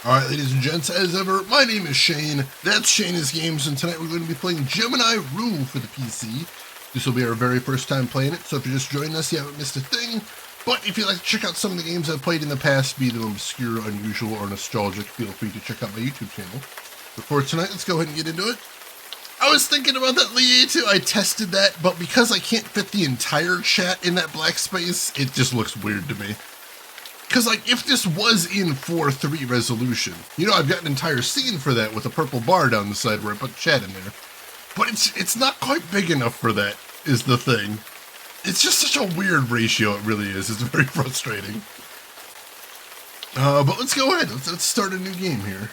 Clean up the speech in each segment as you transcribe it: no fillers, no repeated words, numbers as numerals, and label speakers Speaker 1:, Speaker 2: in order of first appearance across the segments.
Speaker 1: Alright, ladies and gents, as ever, my name is Shane, that's Shane's Games, and tonight we're going to be playing Gemini Rue for the PC. This will be our very first time playing it, so if you're just joining us, you haven't missed a thing. But if you'd like to check out some of the games I've played in the past, be them obscure, unusual, or nostalgic, feel free to check out my YouTube channel. But for tonight, let's go ahead and get into it. I was thinking about that Lieto, I tested that, but because I can't fit the entire chat in that black space, it just looks weird to me. Because, like, if this was in 4:3 resolution, you know, I've got an entire scene for that with a purple bar down the side where I put chat in there. But it's not quite big enough for that, is the thing. It's just such a weird ratio, it really is. It's very frustrating. But let's go ahead. Let's start a new game here.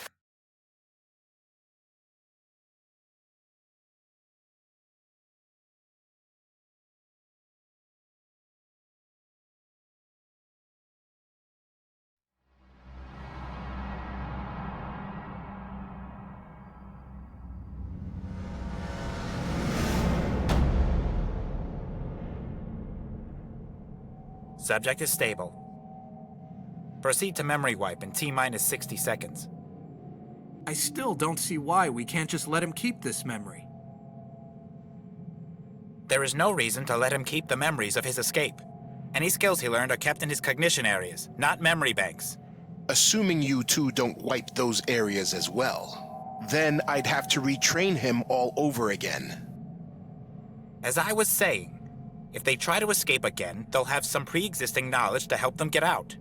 Speaker 2: Subject is stable. Proceed to memory wipe in T-minus 60 seconds.
Speaker 3: I still don't see why we can't just let him keep this memory.
Speaker 2: There is no reason to let him keep the memories of his escape. Any skills he learned are kept in his cognition areas, not memory banks.
Speaker 4: Assuming you two don't wipe those areas as well, then I'd have to retrain him all over again.
Speaker 2: As I was saying, if they try to escape again, they'll have some pre-existing knowledge to help them get out.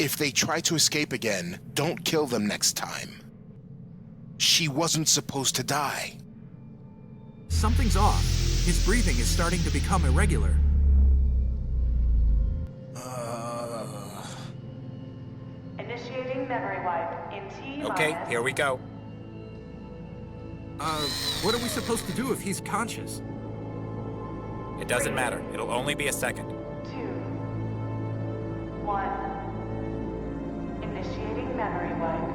Speaker 4: If they try to escape again, don't kill them next time. She wasn't supposed to die.
Speaker 3: Something's off. His breathing is starting to become irregular.
Speaker 5: Initiating memory wipe in T-minus...
Speaker 2: Okay, here we go.
Speaker 3: What are we supposed to do if he's conscious?
Speaker 2: It doesn't matter. It'll only be a second.
Speaker 5: 2, 1. Initiating memory wipe.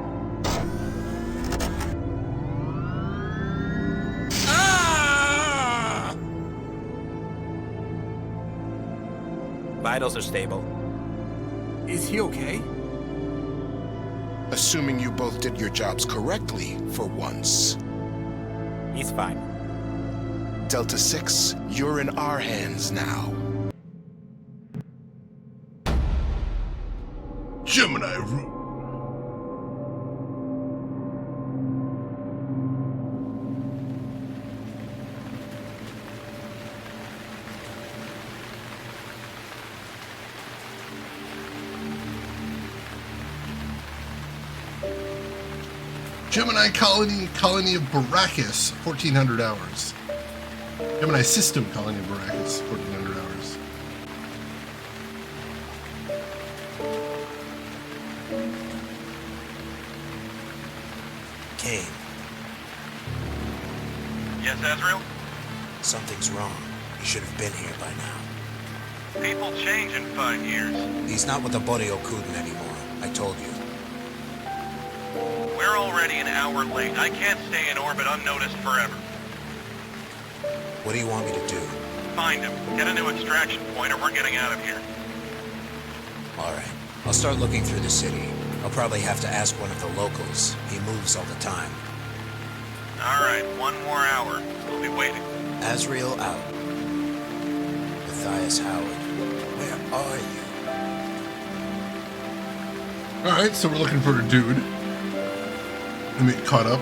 Speaker 2: Vitals are stable.
Speaker 3: Is he okay?
Speaker 4: Assuming you both did your jobs correctly for once.
Speaker 2: He's fine.
Speaker 4: Delta 6, you're in our hands now.
Speaker 1: Gemini Rue. Gemini colony of Baracus, 1400 hours. Gemini system colony of Baracus, 1400 hours.
Speaker 6: Kane,
Speaker 7: Yes, Azrael?
Speaker 6: something's wrong. He should have been here by now.
Speaker 7: People change in 5 years.
Speaker 6: He's not with the Bodio Kuden anymore. I told you.
Speaker 7: We're already an hour late. I can't stay in orbit unnoticed forever.
Speaker 6: What do you want me to do?
Speaker 7: Find him. Get a new extraction point or we're getting out of here.
Speaker 6: Alright. I'll start looking through the city. I'll probably have to ask one of the locals. He moves all the time.
Speaker 7: Alright, 1 more hour. We'll be waiting.
Speaker 6: Azrael out. Matthias Howard. Where are you?
Speaker 1: Alright, so we're looking for a dude. Let me get caught up.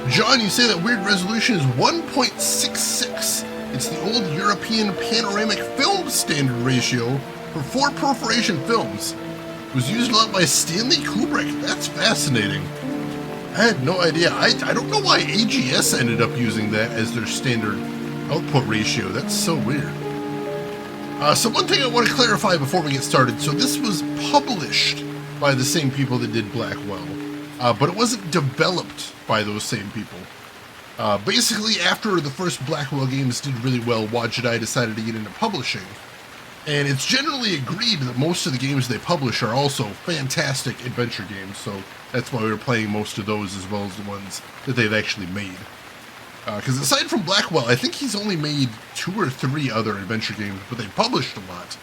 Speaker 1: John, you say that weird resolution is 1.66. It's the old European panoramic film standard ratio for 4 perforation films. It was used a lot by Stanley Kubrick. That's fascinating. I had no idea. I don't know why AGS ended up using that as their standard output ratio. That's so weird. So one thing I want to clarify before we get started. So this was published by the same people that did Blackwell. But it wasn't developed by those same people. Basically, after the first Blackwell games did really well, Wajidai decided to get into publishing. And it's generally agreed that most of the games they publish are also fantastic adventure games, so that's why we were playing most of those as well as the ones that they've actually made. Because aside from Blackwell, I think he's only made 2 or 3 other adventure games, but they published a lot.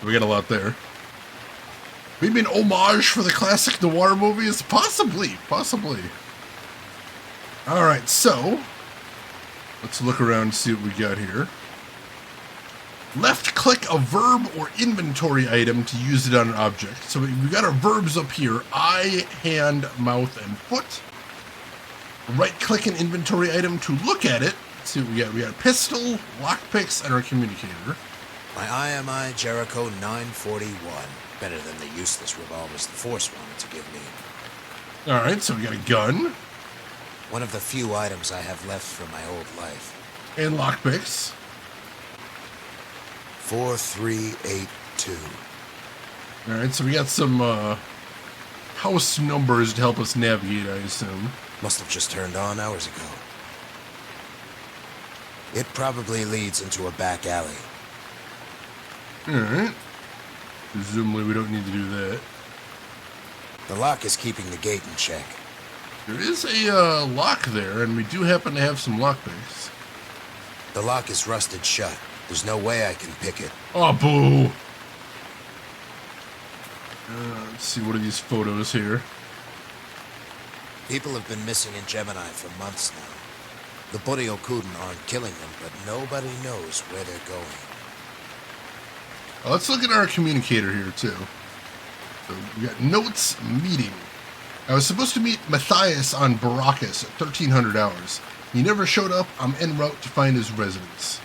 Speaker 1: We got a lot there. Maybe an homage for the classic noir movies? Possibly. Alright, so let's look around and see what we got here. Left click a verb or inventory item to use it on an object. So we got our verbs up here: eye, hand, mouth, and foot. Right click an inventory item to look at it. Let's see what we got. We got a pistol, lockpicks, and our communicator.
Speaker 6: My IMI Jericho 941. Better than the useless revolvers the Force wanted to give me.
Speaker 1: Alright, so we got a gun.
Speaker 6: One of the few items I have left from my old life.
Speaker 1: And lockpicks.
Speaker 6: 4382.
Speaker 1: Alright, so we got some house numbers to help us navigate, I assume.
Speaker 6: Must have just turned on hours ago. It probably leads into a back alley.
Speaker 1: Alright. Presumably we don't need to do that.
Speaker 6: The lock is keeping the gate in check.
Speaker 1: There is a lock there, and we do happen to have some lockpicks.
Speaker 6: The lock is rusted shut. There's no way I can pick it.
Speaker 1: Oh, boo! Let's see, what are these photos here?
Speaker 6: People have been missing in Gemini for months now. The Boryokuden aren't killing them, but nobody knows where they're going.
Speaker 1: Let's look at our communicator here, too. So we got notes, meeting. I was supposed to meet Matthias on Baracus at 1300 hours. He never showed up. I'm en route to find his residence.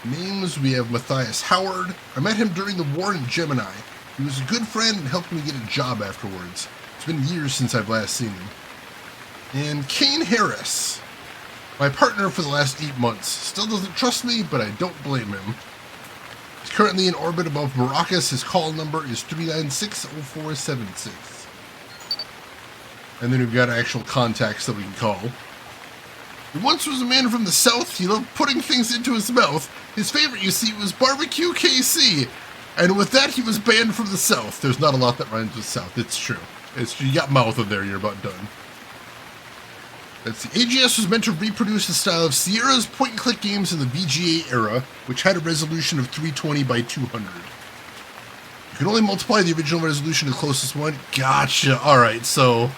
Speaker 1: Names, we have Matthias Howard. I met him during the war in Gemini. He was a good friend and helped me get a job afterwards. It's been years since I've last seen him. And Kane Harris, my partner for the last 8 months. Still doesn't trust me, but I don't blame him. He's currently in orbit above Baracus. His call number is 396-0476. And then we've got actual contacts that we can call. He once was a man from the South. He loved putting things into his mouth. His favorite, you see, was barbecue KC. And with that, he was banned from the South. There's not a lot that rhymes with South. It's true. You got mouth in there, you're about done. Let's see. AGS was meant to reproduce the style of Sierra's point-and-click games in the VGA era, which had a resolution of 320 by 200. You can only multiply the original resolution to the closest one. Gotcha. All right, so...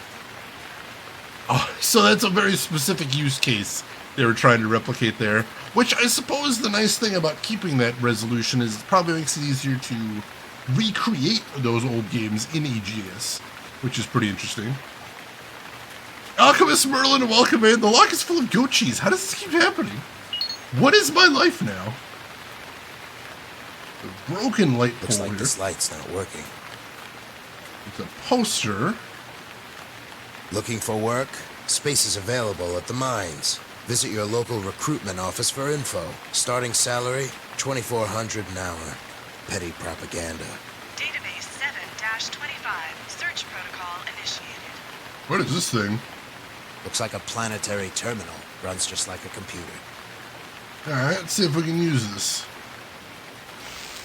Speaker 1: so that's a very specific use case they were trying to replicate there, which I suppose the nice thing about keeping that resolution is it probably makes it easier to recreate those old games in EGS, which is pretty interesting. Alchemist Merlin, welcome in. The lock is full of goat cheese. How does this keep happening? What is my life now? A broken light pole.
Speaker 6: Looks like
Speaker 1: here.
Speaker 6: this light's not working.
Speaker 1: It's a poster.
Speaker 6: Looking for work? Space is available at the mines. Visit your local recruitment office for info. Starting salary, $2,400 an hour. Petty propaganda.
Speaker 5: Database 7-25. Search protocol initiated.
Speaker 1: What is this thing?
Speaker 6: Looks like a planetary terminal. Runs just like a computer.
Speaker 1: Alright, let's see if we can use this.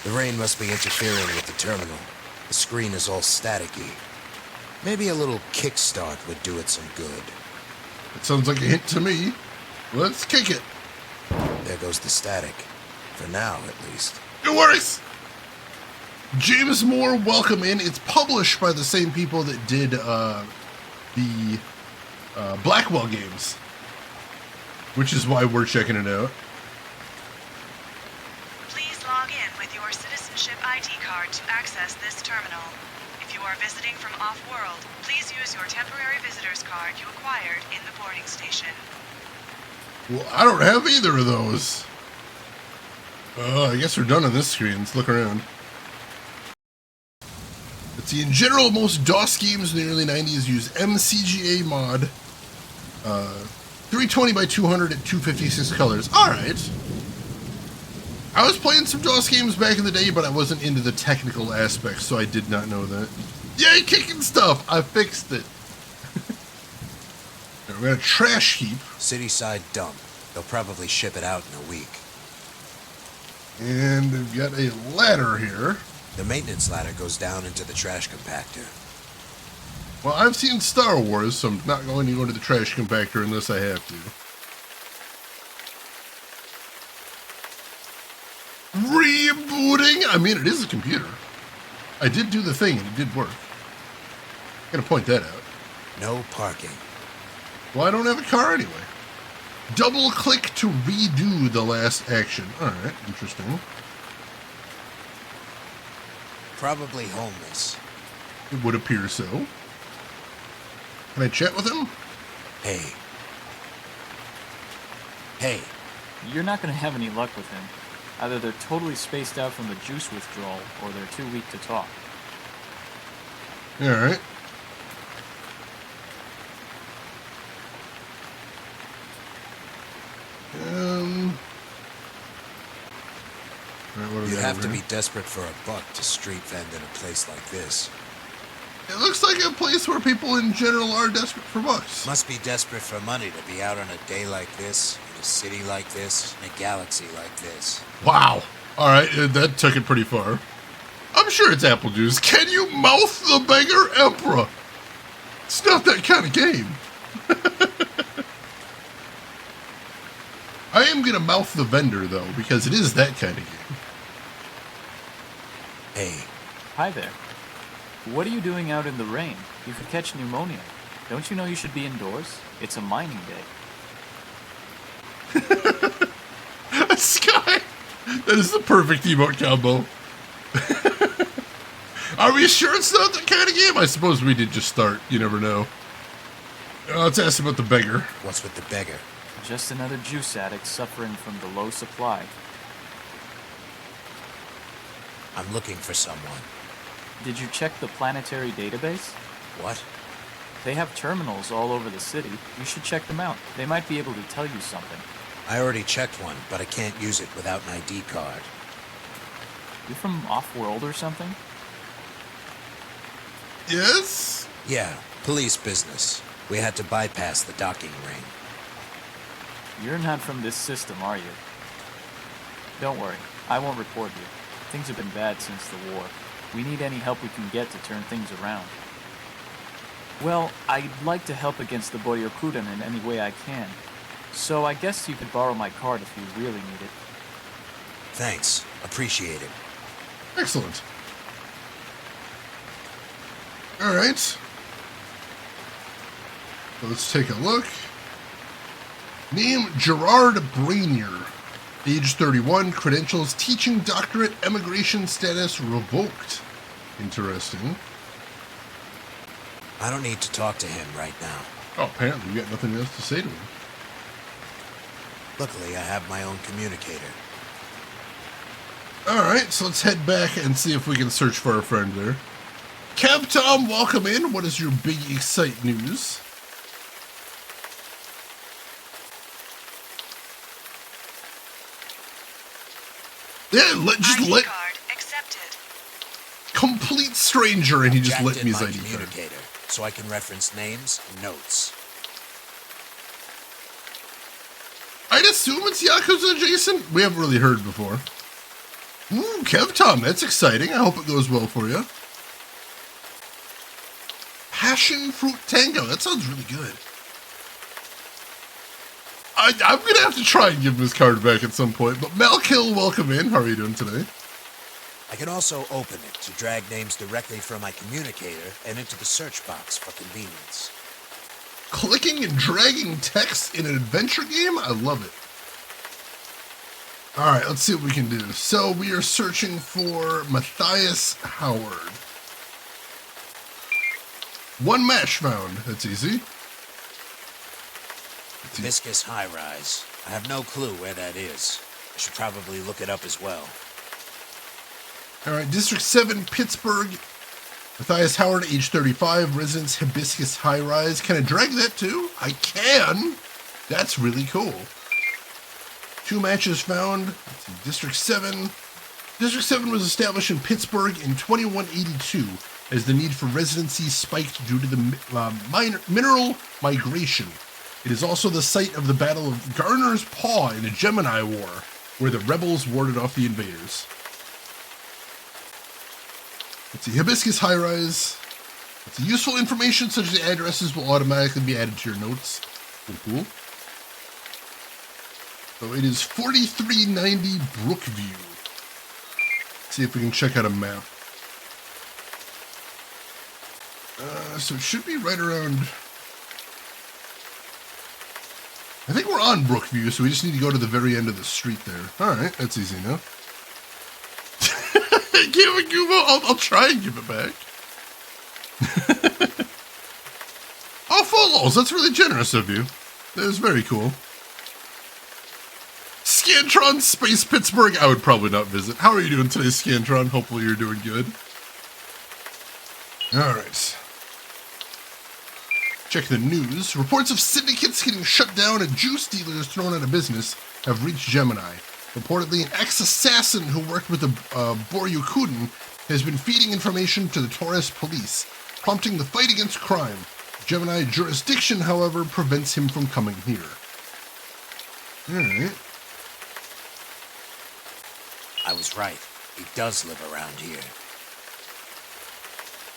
Speaker 6: The rain must be interfering with the terminal. The screen is all staticky. Maybe a little kickstart would do it some good.
Speaker 1: It sounds like a hint to me. Let's kick it.
Speaker 6: There goes the static. For now, at least.
Speaker 1: It works! James Moore, welcome in. It's published by the same people that did the Blackwell games, which is why we're checking it out.
Speaker 5: Please log in with your citizenship ID card to access this terminal. If you are visiting from off-world, please use your temporary visitor's card you acquired in the boarding station.
Speaker 1: Well, I don't have either of those. I guess we're done on this screen. Let's look around. Let's see. In general, most DOS games in the early 90s use MCGA mod. 320 by 200 at 256 colors. Alright. I was playing some DOS games back in the day, but I wasn't into the technical aspects, so I did not know that. Yay, kicking stuff! I fixed it. We got a trash heap.
Speaker 6: Cityside dump. They'll probably ship it out in a week.
Speaker 1: And we've got a ladder here.
Speaker 6: The maintenance ladder goes down into the trash compactor.
Speaker 1: Well, I've seen Star Wars, so I'm not going to go to the trash compactor unless I have to. Rebooting? I mean, it is a computer. I did do the thing, and it did work. Gotta point that out.
Speaker 6: No parking.
Speaker 1: Well, I don't have a car anyway. Double click to redo the last action. Alright, interesting.
Speaker 6: Probably homeless.
Speaker 1: It would appear so. Can I chat with him?
Speaker 6: Hey. Hey.
Speaker 8: You're not going to have any luck with him. Either they're totally spaced out from the juice withdrawal, or they're too weak to talk.
Speaker 1: Alright. Alright, what do we
Speaker 6: You
Speaker 1: got
Speaker 6: have
Speaker 1: over
Speaker 6: to
Speaker 1: here?
Speaker 6: be desperate for a buck to street vend in a place like this.
Speaker 1: It looks like a place where people in general are desperate for bucks.
Speaker 6: Must be desperate for money to be out on a day like this, in a city like this, in a galaxy like this.
Speaker 1: Wow. Alright, that took it pretty far. I'm sure it's apple juice. Can you mouth the beggar emperor? It's not that kind of game. I am gonna mouth the vendor, though, because it is that kind of game.
Speaker 6: Hey,
Speaker 8: Hi there. What are you doing out in the rain? You could catch pneumonia. Don't you know you should be indoors? It's a mining day.
Speaker 1: Sky! That is the perfect emote combo. Are we sure it's not that kind of game? I suppose we did just start. You never know. Let's ask about the beggar.
Speaker 6: what's with the beggar?
Speaker 8: Just another juice addict suffering from the low supply.
Speaker 6: I'm looking for someone.
Speaker 8: Did you check the planetary database?
Speaker 6: What?
Speaker 8: They have terminals all over the city. You should check them out. They might be able to tell you something.
Speaker 6: I already checked one, but I can't use it without an ID card.
Speaker 8: You from off-world or something?
Speaker 1: Yes?
Speaker 6: Yeah, police business. We had to bypass the docking ring.
Speaker 8: You're not from this system, are you? Don't worry. I won't report you. Things have been bad since the war. We need any help we can get to turn things around. Well, I'd like to help against the Boyokudan in any way I can. So I guess you could borrow my card if you really need it.
Speaker 6: Thanks. Appreciate it.
Speaker 1: Excellent. Alright. So let's take a look. Name Gerard Brainier. Age 31. Credentials teaching doctorate. Emigration status revoked. Interesting.
Speaker 6: I don't need to talk to him right now.
Speaker 1: Oh, apparently you got nothing else to say to him.
Speaker 6: Luckily, I have my own communicator.
Speaker 1: Alright, so let's head back and see if we can search for our friend there. Kev Tom, welcome in. What is your big excite news? Yeah, just
Speaker 5: ID
Speaker 1: let
Speaker 5: card accepted.
Speaker 1: complete stranger and he just let
Speaker 6: Jacked
Speaker 1: me
Speaker 6: in
Speaker 1: his
Speaker 6: my
Speaker 1: ID card.
Speaker 6: communicator, so I can reference names and notes.
Speaker 1: I'd assume it's Yakuza adjacent. We haven't really heard before. Ooh, Kev Tom, that's exciting. I hope it goes well for you. Passion Fruit Tango. That sounds really good. I'm going to have to try and give him his card back at some point. But Malkill, welcome in. How are you doing today?
Speaker 6: I can also open it to drag names directly from my communicator and into the search box for convenience.
Speaker 1: Clicking and dragging text in an adventure game? I love it. All right, let's see what we can do. So we are searching for Matthias Howard. One match found. That's easy.
Speaker 6: Viscous High Rise. I have no clue where that is. I should probably look it up as well.
Speaker 1: All right, District 7, Pittsburgh. Matthias Howard, age 35, residence Hibiscus High Rise. Can I drag that too? I can. That's really cool. 2 matches found. Let's see, District 7. District 7 was established in Pittsburgh in 2182 as the need for residency spiked due to the mineral migration. It is also the site of the Battle of Garner's Paw in the Gemini War, where the rebels warded off the invaders. Let's see, Hibiscus High Rise. Let's see, useful information such as addresses will automatically be added to your notes. Cool. So it is 4390 Brookview. Let's see if we can check out a map. So it should be right around... I think we're on Brookview, so we just need to go to the very end of the street there. Alright, that's easy enough. Give it, Gubo. I'll try and give it back. Oh, follows. That's really generous of you. That is very cool. Scantron Space Pittsburgh. I would probably not visit. How are you doing today, Scantron? Hopefully you're doing good. Alright. Check the news. Reports of syndicates getting shut down and juice dealers thrown out of business have reached Gemini. Reportedly, an ex-assassin who worked with the Boryukuden has been feeding information to the Torres police, prompting the fight against crime. Gemini jurisdiction, however, prevents him from coming here. Alright.
Speaker 6: I was right. He does live around here.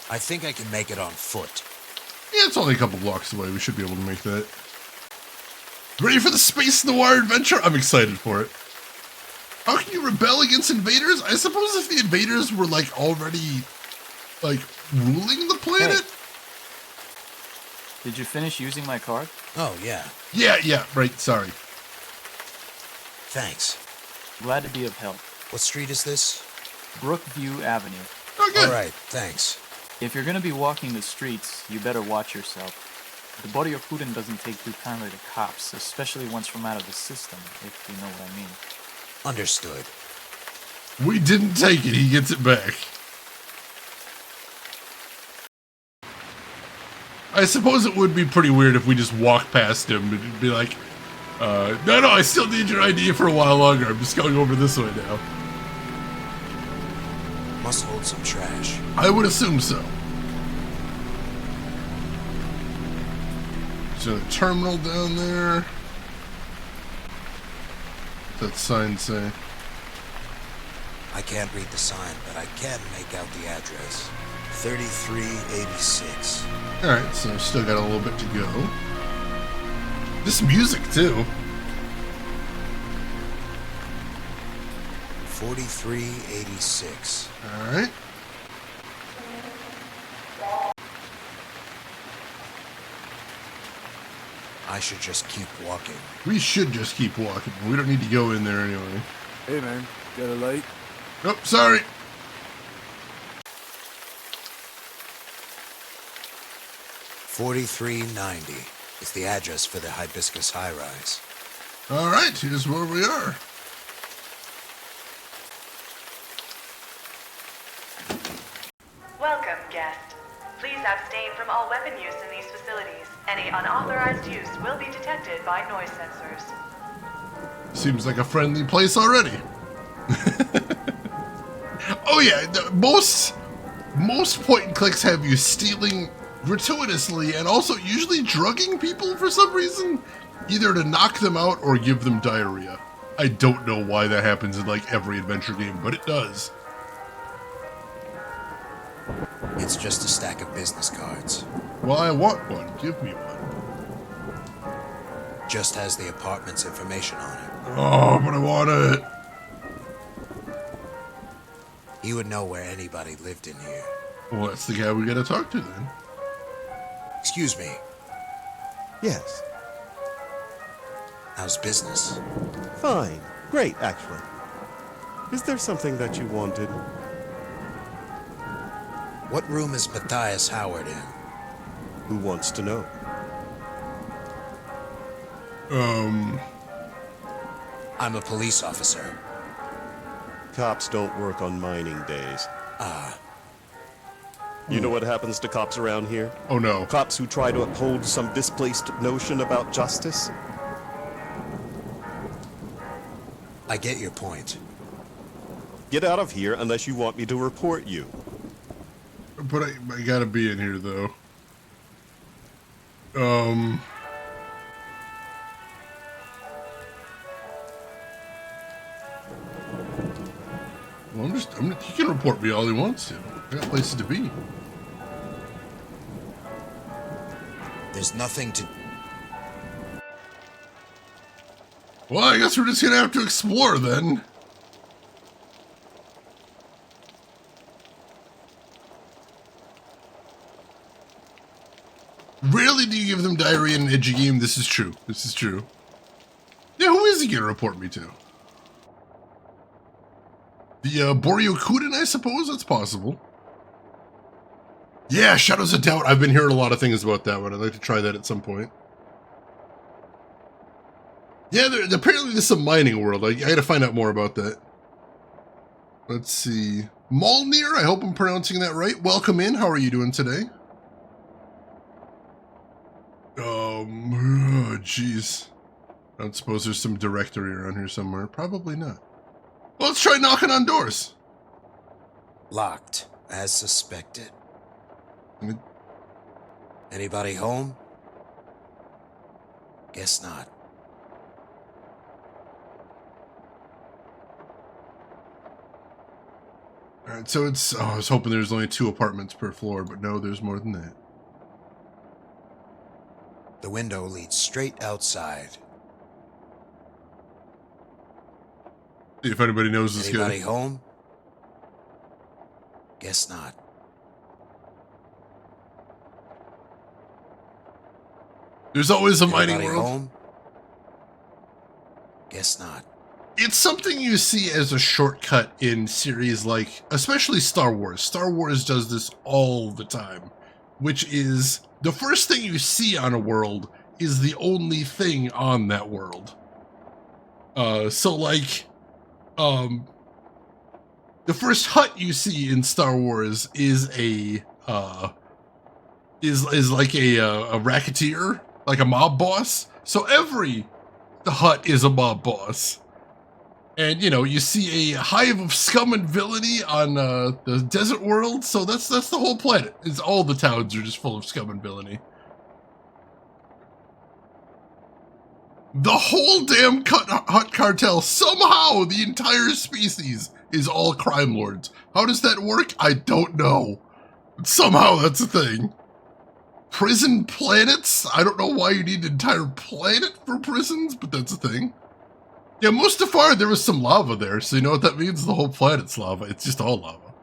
Speaker 6: I think I can make it on foot.
Speaker 1: Yeah, it's only a couple blocks away. We should be able to make that. Ready for the Space Noir adventure? I'm excited for it. How can you rebel against invaders? I suppose if the invaders were, like, already, like, ruling the planet?
Speaker 8: Hey. Did you finish using my card?
Speaker 6: Oh, yeah.
Speaker 1: Yeah, right, sorry.
Speaker 6: Thanks.
Speaker 8: Glad to be of help.
Speaker 6: What street is this?
Speaker 8: Brookview Avenue.
Speaker 1: Oh, good.
Speaker 6: All right, thanks.
Speaker 8: If you're gonna be walking the streets, you better watch yourself. The Boryokuden doesn't take too kindly to cops, especially once from out of the system, if you know what I mean.
Speaker 6: Understood.
Speaker 1: We didn't take it. He gets it back. I suppose it would be pretty weird if we just walked past him and be like, no, I still need your ID for a while longer. I'm just going over this way now.
Speaker 6: Must hold some trash.
Speaker 1: I would assume so. So the terminal down there. What's that sign say?
Speaker 6: I can't read the sign, but I can make out the address. 3386.
Speaker 1: Alright, so still got a little bit to go. This music, too.
Speaker 6: 4386.
Speaker 1: Alright.
Speaker 6: I should just keep walking.
Speaker 1: We should just keep walking. We don't need to go in there anyway.
Speaker 9: Hey man, got a light?
Speaker 1: Nope, sorry.
Speaker 6: $43.90 is the address for the Hibiscus High Rise.
Speaker 1: Alright, here's where we are.
Speaker 5: Welcome, guest. Please abstain from all weapon use in these facilities. Any unauthorized use will be detected by noise sensors.
Speaker 1: Seems like a friendly place already. Oh yeah, most point and clicks have you stealing gratuitously and also usually drugging people for some reason, either to knock them out or give them diarrhea. I don't know why that happens in like every adventure game, but it does.
Speaker 6: It's just a stack of business cards.
Speaker 1: Well, I want one. Give me one.
Speaker 6: Just has the apartment's information on it.
Speaker 1: Oh, but I want it.
Speaker 6: You would know where anybody lived in here.
Speaker 1: Well, that's the guy we gotta talk to then.
Speaker 6: Excuse me.
Speaker 9: Yes.
Speaker 6: How's business?
Speaker 9: Fine. Great, actually. Is there something that you wanted?
Speaker 6: What room is Matthias Howard in?
Speaker 9: Who wants to know?
Speaker 6: I'm a police officer.
Speaker 9: Cops don't work on mining days.
Speaker 6: Ah.
Speaker 9: You know what happens to cops around here?
Speaker 1: Oh no.
Speaker 9: Cops who try to uphold some displaced notion about justice?
Speaker 6: I get your point.
Speaker 9: Get out of here unless you want me to report you.
Speaker 1: But I gotta be in here though. Well, he can report me all he wants to. I got places to be.
Speaker 6: There's nothing to...
Speaker 1: Well, I guess we're just gonna have to explore then. Rarely do you give them diarrhea in an edgy game. This is true. This is true. Yeah, who is he going to report me to? The Boryokuden, I suppose? That's possible. Yeah, Shadows of Doubt. I've been hearing a lot of things about that one. I'd like to try that at some point. Yeah, apparently this is a mining world. I gotta find out more about that. Let's see. Molnir, I hope I'm pronouncing that right. Welcome in. How are you doing today? Oh, jeez. I don't suppose there's some directory around here somewhere. Probably not. Well, let's try knocking on doors.
Speaker 6: Locked, as suspected.
Speaker 1: I mean,
Speaker 6: Anybody home? Guess not.
Speaker 1: all right, so it's... Oh, I was hoping there's only 2 apartments per floor, but no, there's more than that.
Speaker 6: The window leads straight outside.
Speaker 1: See if anybody knows this guy.
Speaker 6: Anybody home? Guess not.
Speaker 1: There's always a mining
Speaker 6: Anybody
Speaker 1: world.
Speaker 6: home? Guess not.
Speaker 1: It's something you see as a shortcut in series like, especially Star Wars. Star Wars does this all the time, which is the first thing you see on a world is the only thing on that world. So like, the first hut you see in Star Wars is a is like a racketeer, like a mob boss. So every hut is a mob boss. And, you know, you see a hive of scum and villainy on the desert world, so that's the whole planet. It's all the towns are just full of scum and villainy. The whole damn hut cartel, somehow the entire species is all crime lords. How does that work? I don't know. But somehow that's a thing. Prison planets? I don't know why you need an entire planet for prisons, but that's a thing. Yeah, Mustafar, there was some lava there, so you know what that means? The whole planet's lava. It's just all lava.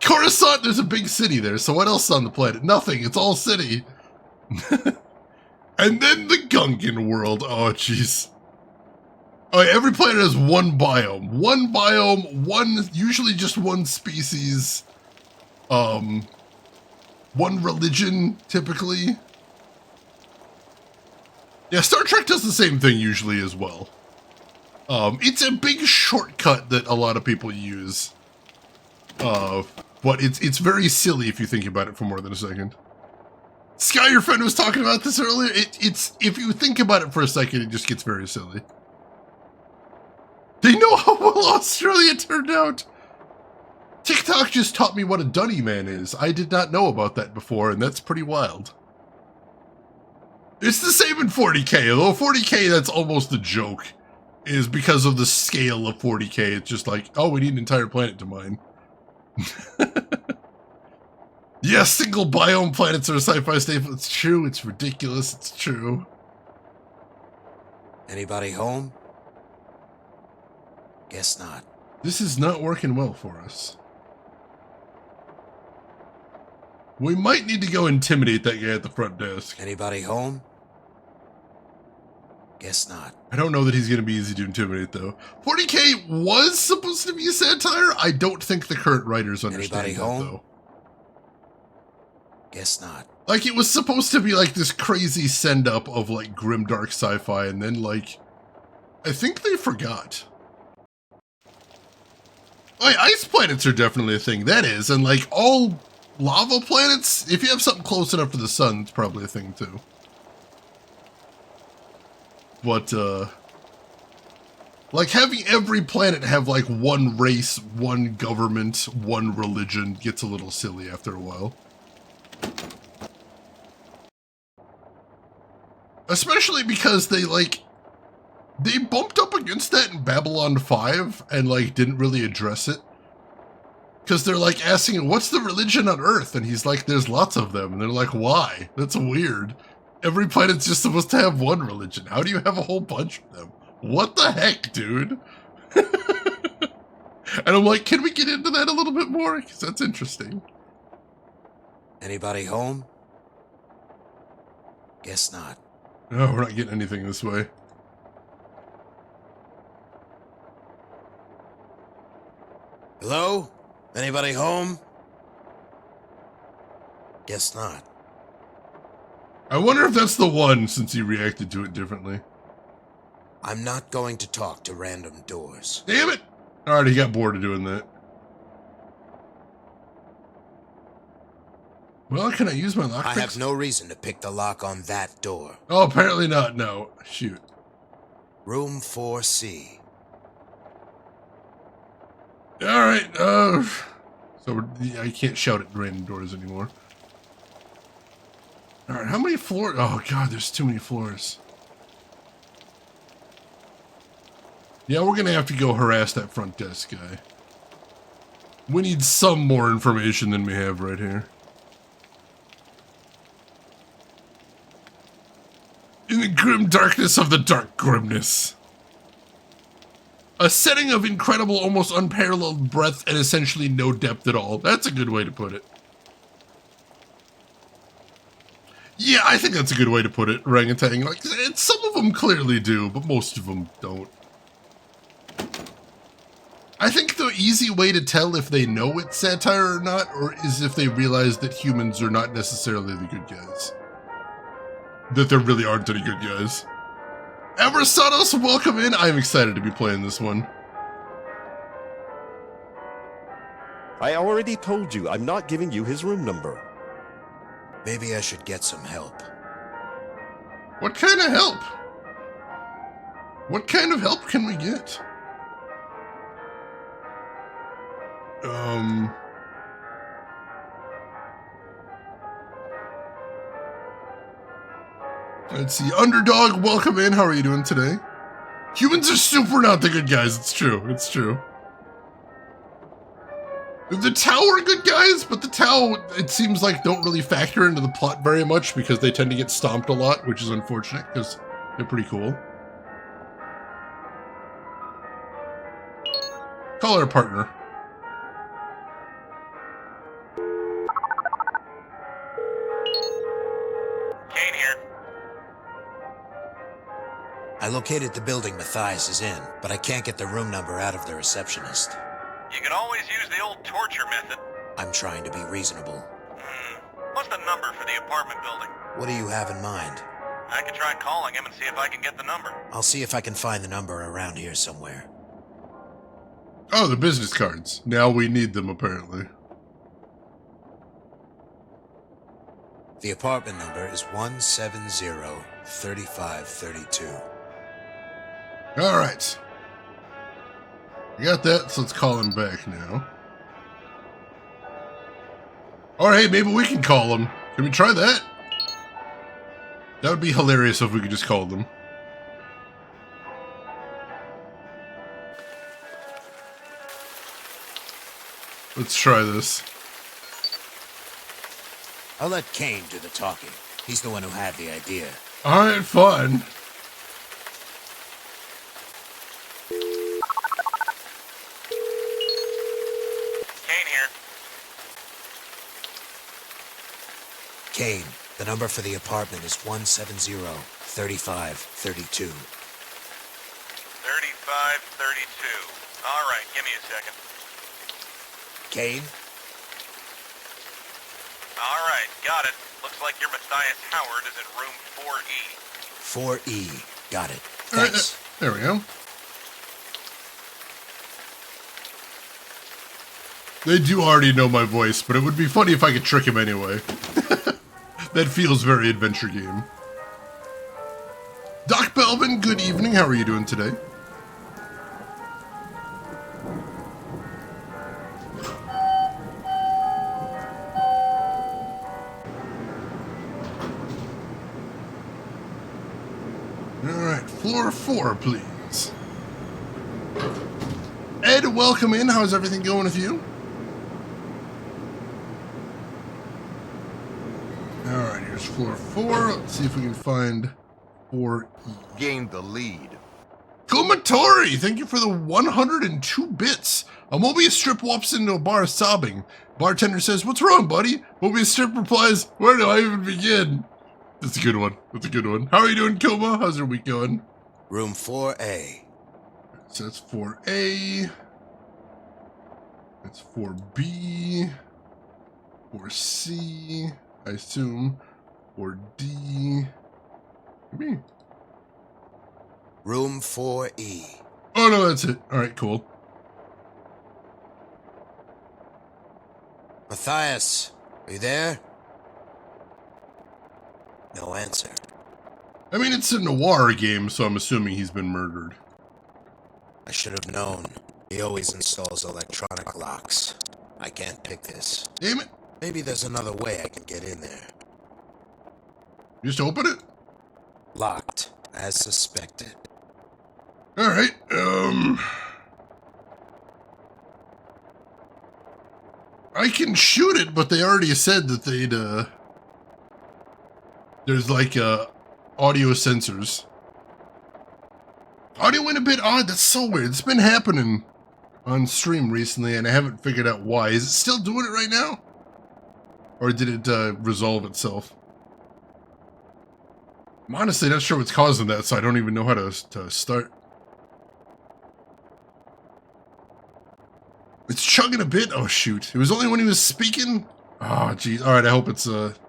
Speaker 1: Coruscant, there's a big city there, so what else is on the planet? Nothing, it's all city. And then the Gungan world. Oh, jeez. Oh, yeah, every planet has one biome. One biome, usually just one species. One religion, typically. Yeah, Star Trek does the same thing usually as well. It's a big shortcut that a lot of people use. But it's very silly if you think about it for more than a second. Sky, your friend was talking about this earlier. It's if you think about it for a second, it just gets very silly. They know how well Australia turned out. TikTok just taught me what a dunny man is. I did not know about that before, and that's pretty wild. It's the same in 40K, although 40K, that's almost a joke, is because of the scale of 40K. It's just like, oh, we need an entire planet to mine. Yes, single biome planets are a sci-fi staple. It's true, it's ridiculous, it's true.
Speaker 6: Anybody home? Guess not.
Speaker 1: This is not working well for us. We might need to go intimidate that guy at the front desk.
Speaker 6: Anybody home? Guess not.
Speaker 1: I don't know that he's going to be easy to intimidate, though. 40K was supposed to be a satire. I don't think the current writers understand
Speaker 6: Anybody
Speaker 1: that,
Speaker 6: home?
Speaker 1: though.
Speaker 6: Guess not.
Speaker 1: Like, it was supposed to be, like, this crazy send-up of, like, grimdark sci-fi, and then, like, I think they forgot. Oh, yeah, ice planets are definitely a thing. That is, and, like, all lava planets, if you have something close enough to the sun, it's probably a thing, too. But, like, having every planet have, like, one race, one government, one religion gets a little silly after a while. Especially because they, like, they bumped up against that in Babylon 5 and, like, didn't really address it. Because they're, like, asking him, what's the religion on Earth? And he's like, there's lots of them. And they're like, why? That's weird. Every planet's just supposed to have one religion. How do you have a whole bunch of them? What the heck, dude? And I'm like, can we get into that a little bit more? Because that's interesting.
Speaker 6: Anybody home? Guess not.
Speaker 1: No, we're not getting anything this way.
Speaker 6: Hello? Anybody home? Guess not.
Speaker 1: I wonder if that's the one, since he reacted to it differently.
Speaker 6: I'm not going to talk to random doors.
Speaker 1: Damn it! Alright, he got bored of doing that. Well, can I use my lockpick?
Speaker 6: I have no reason to pick the lock on that door.
Speaker 1: Oh, apparently not. No. Shoot.
Speaker 6: Room 4C.
Speaker 1: Alright, I can't shout at random doors anymore. Alright, how many floors? Oh god, there's too many floors. Yeah, we're gonna have to go harass that front desk guy. We need some more information than we have right here. In the grim darkness of the dark grimness. A setting of incredible, almost unparalleled breadth and essentially no depth at all. That's a good way to put it. Yeah, I think that's a good way to put it, orangutan. Like, some of them clearly do, but most of them don't. I think the easy way to tell if they know it's satire or not, is if they realize that humans are not necessarily the good guys. That there really aren't any good guys. Eversados, welcome in. I'm excited to be playing this one.
Speaker 9: I already told you I'm not giving you his room number.
Speaker 6: Maybe I should get some help.
Speaker 1: What kind of help? What kind of help can we get? Let's see. Underdog, welcome in. How are you doing today? Humans are super not the good guys. It's true. It's true. The Tau are good guys, but the Tau, it seems like, don't really factor into the plot very much because they tend to get stomped a lot, which is unfortunate because they're pretty cool. Call our partner.
Speaker 7: Kane here.
Speaker 6: I located the building Matthias is in, but I can't get the room number out of the receptionist.
Speaker 7: You can always use the old torture method.
Speaker 6: I'm trying to be reasonable.
Speaker 7: What's the number for the apartment building?
Speaker 6: What do you have in mind?
Speaker 7: I can try calling him and see if I can get the number.
Speaker 6: I'll see if I can find the number around here somewhere.
Speaker 1: Oh, the business cards. Now we need them, apparently.
Speaker 6: The apartment number is 170-3532.
Speaker 1: All right. We got that, so let's call him back now. Or hey, maybe we can call him. Can we try that? That would be hilarious if we could just call them. Let's try this.
Speaker 6: I'll let Kane do the talking. He's the one who had the idea.
Speaker 1: Alright, fun.
Speaker 7: Kane here.
Speaker 6: Kane, the number for the apartment is 170-3532.
Speaker 7: 3532. All right, give me a second.
Speaker 6: Kane?
Speaker 7: All right, got it. Looks like your Matthias Howard is in room 4E.
Speaker 6: 4E. Got it. Thanks.
Speaker 1: There we go. They do already know my voice, but it would be funny if I could trick him anyway. That feels very adventure game. Doc Belvin, good evening. How are you doing today? Alright, floor 4, please. Ed, welcome in. How's everything going with you? Alright, here's floor 4. Let's see if we can find 4E.
Speaker 10: Gained the lead.
Speaker 1: Kumatori, thank you for the 102 bits. A Mobius strip walks into a bar sobbing. Bartender says, "What's wrong, buddy?" Mobius strip replies, "Where do I even begin?" That's a good one. That's a good one. How are you doing, Kuma? How's your week going?
Speaker 6: Room 4A.
Speaker 1: So that's 4A. That's 4B. 4C. I assume. 4D. Maybe.
Speaker 6: Room 4E.
Speaker 1: Oh, no, that's it. All right, cool.
Speaker 6: Matthias, are you there? No answer.
Speaker 1: I mean, it's a noir game, so I'm assuming he's been murdered.
Speaker 6: I should have known. He always installs electronic locks. I can't pick this.
Speaker 1: Damn it.
Speaker 6: Maybe there's another way I can get in there.
Speaker 1: Just open it?
Speaker 6: Locked, as suspected.
Speaker 1: All right, I can shoot it, but they already said that they'd, there's like, audio sensors. Audio went a bit odd. That's so weird. It's been happening on stream recently, and I haven't figured out why. Is it still doing it right now? Or did it, resolve itself? I'm honestly not sure what's causing that, so I don't even know how to start. It's chugging a bit. Oh, shoot. It was only when he was speaking? Oh, geez. All right, I hope it's, let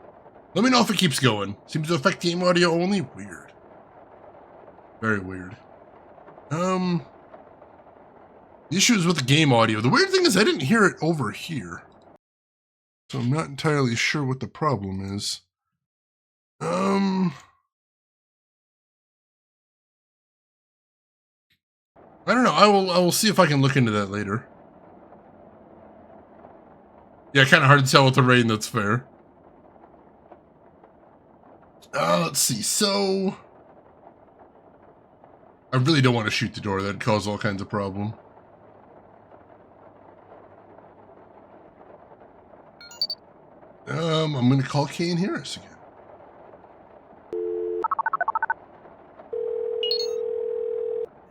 Speaker 1: me know if it keeps going. Seems to affect game audio only. Weird. Very weird. The issue is with the game audio. The weird thing is I didn't hear it over here. So I'm not entirely sure what the problem is. I don't know. I will see if I can look into that later. Yeah, kind of hard to tell with the rain, that's fair. Let's see. So, I really don't want to shoot the door. That'd cause all kinds of problem. I'm going to call Kane Harris again.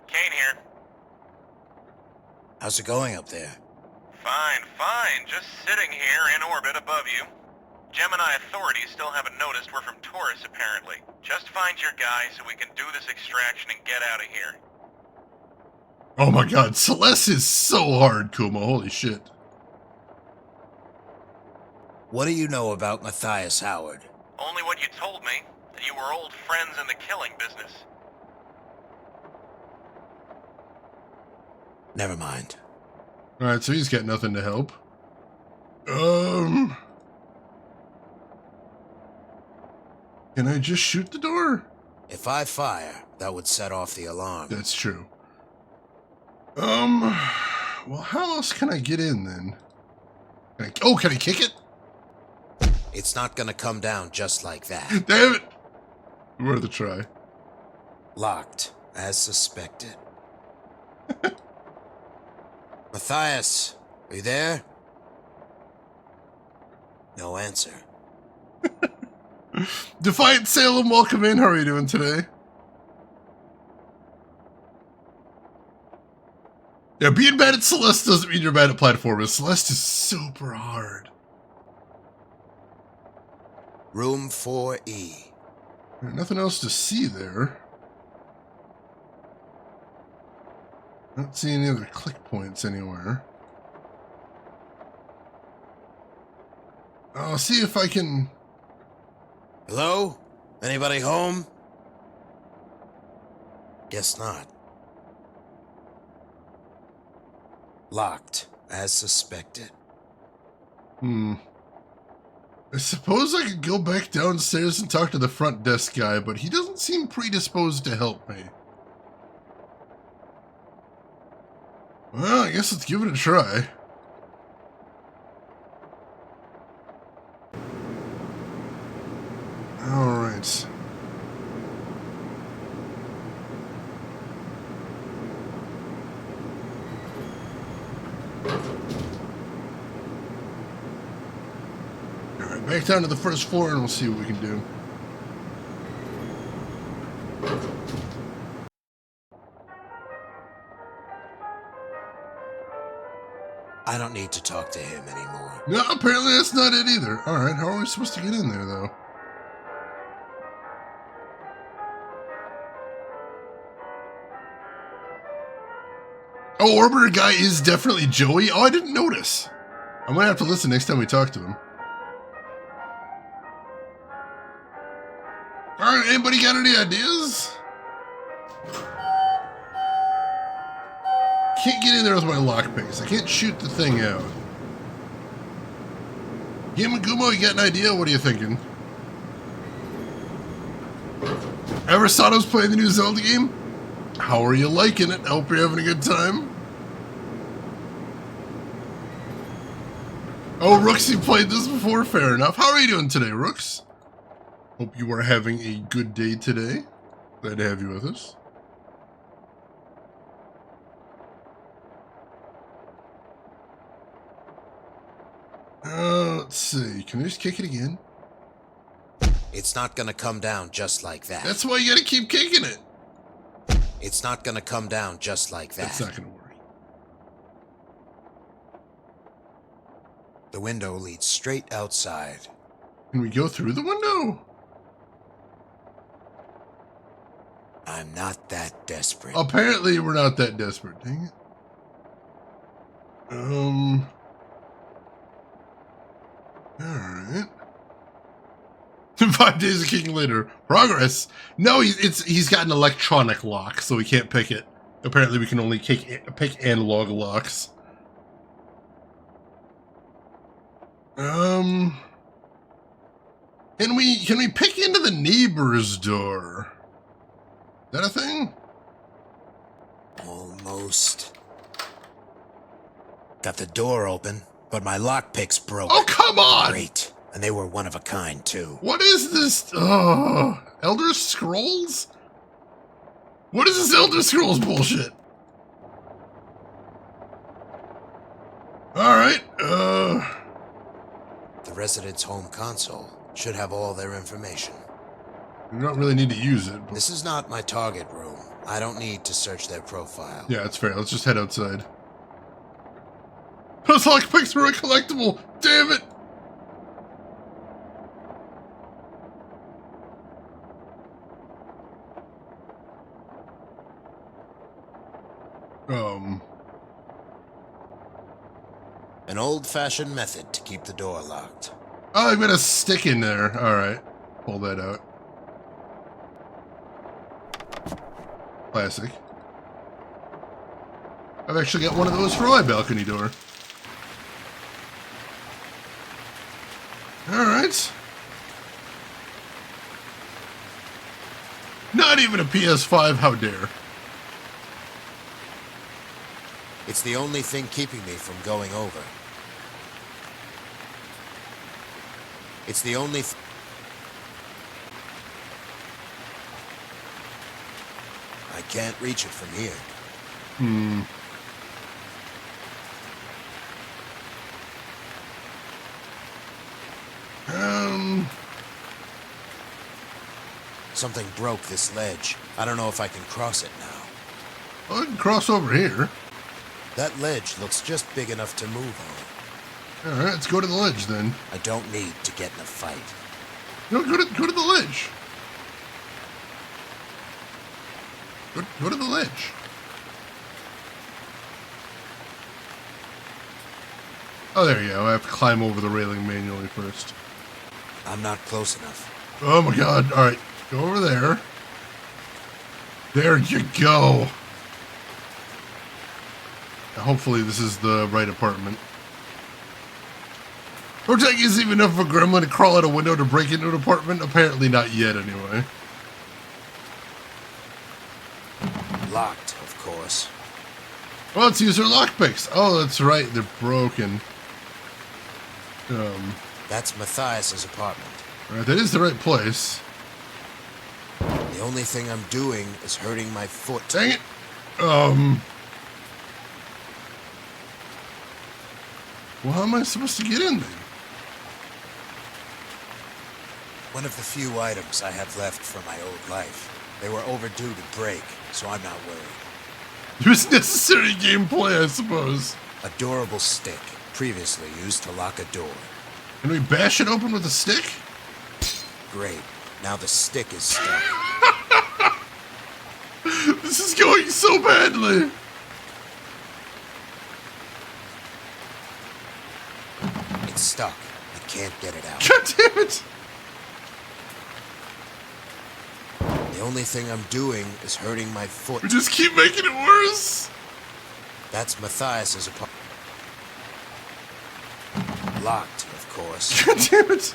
Speaker 7: Kane here.
Speaker 6: How's it going up there?
Speaker 7: Fine, fine. Just sitting here in orbit above you. Gemini authorities still haven't noticed we're from Taurus, apparently. Just find your guy so we can do this extraction and get out of here.
Speaker 1: Oh my god, Celeste is so hard, Kuma. Holy shit.
Speaker 6: What do you know about Matthias Howard?
Speaker 7: Only what you told me, that you were old friends in the killing business.
Speaker 6: Never mind.
Speaker 1: Alright, so he's got nothing to help. Can I just shoot the door?
Speaker 6: If I fire, that would set off the alarm.
Speaker 1: That's true. Well, how else can I get in then? Can I kick it?
Speaker 6: It's not gonna come down just like that.
Speaker 1: Damn it! Worth a try.
Speaker 6: Locked, as suspected. Matthias, are you there? No answer.
Speaker 1: Defiant Salem, welcome in. How are you doing today? Yeah, being bad at Celeste doesn't mean you're bad at platformers. Celeste is super hard.
Speaker 6: Room 4E.
Speaker 1: Nothing else to see there. Not seeing any other click points anywhere. I'll see if I can...
Speaker 6: Hello? Anybody home? Guess not. Locked, as suspected.
Speaker 1: I suppose I could go back downstairs and talk to the front desk guy, but he doesn't seem predisposed to help me. Well, I guess let's give it a try. Alright. Alright, back down to the first floor and we'll see what we can do.
Speaker 6: I don't need to talk to him anymore.
Speaker 1: No, apparently that's not it either. Alright, how are we supposed to get in there, though? Oh, Orbiter guy is definitely Joey? Oh, I didn't notice. I'm gonna have to listen next time we talk to him. Alright, anybody got any ideas? Can't get in there with my lockpicks. I can't shoot the thing out. Yamagumo, you got an idea? What are you thinking? Ever saw us play the new Zelda game? How are you liking it? I hope you're having a good time. Oh, Rooks, you played this before? Fair enough. How are you doing today, Rooks? Hope you are having a good day today. Glad to have you with us. Let's see. Can I just kick it again?
Speaker 6: It's not gonna come down just like that.
Speaker 1: That's why you gotta keep kicking it.
Speaker 6: It's not gonna come down just like that.
Speaker 1: That's not gonna work.
Speaker 6: The window leads straight outside.
Speaker 1: Can we go through the window?
Speaker 6: I'm not that desperate.
Speaker 1: Apparently we're not that desperate. Dang it. 5 days of kicking later. Progress. No, he's got an electronic lock, so we can't pick it. Apparently we can only pick analog locks. Can we pick into the neighbor's door? Is that a thing?
Speaker 6: Almost. Got the door open, but my lockpick's broke.
Speaker 1: Oh, come on!
Speaker 6: Great. And they were one of a kind, too.
Speaker 1: What is this? Oh, Elder Scrolls? What is this Elder Scrolls bullshit? Alright,
Speaker 6: The resident's home console should have all their information.
Speaker 1: we don't really need to use it. But
Speaker 6: This is not my target room. I don't need to search their profile.
Speaker 1: yeah, it's fair. Let's just head outside. Those lockpicks were a collectible! Damn it!
Speaker 6: An old-fashioned method to keep the door locked.
Speaker 1: Oh, I've got a stick in there. Alright. Pull that out. Classic. I've actually got one of those for my balcony door. Alright. Not even a PS5, how dare.
Speaker 6: It's the only thing keeping me from going over. It's the only I can't reach it from here. Something broke this ledge. I don't know if I can cross it now.
Speaker 1: I can cross over here.
Speaker 6: That ledge looks just big enough to move on.
Speaker 1: Alright, let's go to the ledge then.
Speaker 6: I don't need to get in a fight.
Speaker 1: No, go to the ledge. Go to the ledge. Oh, there you go. I have to climb over the railing manually first.
Speaker 6: I'm not close enough.
Speaker 1: Oh my god. Alright, go over there. There you go. Hopefully this is the right apartment. Protect isn't even enough of a gremlin to crawl out a window to break into an apartment. Apparently not yet, anyway.
Speaker 6: Locked, of course.
Speaker 1: Well, let's use our lockpicks. Oh, that's right. They're broken.
Speaker 6: That's Matthias's apartment.
Speaker 1: Alright, that is the right place.
Speaker 6: The only thing I'm doing is hurting my foot.
Speaker 1: Dang it. Well, how am I supposed to get in there?
Speaker 6: One of the few items I have left from my old life. They were overdue to break, so I'm not worried.
Speaker 1: It was necessary gameplay, I suppose.
Speaker 6: A durable stick, previously used to lock a door.
Speaker 1: Can we bash it open with a stick?
Speaker 6: Great. Now the stick is stuck.
Speaker 1: This is going so badly.
Speaker 6: It's stuck. I can't get it out.
Speaker 1: God damn it.
Speaker 6: The only thing I'm doing is hurting my foot.
Speaker 1: We just keep making it worse.
Speaker 6: That's Matthias's apartment. Locked, of course.
Speaker 1: God damn it.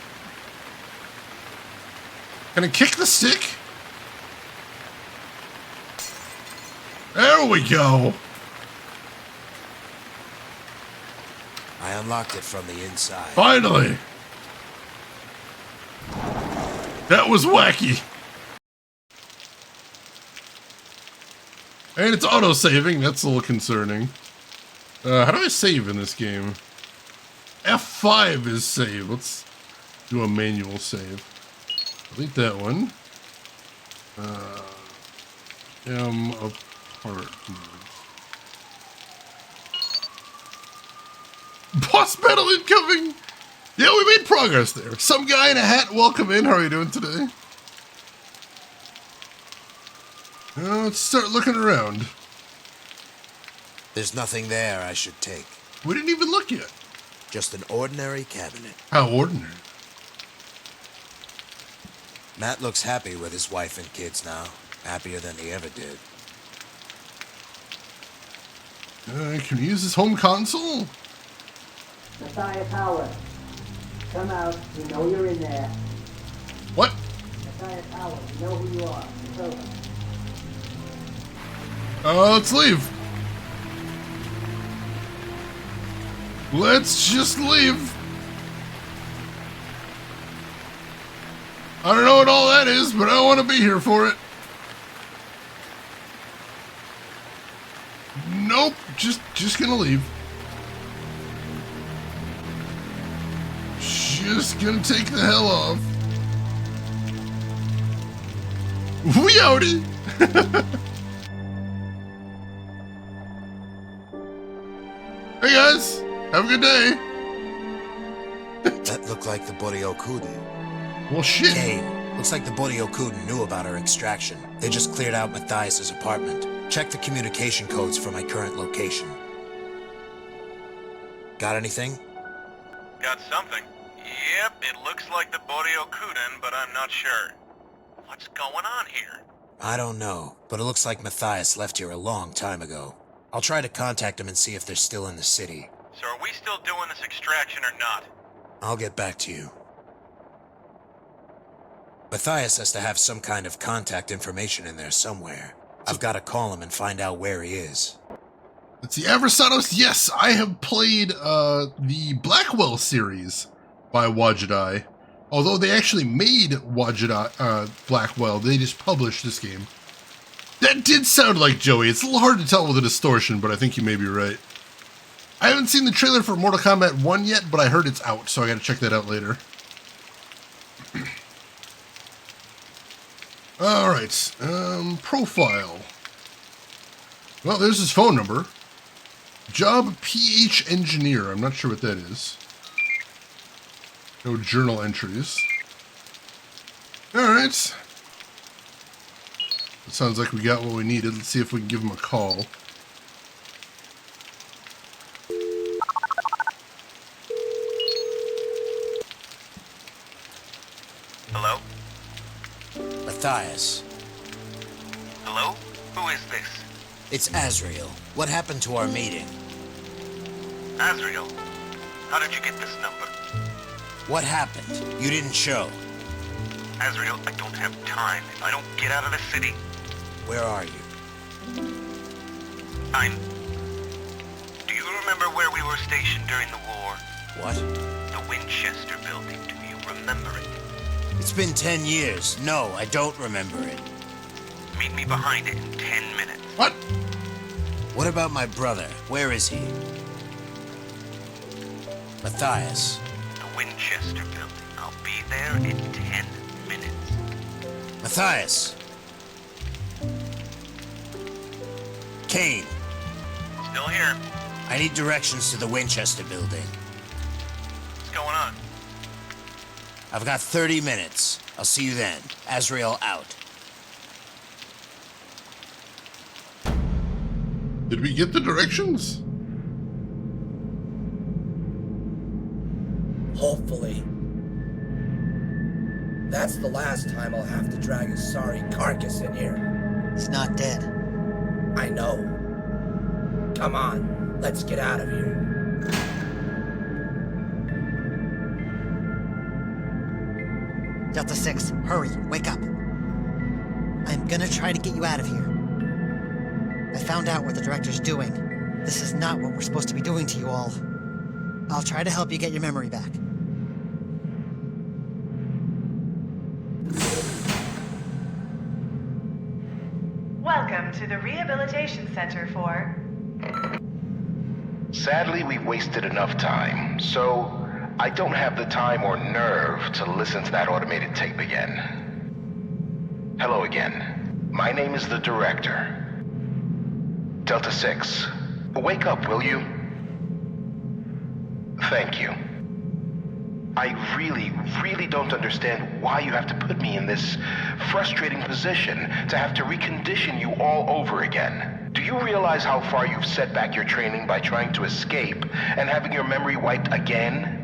Speaker 1: Can I kick the stick? There we go.
Speaker 6: I unlocked it from the inside.
Speaker 1: Finally. That was wacky. And it's auto-saving. That's a little concerning. How do I save in this game? F5 is save. Let's do a manual save. Delete that one. Apartment. Boss battle incoming! Yeah, we made progress there. Some guy in a hat, welcome in. How are you doing today? Let's start looking around.
Speaker 6: There's nothing there I should take.
Speaker 1: We didn't even look yet.
Speaker 6: Just an ordinary cabinet.
Speaker 1: How ordinary.
Speaker 6: Matt looks happy with his wife and kids now. Happier than he ever did.
Speaker 1: Can we use this home console?
Speaker 10: Matthias Howard, come out. We know you're in there.
Speaker 1: What?
Speaker 10: Matthias Howard, we know who you are. It's over.
Speaker 1: Let's leave. Let's just leave. I don't know what all that is, but I want to be here for it. Nope, just gonna leave. Just gonna take the hell off. We outie. Hey guys, have a good day.
Speaker 6: That looked like the Boryokuden.
Speaker 1: Well, shit.
Speaker 6: Kane, looks like the Boryokuden knew about our extraction. They just cleared out Matthias's apartment. Check the communication codes for my current location. Got anything?
Speaker 7: Got something. Yep, it looks like the Boryokuden, but I'm not sure. What's going on here?
Speaker 6: I don't know, but it looks like Matthias left here a long time ago. I'll try to contact them and see if they're still in the city.
Speaker 7: So are we still doing this extraction or not?
Speaker 6: I'll get back to you. Matthias has to have some kind of contact information in there somewhere. I've got to call him and find out where he is.
Speaker 1: Let's see, Aversanos, yes, I have played the Blackwell series by Wajidai. Although they actually made Wajidai, Blackwell, they just published this game. That did sound like Joey. It's a little hard to tell with the distortion, but I think you may be right. I haven't seen the trailer for Mortal Kombat 1 yet, but I heard it's out, so I gotta check that out later. Alright, profile. Well, there's his phone number. Job PH Engineer. I'm not sure what that is. No journal entries. Alright. It sounds like we got what we needed. Let's see if we can give him a call.
Speaker 7: Hello?
Speaker 6: Matthias.
Speaker 7: Hello? Who is this?
Speaker 6: It's Azrael. What happened to our meeting?
Speaker 7: Azrael. How did you get this number?
Speaker 6: What happened? You didn't show.
Speaker 7: Azrael, I don't have time. If I don't get out of the city...
Speaker 6: Where are you?
Speaker 7: I'm... Do you remember where we were stationed during the war?
Speaker 6: What?
Speaker 7: The Winchester building. Do you remember it?
Speaker 6: It's been 10 years. No, I don't remember it.
Speaker 7: Meet me behind it in 10 minutes.
Speaker 1: What?
Speaker 6: What about my brother? Where is he? Matthias.
Speaker 7: The Winchester building. I'll be there in 10 minutes.
Speaker 6: Matthias. Kane.
Speaker 7: Still here.
Speaker 6: I need directions to the Winchester building.
Speaker 7: What's going on?
Speaker 6: I've got 30 minutes. I'll see you then. Azrael out.
Speaker 1: Did we get the directions?
Speaker 11: Hopefully. That's the last time I'll have to drag his sorry carcass in here.
Speaker 12: He's not dead.
Speaker 11: I know. Come on, let's get out of here.
Speaker 12: Delta 6, hurry, wake up. I'm gonna try to get you out of here. I found out what the director's doing. This is not what we're supposed to be doing to you all. I'll try to help you get your memory back.
Speaker 5: Welcome to the Rehabilitation Center for...
Speaker 4: Sadly, we've wasted enough time, so I don't have the time or nerve to listen to that automated tape again. Hello again. My name is the Director. Delta 6, wake up, will you? Thank you. I really don't understand why you have to put me in this frustrating position to have to recondition you all over again. Do you realize how far you've set back your training by trying to escape and having your memory wiped again?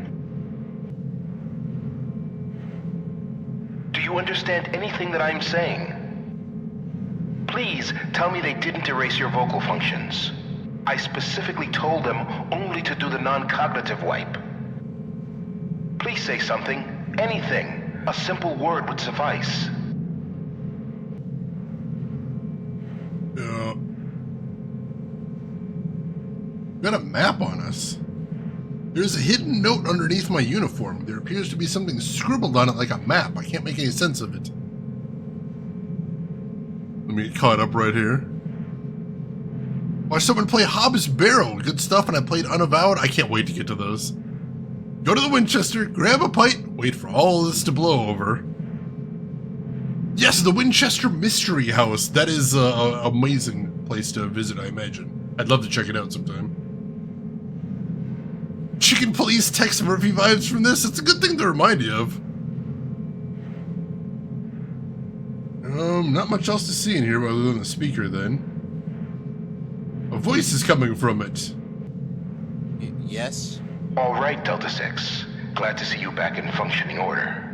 Speaker 4: Do you understand anything that I'm saying? Please tell me they didn't erase your vocal functions. I specifically told them only to do the non-cognitive wipe. Please say something, anything. A simple word would suffice.
Speaker 1: Got a map on us. There's a hidden note underneath my uniform. There appears to be something scribbled on it like a map. I can't make any sense of it. Let me get caught up right here. Watch someone play Hobbs Barrel. Good stuff, and I played Unavowed. I can't wait to get to those. Go to the Winchester, grab a pipe, wait for all this to blow over. Yes, the Winchester Mystery House. That is an amazing place to visit, I imagine. I'd love to check it out sometime. Chicken Police Tex Murphy vibes from this. It's a good thing to remind you of. Not much else to see in here other than the speaker then. A voice is coming from it.
Speaker 6: Yes?
Speaker 4: All right, Delta 6. Glad to see you back in functioning order.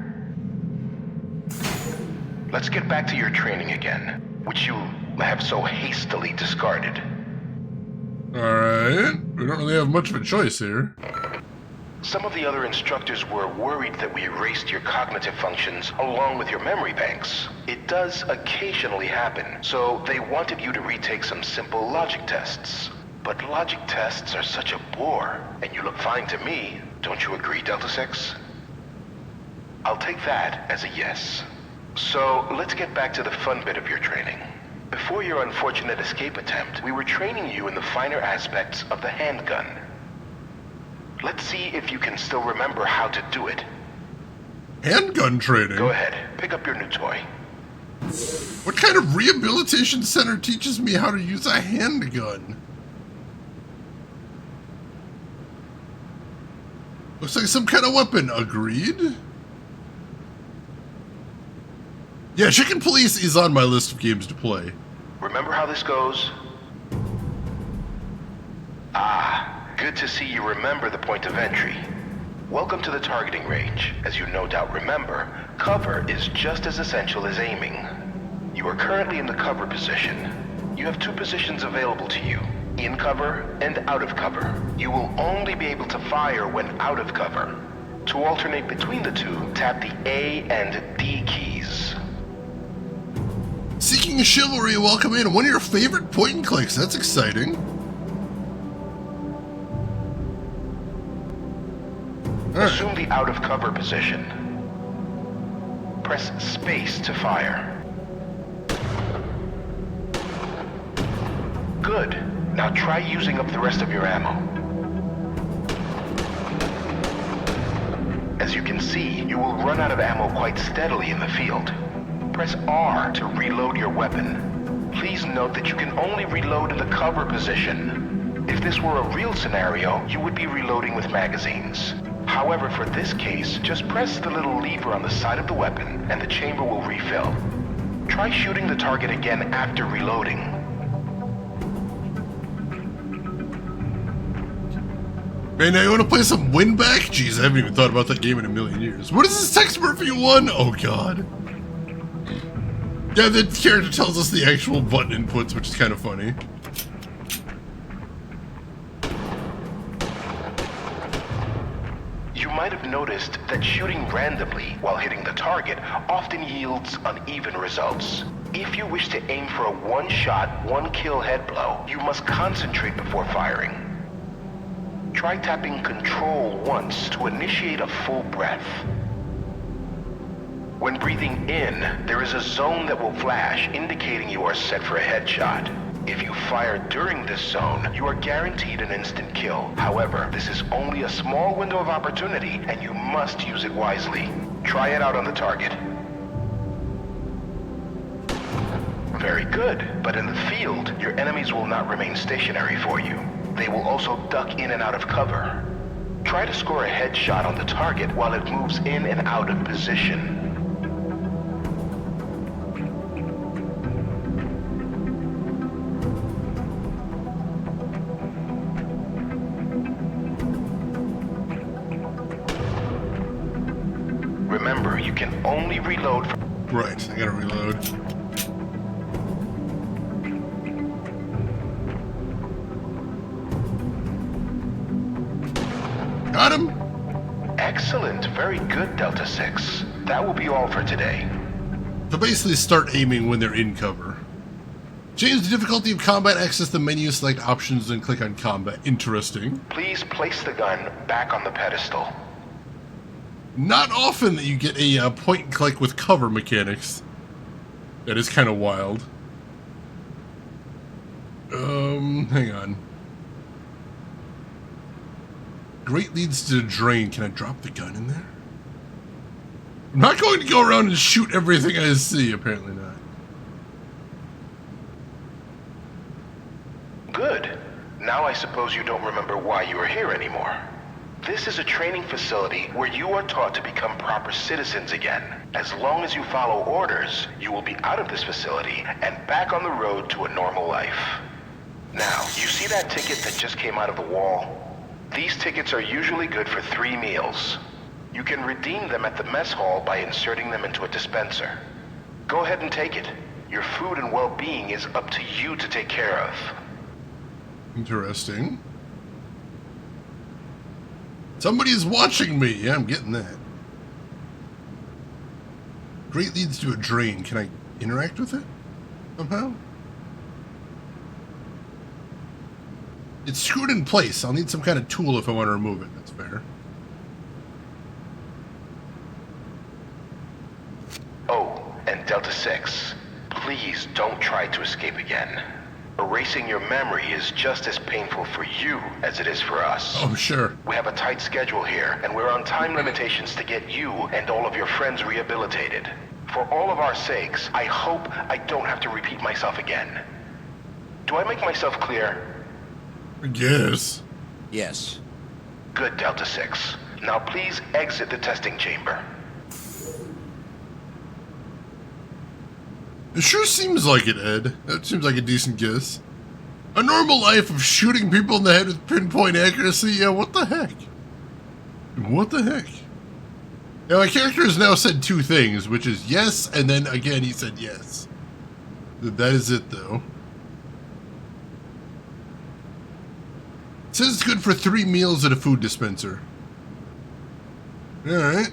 Speaker 4: Let's get back to your training again, which you have so hastily discarded.
Speaker 1: Alright, we don't really have much of a choice here.
Speaker 4: Some of the other instructors were worried that we erased your cognitive functions along with your memory banks. It does occasionally happen, so they wanted you to retake some simple logic tests. But logic tests are such a bore, and you look fine to me. Don't you agree, Delta 6? I'll take that as a yes. So, let's get back to the fun bit of your training. Before your unfortunate escape attempt, we were training you in the finer aspects of the handgun. Let's see if you can still remember how to do it.
Speaker 1: Handgun training?
Speaker 4: Go ahead, pick up your new toy.
Speaker 1: What kind of rehabilitation center teaches me how to use a handgun? Looks like some kind of weapon. Agreed? Yeah, Chicken Police is on my list of games to play.
Speaker 4: Remember how this goes? Ah, good to see you remember the point of entry. Welcome to the targeting range. As you no doubt remember, cover is just as essential as aiming. You are currently in the cover position. You have two positions available to you, in cover and out of cover. You will only be able to fire when out of cover. To alternate between the two, tap the A and D keys.
Speaker 1: Seeking Chivalry, welcome in. One of your favorite point and clicks. That's exciting.
Speaker 4: Assume the out of cover position. Press space to fire. Good. Now try using up the rest of your ammo. As you can see, you will run out of ammo quite steadily in the field. Press R to reload your weapon. Please note that you can only reload in the cover position. If this were a real scenario, you would be reloading with magazines. However, for this case, just press the little lever on the side of the weapon and the chamber will refill. Try shooting the target again after reloading.
Speaker 1: Man, now you want to play some win back? Jeez, I haven't even thought about that game in a million years. What is this text Murphy 1? Oh god. Yeah, the character tells us the actual button inputs, which is kind of funny.
Speaker 4: You might have noticed that shooting randomly while hitting the target often yields uneven results. If you wish to aim for a one-shot, one-kill head blow, you must concentrate before firing. Try tapping Control once to initiate a full breath. When breathing in, there is a zone that will flash, indicating you are set for a headshot. If you fire during this zone, you are guaranteed an instant kill. However, this is only a small window of opportunity, and you must use it wisely. Try it out on the target. Very good, but in the field, your enemies will not remain stationary for you. They will also duck in and out of cover. Try to score a headshot on the target while it moves in and out of position. Remember, you can only reload from...
Speaker 1: Right, I gotta reload. Got him!
Speaker 4: Excellent. Very good, Delta 6. That will be all for today.
Speaker 1: So basically start aiming when they're in cover. Change the difficulty of combat, access the menu, select options, and click on combat. Interesting.
Speaker 4: Please place the gun back on the pedestal.
Speaker 1: Not often that you get a point and click with cover mechanics. That is kind of wild. Hang on. Great leads to the drain. Can I drop the gun in there? I'm not going to go around and shoot everything I see. Apparently not.
Speaker 4: Good. Now I suppose you don't remember why you are here anymore. This is a training facility where you are taught to become proper citizens again. As long as you follow orders, you will be out of this facility and back on the road to a normal life. Now, you see that ticket that just came out of the wall? These tickets are usually good for 3 meals. You can redeem them at the mess hall by inserting them into a dispenser. Go ahead and take it. Your food and well-being is up to you to take care of.
Speaker 1: Interesting. Somebody is watching me. Yeah, I'm getting that. Great leads to a drain. Can I interact with it somehow? It's screwed in place. I'll need some kind of tool if I want to remove it. That's fair.
Speaker 4: Oh, and Delta 6, please don't try to escape again. Erasing your memory is just as painful for you as it is for us.
Speaker 1: Oh, sure.
Speaker 4: We have a tight schedule here, and we're on time limitations to get you and all of your friends rehabilitated. For all of our sakes, I hope I don't have to repeat myself again. Do I make myself clear?
Speaker 1: Yes.
Speaker 6: Yes.
Speaker 4: Good, Delta 6. Now please exit the testing chamber.
Speaker 1: It sure seems like it, Ed. That seems like a decent guess. A normal life of shooting people in the head with pinpoint accuracy? Yeah, what the heck? What the heck? Now, my character has now said 2 things, which is yes, and then again he said yes. That is it, though. It says it's good for 3 meals at a food dispenser. Alright.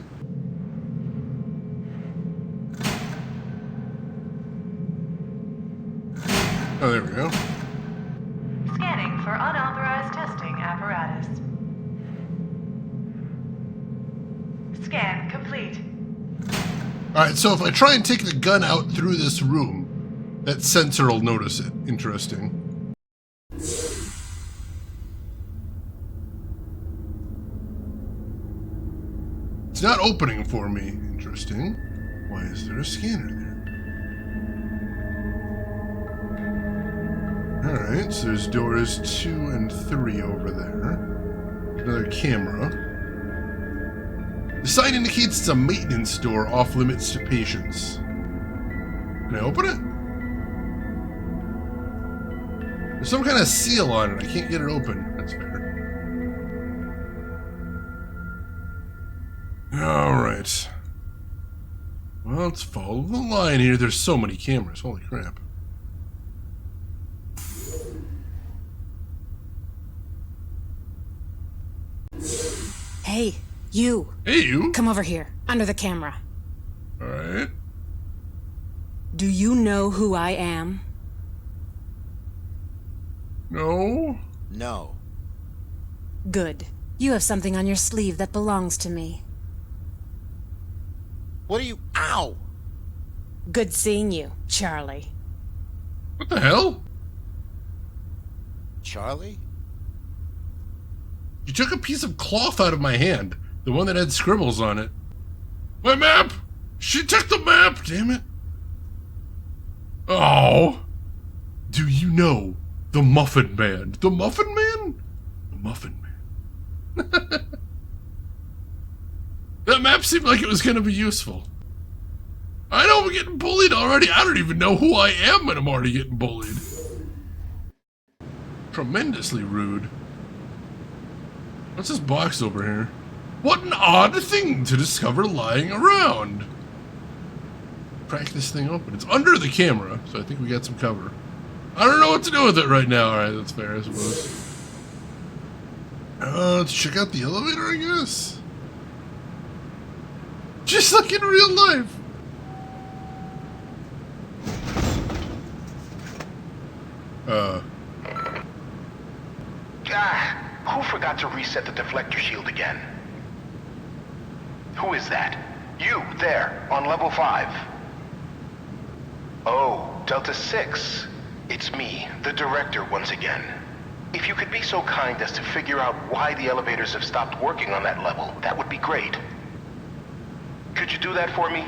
Speaker 1: Oh, there we go.
Speaker 5: Scanning for unauthorized testing apparatus. Scan complete.
Speaker 1: Alright, so if I try and take the gun out through this room, that sensor will notice it. Interesting. It's not opening for me. Interesting. Why is there a scanner there? Alright, so there's doors 2 and 3 over there. Another camera. The sign indicates it's a maintenance door off limits to patients. Can I open it? There's some kind of seal on it. I can't get it open. That's fair. Alright. Well, let's follow the line here. There's so many cameras. Holy crap.
Speaker 13: Hey, you.
Speaker 1: Hey, you.
Speaker 13: Come over here, under the camera.
Speaker 1: Alright.
Speaker 13: Do you know who I am?
Speaker 1: No.
Speaker 6: No.
Speaker 13: Good. You have something on your sleeve that belongs to me.
Speaker 6: What are you... Ow!
Speaker 13: Good seeing you, Charlie.
Speaker 1: What the hell?
Speaker 6: Charlie?
Speaker 1: You took a piece of cloth out of my hand. The one that had scribbles on it. My map! She took the map, damn it. Oh. Do you know the Muffin Man? The Muffin Man? The Muffin Man. That map seemed like it was going to be useful. I know I'm getting bullied already. I don't even know who I am and I'm already getting bullied. Tremendously rude. What's this box over here? What an odd thing to discover lying around. Crack this thing open. It's under the camera, so I think we got some cover. I don't know what to do with it right now. Alright, that's fair, I suppose. Let's check out the elevator, I guess. Just like in real life.
Speaker 4: Who forgot to reset the deflector shield again? Who is that? You, there, on level 5. Oh, Delta 6. It's me, the director, once again. If you could be so kind as to figure out why the elevators have stopped working on that level, that would be great. Could you do that for me?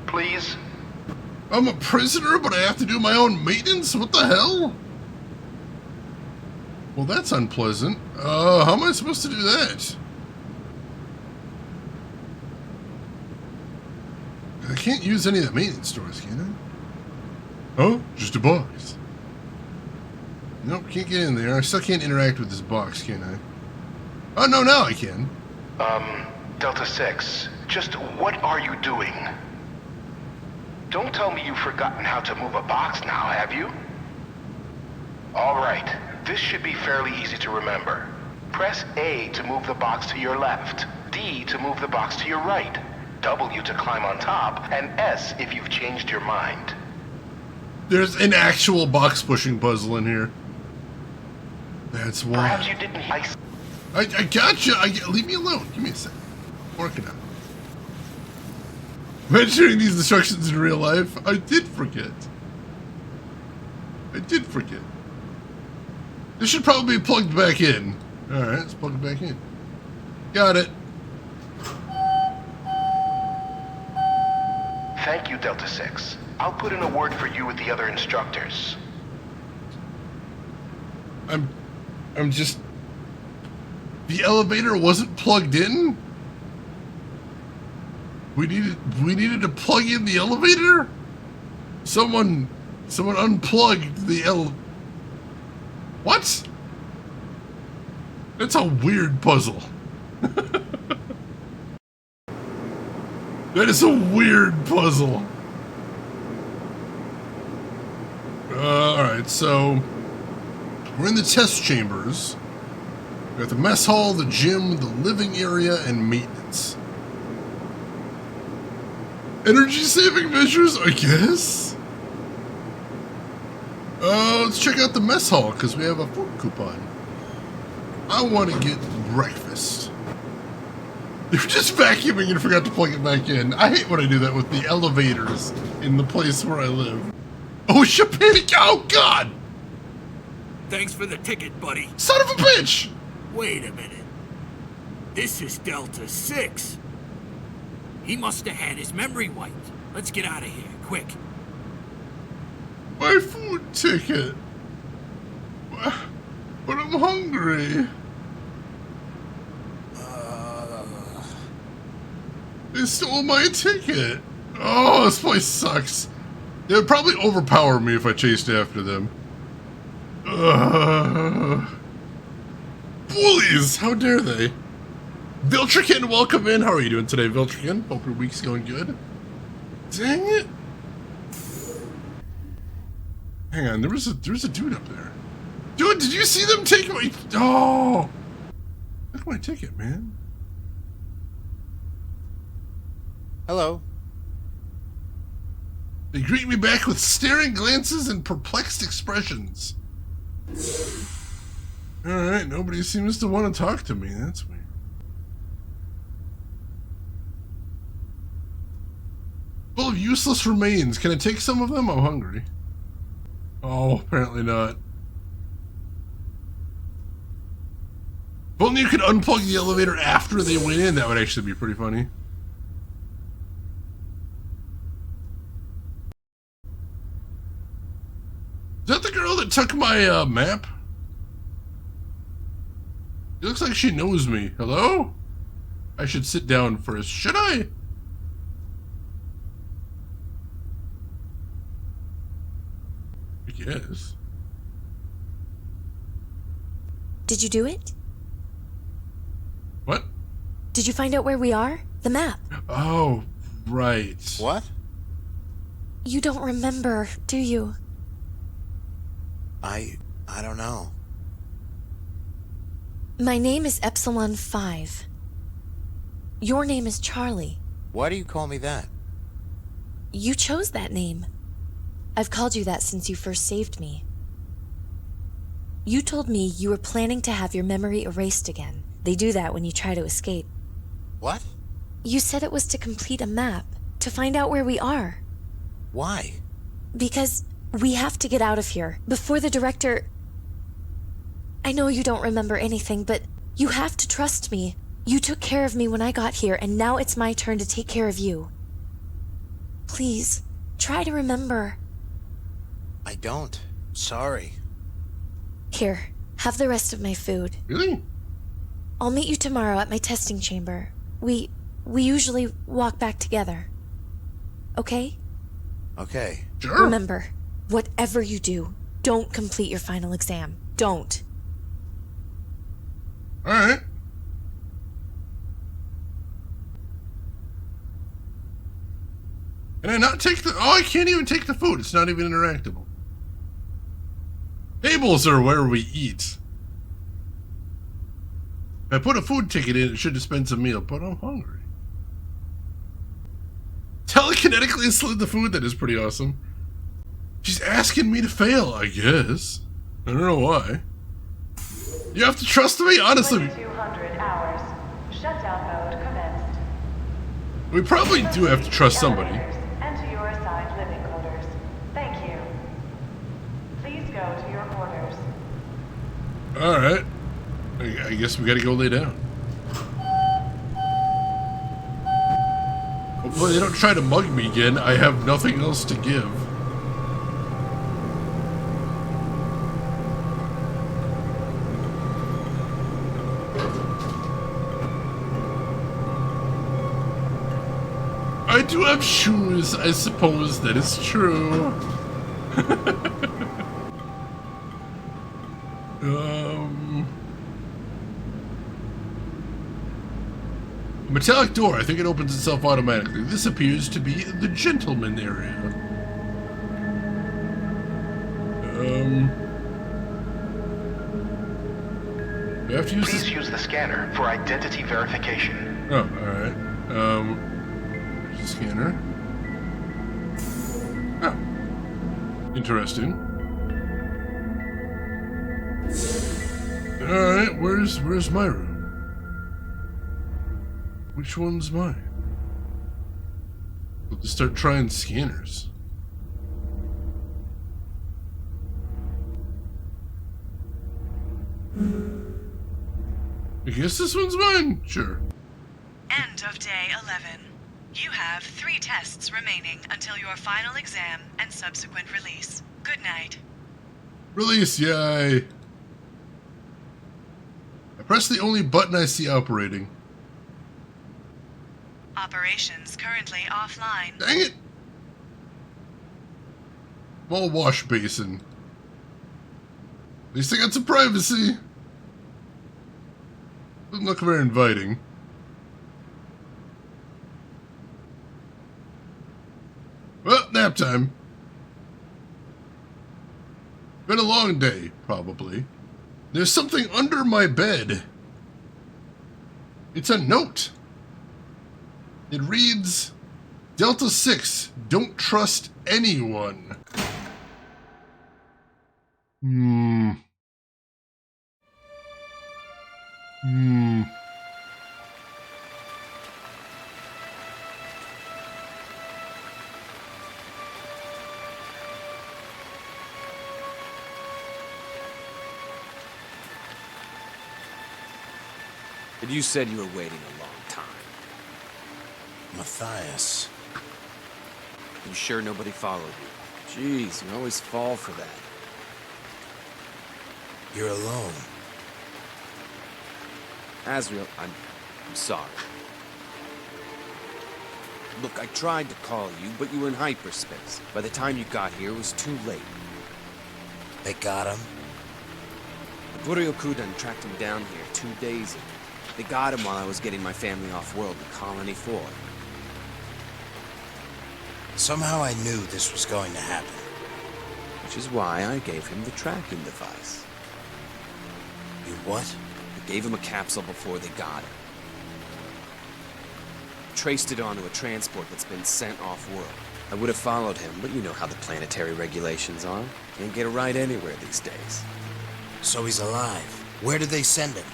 Speaker 4: Please?
Speaker 1: I'm a prisoner, but I have to do my own maintenance? What the hell? Well, that's unpleasant. How am I supposed to do that? I can't use any of the maintenance stores, can I? Oh, just a box. Nope, can't get in there. I still can't interact with this box, can I? Oh, no, now I can.
Speaker 4: Delta 6, just what are you doing? Don't tell me you've forgotten how to move a box now, have you? All right, this should be fairly easy to remember. Press A to move the box to your left, D to move the box to your right, W to climb on top, and S if you've changed your mind.
Speaker 1: There's an actual box pushing puzzle in here. That's why.
Speaker 4: Perhaps you didn't...
Speaker 1: I gotcha. Leave me alone. Give me a second. I'm working on it. Mentioning these instructions in real life, I did forget. This should probably be plugged back in. Alright, let's plug it back in. Got it.
Speaker 4: Thank you, Delta 6. I'll put in a word for you with the other instructors.
Speaker 1: I'm just... The elevator wasn't plugged in? We needed to plug in the elevator? Someone unplugged the What? That's a weird puzzle. That is a weird puzzle. Alright, so we're in the test chambers. We got the mess hall, the gym, the living area, and maintenance. Energy saving measures, I guess? Let's check out the mess hall, because we have a food coupon. I want to get breakfast. They were just vacuuming and forgot to plug it back in. I hate when I do that with the elevators in the place where I live. Oh, Shapanic! Oh, God!
Speaker 3: Thanks for the ticket, buddy.
Speaker 1: Son of a bitch!
Speaker 3: Wait a minute. This is Delta 6. He must have had his memory wiped. Let's get out of here, quick.
Speaker 1: My food ticket. But I'm hungry. They stole my ticket. Oh, this place sucks. They would probably overpower me if I chased after them. Bullies! How dare they? Viltrikin, welcome in. How are you doing today, Viltrikin? Hope your week's going good. Dang it. Hang on, there's a dude up there. Dude, did you see them take my... Oh! Look at my ticket, man.
Speaker 6: Hello.
Speaker 1: They greet me back with staring glances and perplexed expressions. Alright, nobody seems to want to talk to me. That's weird. Full of useless remains. Can I take some of them? I'm hungry. Oh, apparently not. If only you could unplug the elevator after they went in, that would actually be pretty funny. Is that the girl that took my map? It looks like she knows me. Hello? I should sit down first. Should I? I guess.
Speaker 14: Did you do it?
Speaker 1: What?
Speaker 14: Did you find out where we are? The map.
Speaker 1: Oh, right.
Speaker 6: What?
Speaker 14: You don't remember, do you?
Speaker 6: I don't know.
Speaker 14: My name is Epsilon 5. Your name is Charlie.
Speaker 6: Why do you call me that?
Speaker 14: You chose that name. I've called you that since you first saved me. You told me you were planning to have your memory erased again. They do that when you try to escape.
Speaker 6: What?
Speaker 14: You said it was to complete a map, to find out where we are.
Speaker 6: Why?
Speaker 14: Because we have to get out of here, before the director... I know you don't remember anything, but you have to trust me. You took care of me when I got here, and now it's my turn to take care of you. Please, try to remember.
Speaker 6: I don't. Sorry.
Speaker 14: Here, have the rest of my food.
Speaker 1: Really?
Speaker 14: I'll meet you tomorrow at my testing chamber. We usually walk back together. Okay?
Speaker 6: Okay.
Speaker 1: Sure.
Speaker 14: Remember, whatever you do, don't complete your final exam. Don't.
Speaker 1: Alright. Can I not take the... Oh, I can't even take the food. It's not even interactable. Tables are where we eat. If I put a food ticket in, it should dispense a meal, but I'm hungry. Telekinetically slid the food? That is pretty awesome. She's asking me to fail, I guess. I don't know why. You have to trust me, honestly.
Speaker 5: 200 hours. Shutdown mode commenced.
Speaker 1: We probably do have to trust somebody.
Speaker 5: Enter your assigned living quarters. Thank you. Please go to your quarters.
Speaker 1: Alright. I guess we gotta go lay down. Hopefully they don't try to mug me again. I have nothing else to give. I do have shoes, I suppose that is true. A metallic door. I think it opens itself automatically. This appears to be the gentleman area. Do I have to use
Speaker 4: Please use the scanner for identity verification.
Speaker 1: Oh, alright. There's a scanner. Oh. Interesting. Alright, where's my room? Which one's mine? Let's start trying scanners. I guess this one's mine. Sure.
Speaker 5: End of day 11. You have 3 tests remaining until your final exam and subsequent release. Good night.
Speaker 1: Release, yay. Press the only button I see operating.
Speaker 5: Operations currently offline.
Speaker 1: Dang it! Small wash basin. At least I got some privacy. Doesn't look very inviting. Well, nap time. Been a long day, probably. There's something under my bed. It's a note. It reads, Delta 6, don't trust anyone.
Speaker 15: But you said you were waiting a long time.
Speaker 6: Matthias.
Speaker 15: You sure nobody followed you? Jeez, you always fall for that.
Speaker 6: You're alone.
Speaker 15: Azrael, I'm sorry. Look, I tried to call you, but you were in hyperspace. By the time you got here, it was too late.
Speaker 6: They got him?
Speaker 15: The Buryokudan tracked him down here 2 days ago. They got him while I was getting my family off-world in Colony 4.
Speaker 6: Somehow I knew this was going to happen.
Speaker 15: Which is why I gave him the tracking device.
Speaker 6: You what?
Speaker 15: I gave him a capsule before they got him. Traced it onto a transport that's been sent off-world. I would have followed him, but you know how the planetary regulations are. Can't get a ride anywhere these days.
Speaker 6: So he's alive. Where did they send him?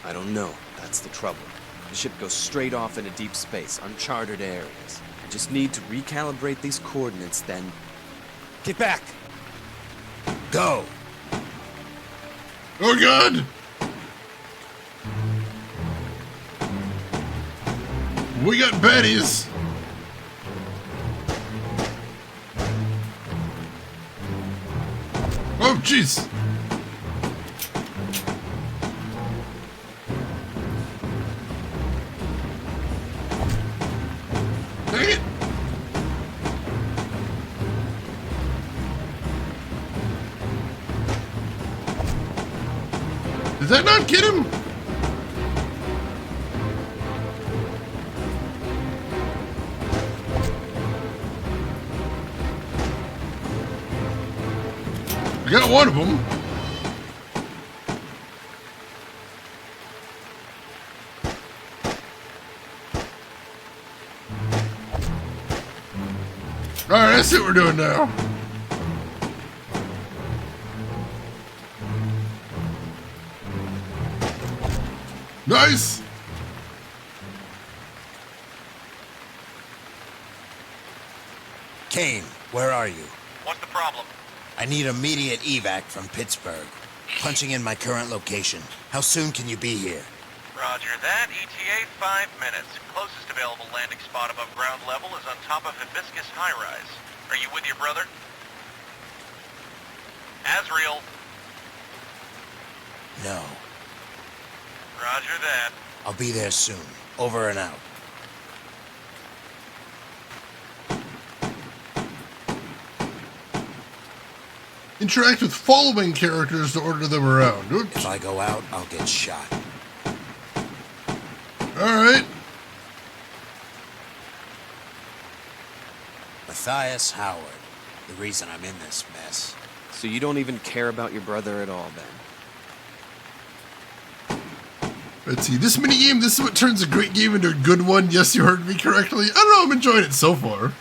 Speaker 15: I don't know. That's the trouble. The ship goes straight off into deep space, uncharted areas. I just need to recalibrate these coordinates, then... Get back!
Speaker 6: Go!
Speaker 1: Oh god! We got baddies! Oh jeez! Dang it! Did that not get him? I got one of them. Alright, I see what we're doing now. Nice!
Speaker 6: Kane, where are you?
Speaker 7: What's the problem?
Speaker 6: I need immediate evac from Pittsburgh. Punching in my current location. How soon can you be here?
Speaker 7: Roger that. ETA 5 minutes. Closest available landing spot above ground level is on top of Hibiscus High Rise. Are you with your brother? Azrael.
Speaker 6: No.
Speaker 7: Roger that.
Speaker 6: I'll be there soon. Over and out.
Speaker 1: Interact with following characters to order them around. Oops.
Speaker 6: If I go out, I'll get shot.
Speaker 1: Alright.
Speaker 6: Matthias Howard. The reason I'm in this mess.
Speaker 15: So you don't even care about your brother at all, then?
Speaker 1: Let's see. This minigame, this is what turns a great game into a good one. Yes, you heard me correctly. I don't know, I'm enjoying it so far.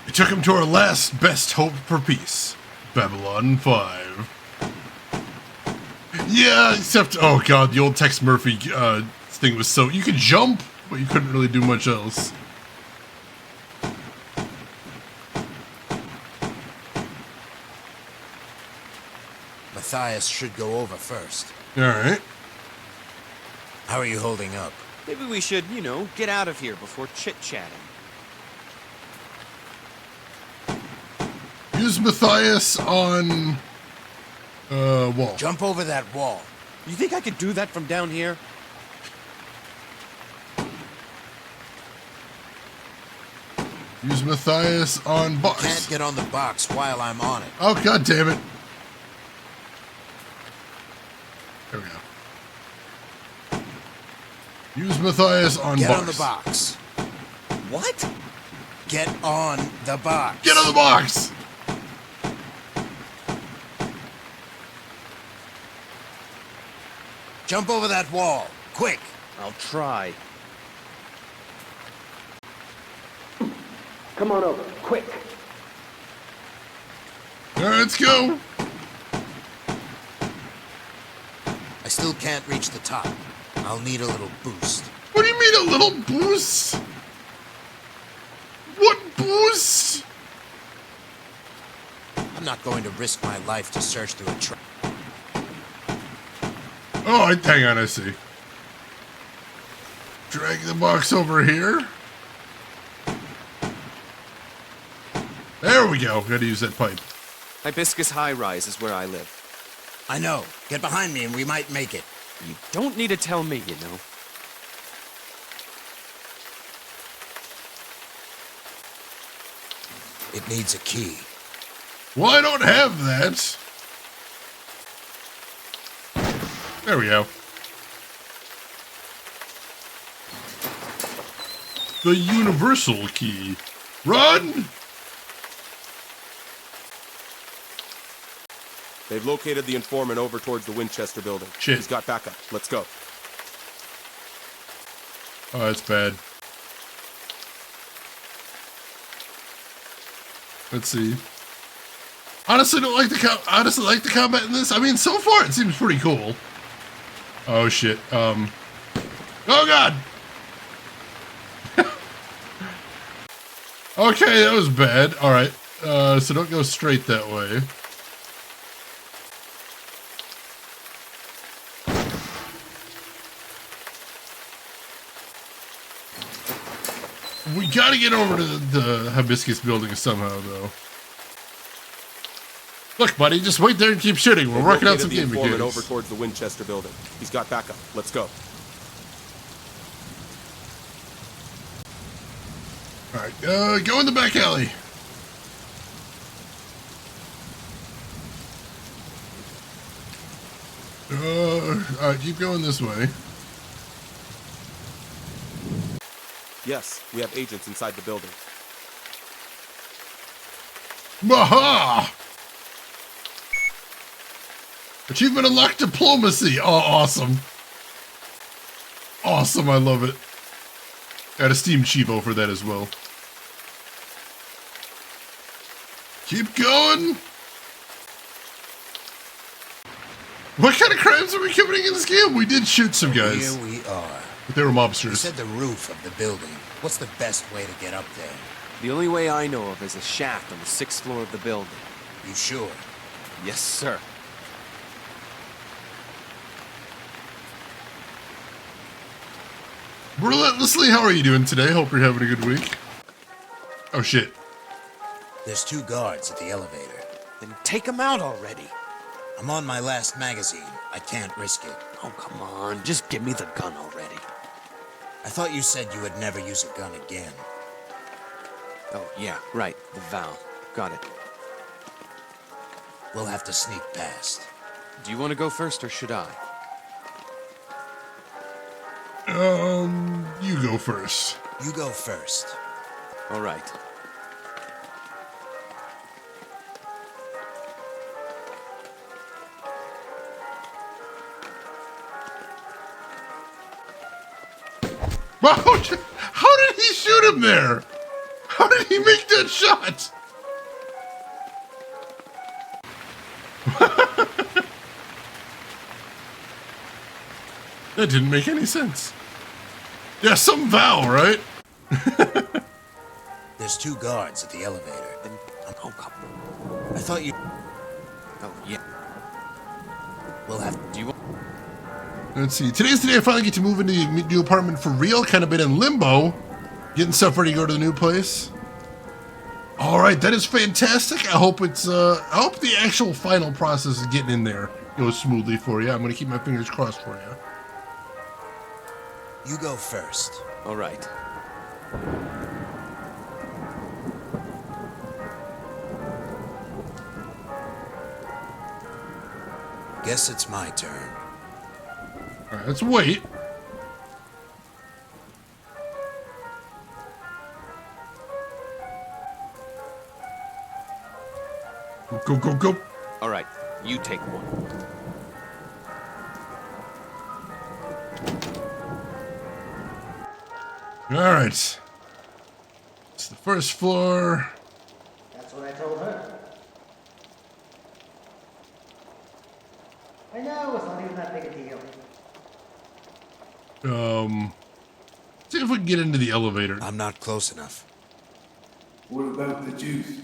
Speaker 1: We took him to our last best hope for peace. Babylon 5. Yeah, except, oh god, the old Tex Murphy thing was so... You could jump, but you couldn't really do much else.
Speaker 6: Matthias should go over first.
Speaker 1: Alright.
Speaker 6: How are you holding up?
Speaker 15: Maybe we should, you know, get out of here before chit-chatting.
Speaker 1: Use Matthias on Wall.
Speaker 6: Jump over that wall.
Speaker 15: You think I could do that from down here?
Speaker 1: Use Matthias on box.
Speaker 6: Can't get on the box while I'm on it.
Speaker 1: Oh, god damn it. There we go. Use Matthias on
Speaker 6: Get
Speaker 1: box.
Speaker 6: on the box.
Speaker 15: What?
Speaker 6: Get on the box.
Speaker 1: Get on the box!
Speaker 6: Jump over that wall. Quick.
Speaker 15: I'll try.
Speaker 10: Come on over, quick.
Speaker 1: Alright, let's go.
Speaker 6: I still can't reach the top. I'll need a little boost.
Speaker 1: What do you mean a little boost? What boost?
Speaker 6: I'm not going to risk my life to search through a trap.
Speaker 1: Oh, hang on, I see. Drag the box over here. There we go. Gotta use that pipe.
Speaker 15: Hibiscus High Rise is where I live.
Speaker 6: I know. Get behind me and we might make it.
Speaker 15: You don't need to tell me, you know.
Speaker 6: It needs a key.
Speaker 1: Well, I don't have that. There we go. The universal key. Run!
Speaker 16: They've located the informant over towards the Winchester building.
Speaker 1: Shit.
Speaker 16: He's got backup. Let's go.
Speaker 1: Oh, that's bad. Let's see. Honestly, don't like the combat in this. I mean, so far it seems pretty cool. Oh shit. Oh god. Okay, that was bad. All right. So don't go straight that way. We gotta get over to the Hibiscus building somehow, though. Look, buddy, just wait there and keep shooting. We're working out some game
Speaker 16: informant
Speaker 1: mechanics.
Speaker 16: over towards the Winchester building. He's got backup. Let's go.
Speaker 1: All right, go in the back alley. All right, keep going this way.
Speaker 16: Yes, we have agents inside the building.
Speaker 1: Maha! Achievement unlocked, diplomacy. Oh, awesome. Awesome, I love it. Got a Steam Chivo for that as well. Keep going. What kind of crimes are we committing in this game? We did shoot some guys.
Speaker 6: Here we are.
Speaker 1: But they were
Speaker 6: You
Speaker 1: mobsters.
Speaker 6: said the roof of the building. What's the best way to get up there?
Speaker 15: The only way I know of is a shaft on the 6th floor of the building.
Speaker 6: You sure?
Speaker 15: Yes, sir.
Speaker 1: Relentlessly, how are you doing today? Hope you're having a good week. Oh shit.
Speaker 6: There's 2 guards at the elevator.
Speaker 15: Then take him out already.
Speaker 6: I'm on my last magazine. I can't risk it.
Speaker 15: Oh, come on. Just give me the gun already.
Speaker 6: I thought you said you would never use a gun again.
Speaker 15: Oh, yeah, right. The Val. Got it.
Speaker 6: We'll have to sneak past.
Speaker 15: Do you want to go first, or should I?
Speaker 1: You go first.
Speaker 6: You go first.
Speaker 15: All right.
Speaker 1: How did he shoot him there? How did he make that shot? That didn't make any sense. Yeah, some Val, right?
Speaker 6: There's 2 guards at the elevator.
Speaker 15: Oh, come on.
Speaker 6: I thought you...
Speaker 15: Oh, yeah.
Speaker 6: We'll have...
Speaker 15: Do you want...
Speaker 1: Let's see. Today's the day I finally get to move into the new apartment for real. Kind of been in limbo. Getting stuff ready to go to the new place. All right, that is fantastic. I hope it's I hope the actual final process of getting in there goes smoothly for you. I'm gonna keep my fingers crossed for you.
Speaker 6: You go first.
Speaker 15: All right.
Speaker 6: Guess it's my turn.
Speaker 1: All right, let's wait. Go, go, go.
Speaker 15: All right, you take one.
Speaker 1: All right. It's the first floor.
Speaker 10: That's what I told her. I know, it's not even that big a deal.
Speaker 1: See if we can get into the elevator.
Speaker 6: I'm not close enough.
Speaker 17: What about the juice?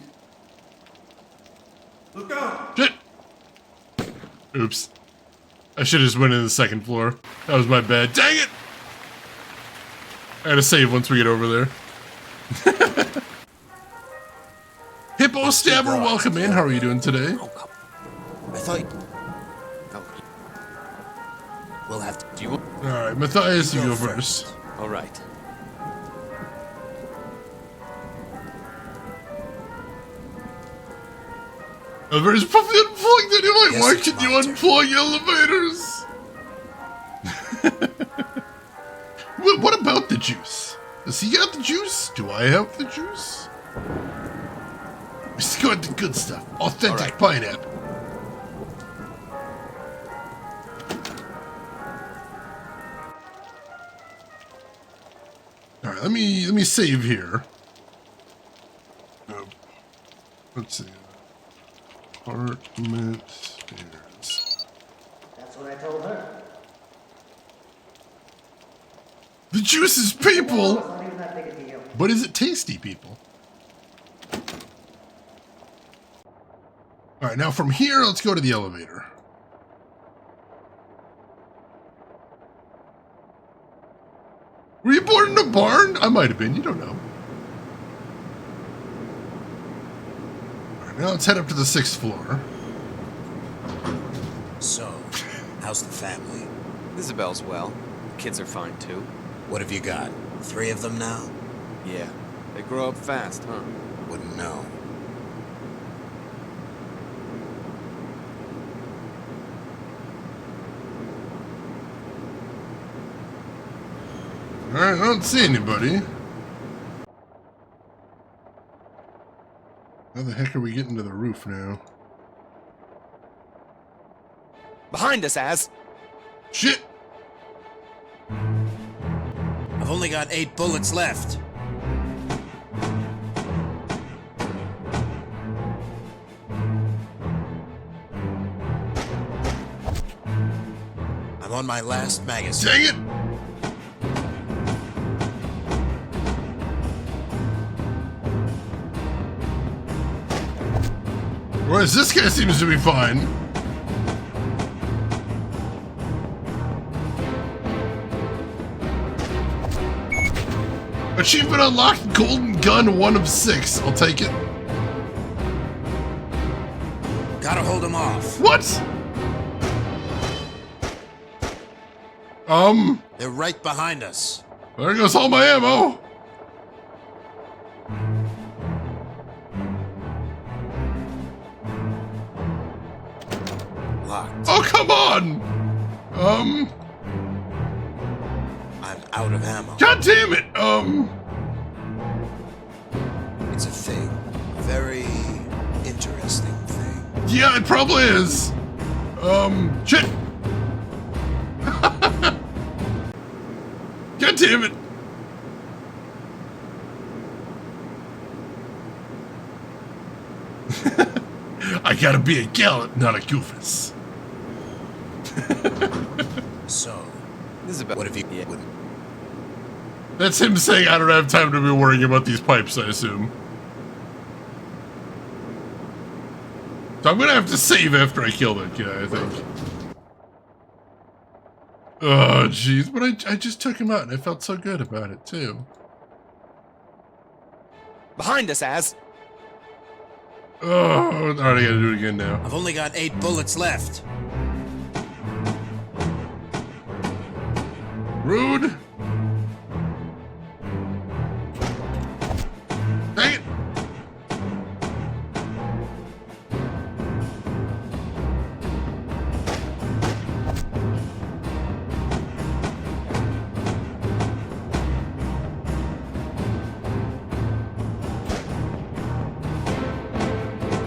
Speaker 17: Look out!
Speaker 1: Shit! Oops. I should have just went in the second floor. That was my bad. Dang it! I gotta save once we get over there. Hippo Stabber, welcome in. How are you doing today?
Speaker 6: I thought... We'll have to...
Speaker 15: Do you want...
Speaker 1: Alright, Matthias, you go first.
Speaker 15: All right.
Speaker 1: Elevators probably unplugged anyway.
Speaker 6: Yes,
Speaker 1: Why
Speaker 6: it's
Speaker 1: can you
Speaker 6: my turn.
Speaker 1: unplug elevators? What about the juice? Does he got the juice? Do I have the juice? Let's go with the good stuff. Authentic pineapple. All right, let me save here. Let's see. Apartment stairs.
Speaker 10: That's what I told her.
Speaker 1: The juice is people.
Speaker 10: It's not even that big a deal.
Speaker 1: But is it tasty, people? All right, now from here, let's go to the elevator. Were you born in a barn? I might have been. You don't know. All right, now let's head up to the 6th floor.
Speaker 6: So, how's the family?
Speaker 15: Isabel's well. The kids are fine too.
Speaker 6: What have you got? 3 of them now?
Speaker 15: Yeah. They grow up fast, huh?
Speaker 6: Wouldn't know.
Speaker 1: All right, I don't see anybody. How the heck are we getting to the roof now?
Speaker 15: Behind us, Az!
Speaker 1: Shit!
Speaker 6: I've only got 8 bullets left. I'm on my last magazine.
Speaker 1: Dang it! Whereas this guy seems to be fine. Achievement unlocked, golden gun 1 of 6. I'll take it.
Speaker 6: Gotta hold him off.
Speaker 1: What?
Speaker 6: They're right behind us.
Speaker 1: There goes all my ammo.
Speaker 6: Locked.
Speaker 1: Oh, come on!
Speaker 6: I'm out of ammo.
Speaker 1: God damn it!
Speaker 6: It's a thing. A very interesting thing.
Speaker 1: Yeah, it probably is. Shit! God damn it! I gotta be a gallant, not a goofus.
Speaker 6: So,
Speaker 15: Isabel,
Speaker 6: what have you...
Speaker 1: That's him saying I don't have time to be worrying about these pipes, I assume. So I'm gonna have to save after I kill that guy, I think. Oh, jeez. But I just took him out and I felt so good about it, too.
Speaker 15: Behind us, Az!
Speaker 1: Oh, alright, I gotta do it again now.
Speaker 6: I've only got 8 bullets left.
Speaker 1: Rude. Dang it.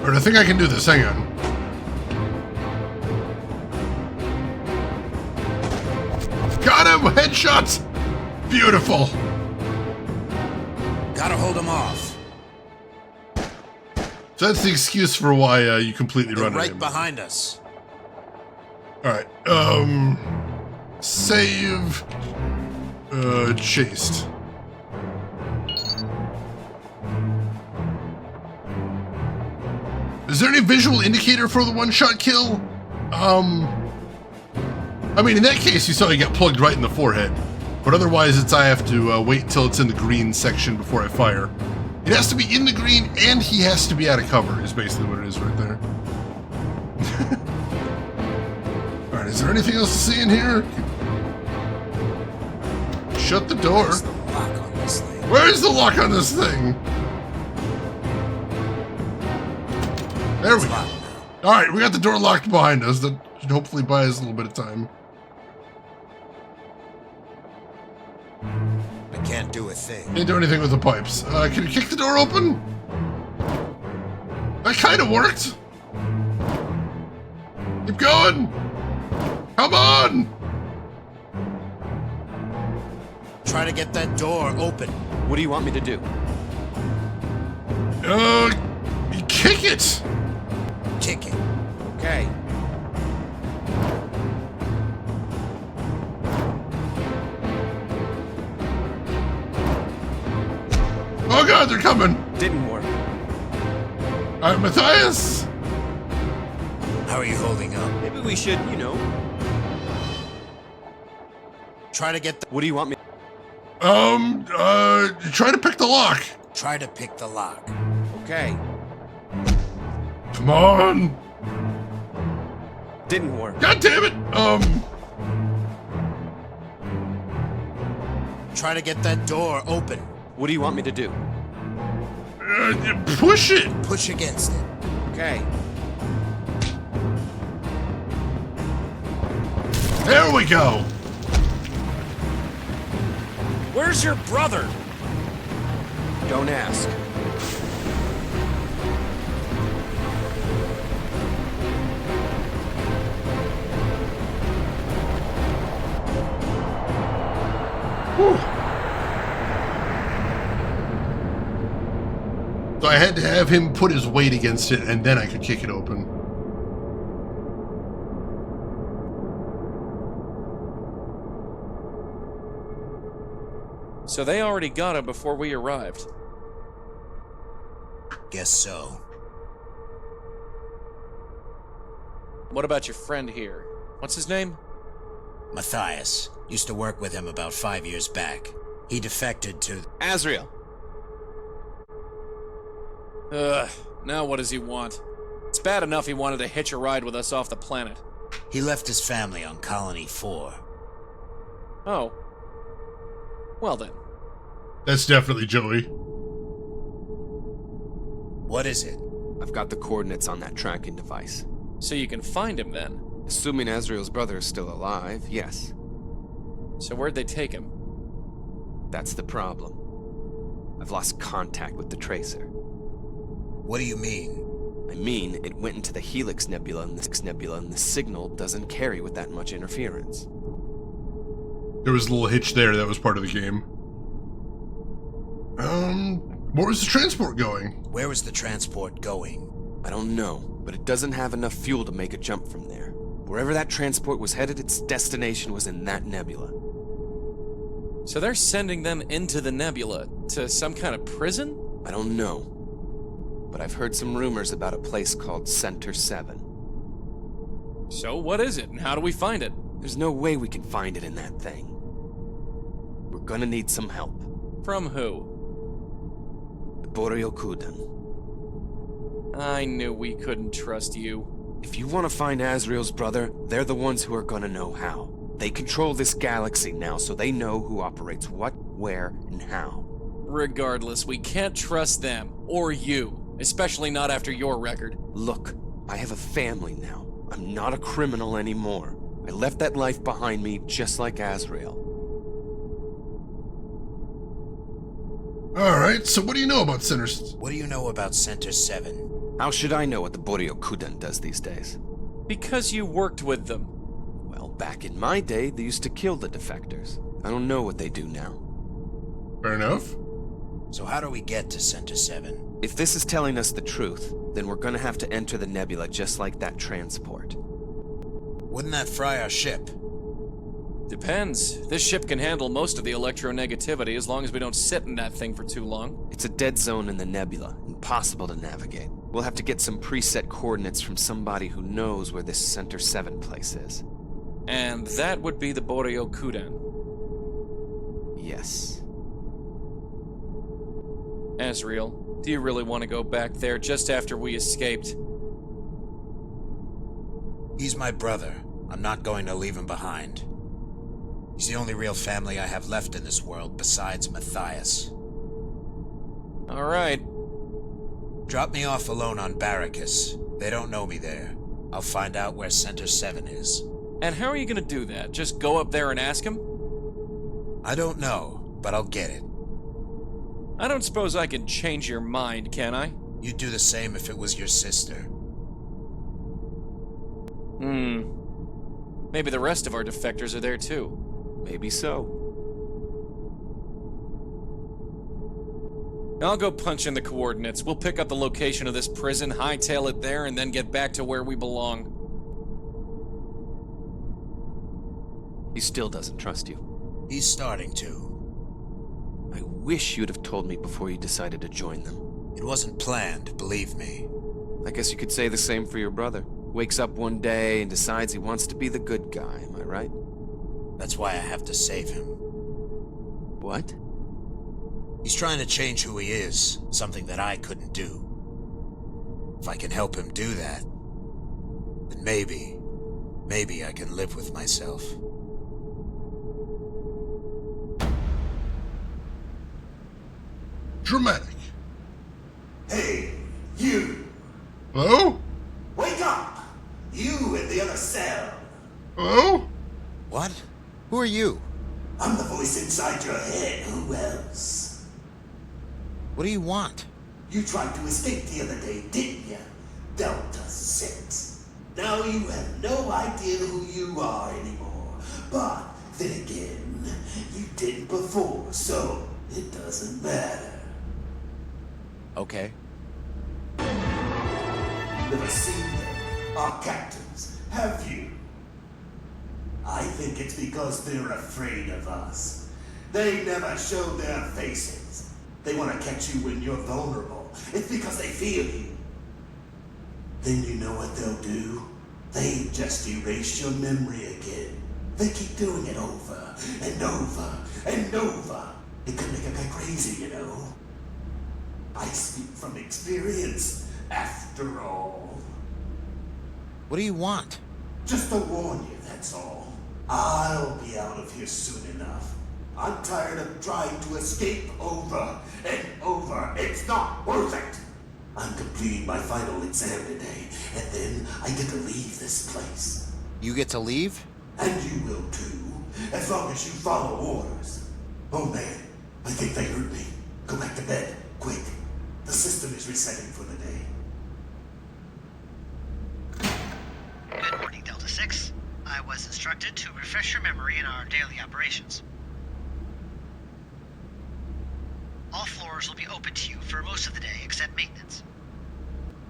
Speaker 1: Alright, I think I can do this. Hang on. Got him! Headshots! Beautiful.
Speaker 6: Gotta hold him off.
Speaker 1: So that's the excuse for why you completely
Speaker 6: They're
Speaker 1: run
Speaker 6: right
Speaker 1: him.
Speaker 6: behind us.
Speaker 1: Alright, save, chased. Is there any visual indicator for the one-shot kill? I mean, in that case, you saw he got plugged right in the forehead. But otherwise, I have to wait until it's in the green section before I fire. It has to be in the green, and he has to be out of cover, is basically what it is right there. Alright, is there anything else to see in here? Shut the door.
Speaker 6: Where's the lock on this thing?
Speaker 1: Where's the lock on this thing? There we go. Alright, we got the door locked behind us. That should hopefully buy us a little bit of time.
Speaker 6: I can't do a thing.
Speaker 1: Can't do anything with the pipes. Can you kick the door open? That kind of worked. Keep going. Come on.
Speaker 6: Try to get that door open.
Speaker 15: What do you want me to do?
Speaker 1: Kick it.
Speaker 6: Kick it.
Speaker 15: Okay.
Speaker 1: Oh god, they're coming.
Speaker 15: Didn't work.
Speaker 1: Alright, Matthias.
Speaker 6: How are you holding up?
Speaker 15: Maybe we should, you know.
Speaker 6: Try to get the...
Speaker 15: What do you want me...
Speaker 1: Try to pick the lock.
Speaker 6: Try to pick the lock.
Speaker 15: Okay.
Speaker 1: Come on.
Speaker 15: Didn't work.
Speaker 1: God damn it.
Speaker 6: Try to get that door open.
Speaker 15: What do you want me to do?
Speaker 1: Push it.
Speaker 6: Push against it.
Speaker 15: Okay.
Speaker 1: There we go.
Speaker 15: Where's your brother? Don't ask.
Speaker 1: Whew. So I had to have him put his weight against it, and then I could kick it open.
Speaker 18: So they already got him before we arrived.
Speaker 6: Guess so.
Speaker 18: What about your friend here? What's his name?
Speaker 6: Matthias. Used to work with him about 5 years back. He defected to...
Speaker 15: Azrael.
Speaker 18: Ugh, now what does he want? It's bad enough he wanted to hitch a ride with us off the planet.
Speaker 6: He left his family on Colony 4.
Speaker 18: Oh. Well then.
Speaker 1: That's definitely Joey.
Speaker 6: What is it?
Speaker 15: I've got the coordinates on that tracking device.
Speaker 18: So you can find him then?
Speaker 15: Assuming Azrael's brother is still alive, yes.
Speaker 18: So where'd they take him?
Speaker 15: That's the problem. I've lost contact with the tracer.
Speaker 6: What do you mean?
Speaker 15: I mean, it went into the Helix Nebula, and the signal doesn't carry with that much interference.
Speaker 1: There was a little hitch there that was part of the game. Where was the transport going?
Speaker 6: Where was the transport going?
Speaker 15: I don't know, but it doesn't have enough fuel to make a jump from there. Wherever that transport was headed, its destination was in that nebula.
Speaker 18: So they're sending them into the nebula, to some kind of prison?
Speaker 15: I don't know. But I've heard some rumors about a place called Center 7.
Speaker 18: So what is it, and how do we find it?
Speaker 15: There's no way we can find it in that thing. We're gonna need some help.
Speaker 18: From who?
Speaker 15: The Boryokudan.
Speaker 18: I knew we couldn't trust you.
Speaker 15: If you want to find Azrael's brother, they're the ones who are gonna know how. They control this galaxy now, so they know who operates what, where, and how.
Speaker 18: Regardless, we can't trust them, or you. Especially not after your record.
Speaker 15: Look, I have a family now. I'm not a criminal anymore. I left that life behind me just like Azrael.
Speaker 1: Alright, so what do you know about Center...
Speaker 6: What do you know about Center 7?
Speaker 15: How should I know what the Boryo-Kuden does these days?
Speaker 18: Because you worked with them.
Speaker 15: Well, back in my day, they used to kill the defectors. I don't know what they do now.
Speaker 1: Fair enough.
Speaker 6: So how do we get to Center 7?
Speaker 15: If this is telling us the truth, then we're gonna have to enter the nebula just like that transport.
Speaker 6: Wouldn't that fry our ship?
Speaker 18: Depends. This ship can handle most of the electronegativity as long as we don't sit in that thing for too long.
Speaker 15: It's a dead zone in the nebula, impossible to navigate. We'll have to get some preset coordinates from somebody who knows where this Center 7 place is.
Speaker 18: And that would be the Boryo-Kuden.
Speaker 15: Yes.
Speaker 18: Azrael, do you really want to go back there just after we escaped?
Speaker 6: He's my brother. I'm not going to leave him behind. He's the only real family I have left in this world besides Matthias.
Speaker 18: Alright.
Speaker 6: Drop me off alone on Barracus. They don't know me there. I'll find out where Center 7 is.
Speaker 18: And how are you gonna do that? Just go up there and ask him?
Speaker 6: I don't know, but I'll get it.
Speaker 18: I don't suppose I can change your mind, can I?
Speaker 6: You'd do the same if it was your sister.
Speaker 18: Maybe the rest of our defectors are there too.
Speaker 15: Maybe so.
Speaker 18: I'll go punch in the coordinates. We'll pick up the location of this prison, hightail it there, and then get back to where we belong.
Speaker 15: He still doesn't trust you.
Speaker 6: He's starting to.
Speaker 15: I wish you'd have told me before you decided to join them.
Speaker 6: It wasn't planned, believe me.
Speaker 15: I guess you could say the same for your brother. Wakes up one day and decides he wants to be the good guy, am I right?
Speaker 6: That's why I have to save him.
Speaker 15: What?
Speaker 6: He's trying to change who he is, something that I couldn't do. If I can help him do that, then maybe I can live with myself.
Speaker 1: Dramatic.
Speaker 17: Hey, you!
Speaker 1: Hello?
Speaker 17: Wake up! You in the other cell.
Speaker 1: Hello?
Speaker 6: What? Who are you?
Speaker 17: I'm the voice inside your head. Who else?
Speaker 6: What do you want?
Speaker 17: You tried to escape the other day, didn't you? Delta 6. Now you have no idea who you are anymore. But then again, you didn't before, so it doesn't matter.
Speaker 15: Okay.
Speaker 17: Never seen them, our captains, have you? I think it's because they're afraid of us. They never show their faces. They want to catch you when you're vulnerable. It's because they feel you. Then you know what they'll do? They just erase your memory again. They keep doing it over and over and over. It can make a guy crazy, you know. I speak from experience, after all.
Speaker 6: What do you want?
Speaker 17: Just to warn you, that's all. I'll be out of here soon enough. I'm tired of trying to escape over and over. It's not worth it. I'm completing my final exam today, and then I get to leave this place.
Speaker 6: You get to leave?
Speaker 17: And you will too, as long as you follow orders. Oh man, I think they heard me. Go back to bed, quick. The system is resetting for the day.
Speaker 12: Good morning, Delta 6. I was instructed to refresh your memory in our daily operations. All floors will be open to you for most of the day except maintenance.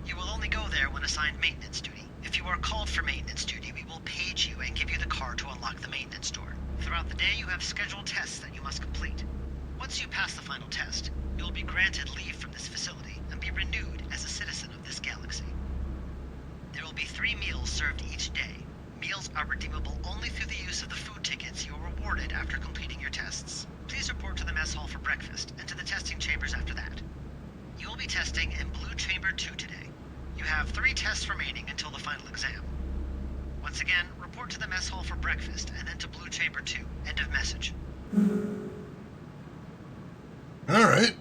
Speaker 12: You will only go there when assigned maintenance duty. If you are called for maintenance duty, we will page you and give you the card to unlock the maintenance door. Throughout the day, you have scheduled tests that you must complete. Once you pass the final test, you will be granted leave from this facility and be renewed as a citizen of this galaxy. There will be 3 meals served each day. Meals are redeemable only through the use of the food tickets you are rewarded after completing your tests. Please report to the mess hall for breakfast and to the testing chambers after that. You will be testing in Blue Chamber 2 today. have 3 tests remaining until the final exam. Once again, report to the mess hall for breakfast, and then to Blue Chamber 2. End of message.
Speaker 1: Alright.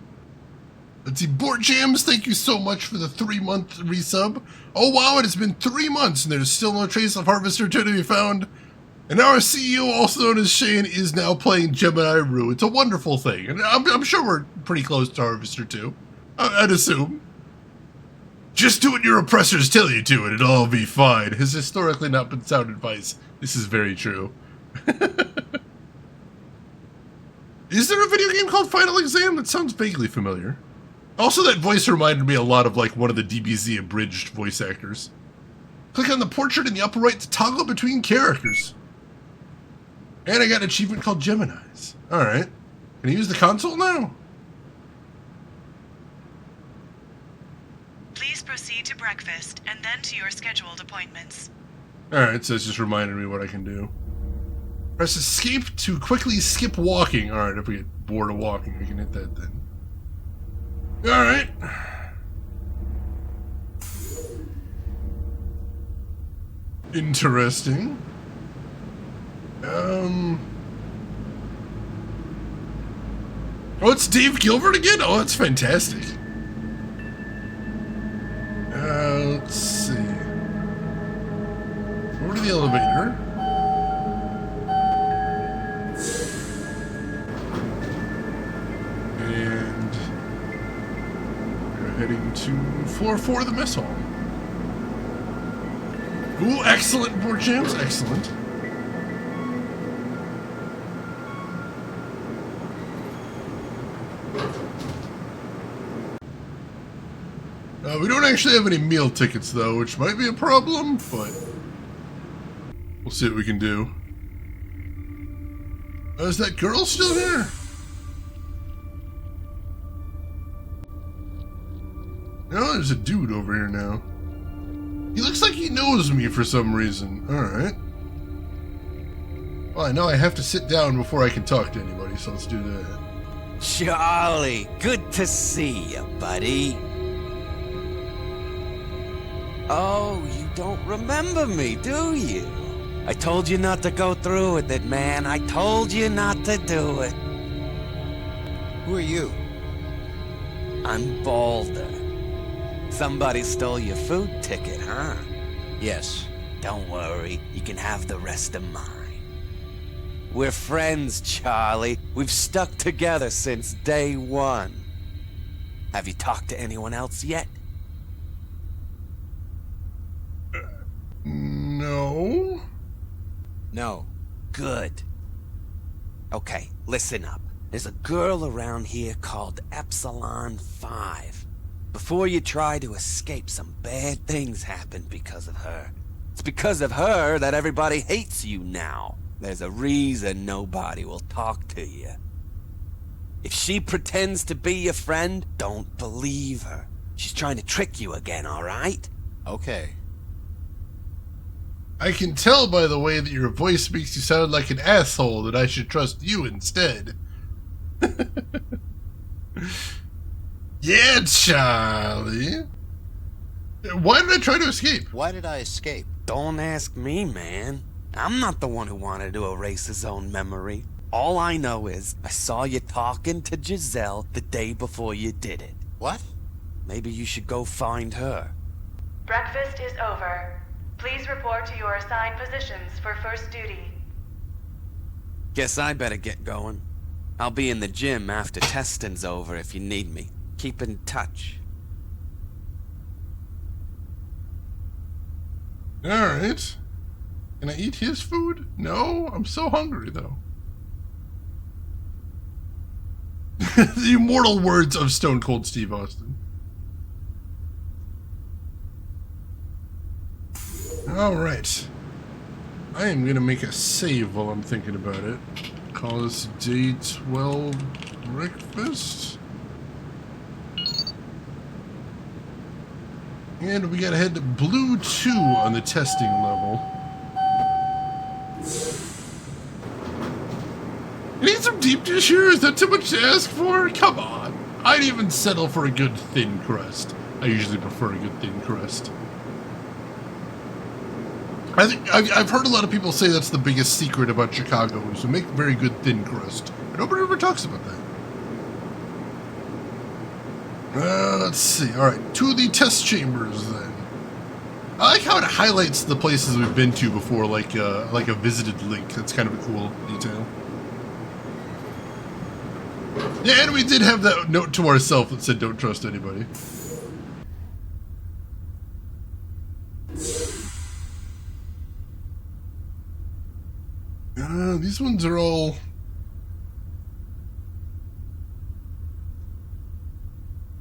Speaker 1: Let's see, Board Jams, thank you so much for the 3-month resub. Oh wow, it has been 3 months and there's still no trace of Harvester 2 to be found. And our CEO, also known as Shane, is now playing Gemini Rue. It's a wonderful thing, and I'm sure we're pretty close to Harvester 2. I'd assume. Just do what your oppressors tell you to and it'll all be fine. Has historically not been sound advice. This is very true. Is there a video game called Final Exam? That sounds vaguely familiar. Also, that voice reminded me a lot of like one of the DBZ abridged voice actors. Click on the portrait in the upper right to toggle between characters. And I got an achievement called Gemini's. Alright. Can I use the console now?
Speaker 5: Please proceed to breakfast and then to your scheduled appointments.
Speaker 1: Alright, so it's just reminded me what I can do. Press escape to quickly skip walking. Alright, if we get bored of walking, we can hit that then. Alright. Interesting. Oh, it's Dave Gilbert again? Oh, that's fantastic. Let's see. Over to the elevator. And we're heading to floor 4 of the mess hall. Ooh, excellent, Board Jams, excellent. We don't actually have any meal tickets, though, which might be a problem, but we'll see what we can do. Is that girl still here? No, there's a dude over here now. He looks like he knows me for some reason. Alright. Well, I know I have to sit down before I can talk to anybody, so let's do that.
Speaker 15: Charlie, good to see you, buddy. Oh, you don't remember me, do you? I told you not to go through with it, man. I told you not to do it.
Speaker 6: Who are you?
Speaker 15: I'm Balder. Somebody stole your food ticket, huh?
Speaker 6: Yes.
Speaker 15: Don't worry, you can have the rest of mine. We're friends, Charlie. We've stuck together since day one. Have you talked to anyone else yet?
Speaker 1: No.
Speaker 15: No. Good. Okay, listen up. There's a girl around here called Epsilon 5. Before you try to escape, some bad things happened because of her. It's because of her that everybody hates you now. There's a reason nobody will talk to you. If she pretends to be your friend, don't believe her. She's trying to trick you again, alright?
Speaker 6: Okay.
Speaker 1: I can tell by the way that your voice makes you sound like an asshole that I should trust you instead. Yeah, Charlie. Why did I try to escape?
Speaker 6: Why did I escape?
Speaker 15: Don't ask me, man. I'm not the one who wanted to erase his own memory. All I know is I saw you talking to Giselle the day before you did it.
Speaker 6: What?
Speaker 15: Maybe you should go find her.
Speaker 5: Breakfast is over. Please report to your assigned positions for first duty.
Speaker 15: Guess I better get going. I'll be in the gym after testing's over if you need me. Keep in touch.
Speaker 1: Alright. Can I eat his food? No, I'm so hungry though. The immortal words of Stone Cold Steve Austin. Alright. I am gonna make a save while I'm thinking about it. Call this day 12 breakfast. And we gotta head to Blue 2 on the testing level. You need some deep dish here? Is that too much to ask for? Come on. I'd even settle for a good thin crust. I usually prefer a good thin crust. I think I've heard a lot of people say that's the biggest secret about Chicago, is to make very good thin crust. But nobody ever talks about that. Let's see. All right, to the test chambers then. I like how it highlights the places we've been to before, like a visited link. That's kind of a cool detail. Yeah, and we did have that note to ourselves that said don't trust anybody. These ones are all...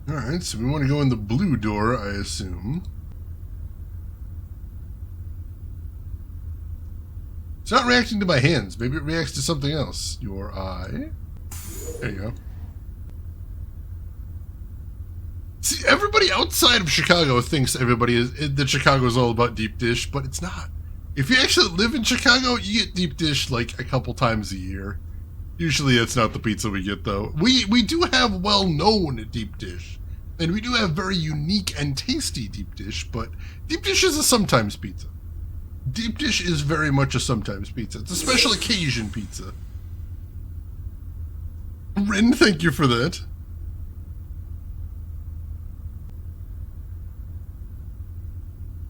Speaker 1: Alright, so we want to go in the blue door, I assume. It's not reacting to my hands. Maybe it reacts to something else. Your eye. There you go. See, everybody outside of Chicago thinks that Chicago is all about deep dish, but it's not. If you actually live in Chicago, you get deep dish like a couple times a year. Usually it's not the pizza we get, though. We do have well-known deep dish, and we do have very unique and tasty deep dish, but deep dish is a sometimes pizza. Deep dish is very much a sometimes pizza. It's a special occasion pizza. Rin, thank you for that.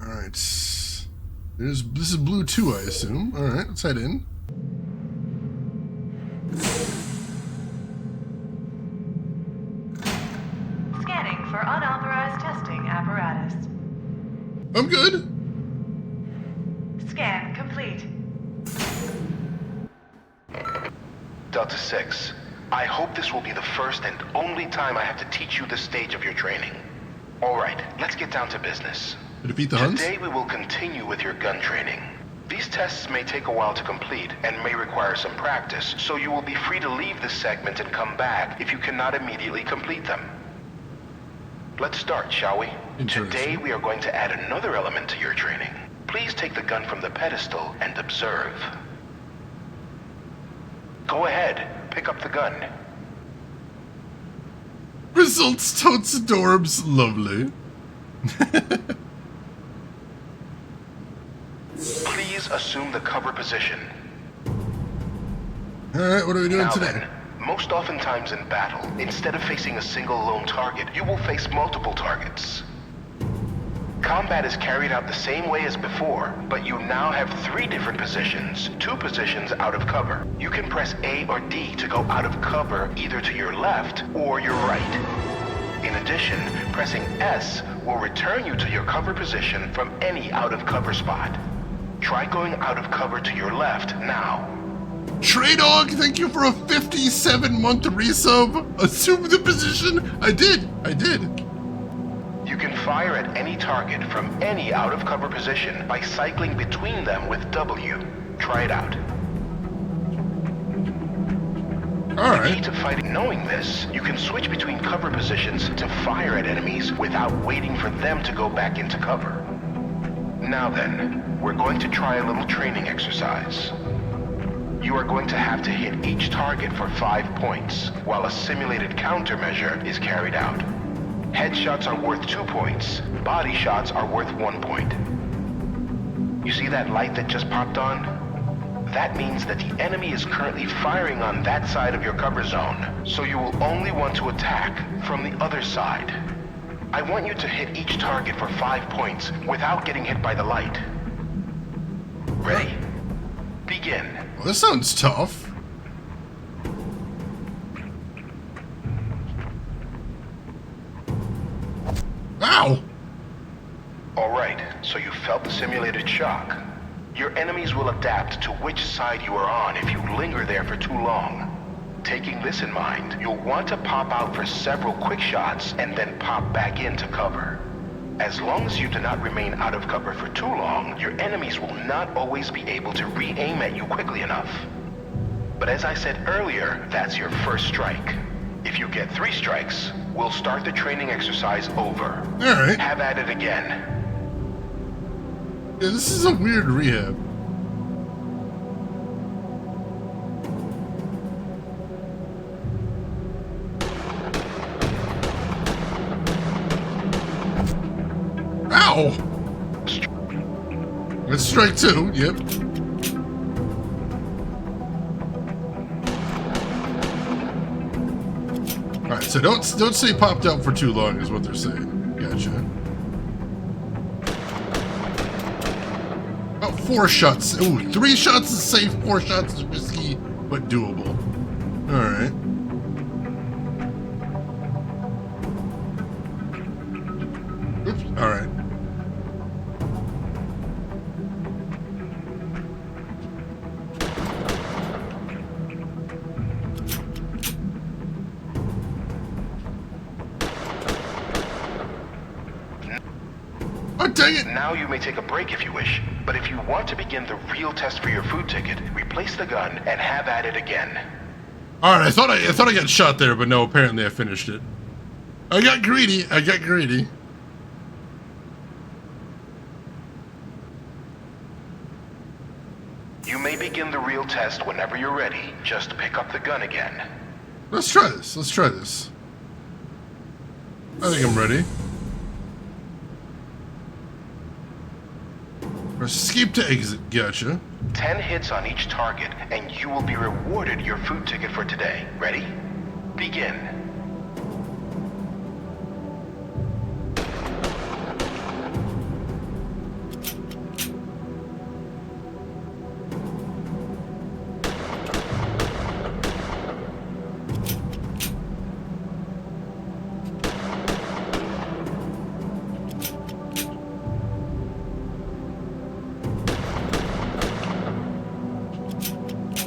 Speaker 1: Alright. This is blue 2, I assume. Alright, let's head in.
Speaker 5: Scanning for unauthorized testing apparatus.
Speaker 1: I'm good.
Speaker 5: Scan complete.
Speaker 4: Delta 6, I hope this will be the first and only time I have to teach you this stage of your training. Alright, let's get down to business.
Speaker 1: Defeat the Huns?
Speaker 4: Today we will continue with your gun training. These tests may take a while to complete and may require some practice, so you will be free to leave this segment and come back if you cannot immediately complete them. Let's start, shall we? Today we are going to add another element to your training. Please take the gun from the pedestal and observe. Go ahead, pick up the gun.
Speaker 1: Results totes adorbs, lovely.
Speaker 4: Please assume the cover position.
Speaker 1: Alright, what are we doing today?
Speaker 4: Then, most oftentimes in battle, instead of facing a single lone target, you will face multiple targets. Combat is carried out the same way as before, but you now have 3 different positions, 2 positions out of cover. You can press A or D to go out of cover either to your left or your right. In addition, pressing S will return you to your cover position from any out of cover spot. Try going out of cover to your left now.
Speaker 1: Trey Dog, thank you for a 57-month resub. Assume the position. I did.
Speaker 4: You can fire at any target from any out-of-cover position by cycling between them with W. Try it out.
Speaker 1: Alright.
Speaker 4: The key to fighting, knowing this, you can switch between cover positions to fire at enemies without waiting for them to go back into cover. Now then, we're going to try a little training exercise. You are going to have to hit each target for 5 points, while a simulated countermeasure is carried out. Headshots are worth 2 points. Body shots are worth 1 point. You see that light that just popped on? That means that the enemy is currently firing on that side of your cover zone, so you will only want to attack from the other side. I want you to hit each target for 5 points without getting hit by the light. Ready? Begin.
Speaker 1: Well, this sounds tough. Ow!
Speaker 4: Alright, so you felt the simulated shock. Your enemies will adapt to which side you are on if you linger there for too long. Taking this in mind, you'll want to pop out for several quick shots and then pop back into cover. As long as you do not remain out of cover for too long, your enemies will not always be able to re-aim at you quickly enough. But as I said earlier, that's your first strike. If you get 3 strikes, we'll start the training exercise over.
Speaker 1: Alright.
Speaker 4: Have at it again.
Speaker 1: Yeah, this is a weird rehab. Wow! That's strike two, yep. Alright, so don't stay popped out for too long is what they're saying. Gotcha. About 4 shots. Ooh, 3 shots is safe, 4 shots is risky, but doable. Alright. Oops, alright. Oh, dang it!
Speaker 4: Now you may take a break if you wish, but if you want to begin the real test for your food ticket, replace the gun and have at it again.
Speaker 1: Alright, I thought I got shot there, but no, apparently I finished it. I got greedy.
Speaker 4: You may begin the real test whenever you're ready. Just pick up the gun again.
Speaker 1: Let's try this. I think I'm ready. Escape to exit. Gotcha.
Speaker 4: 10 hits on each target, and you will be rewarded your food ticket for today. Ready? Begin.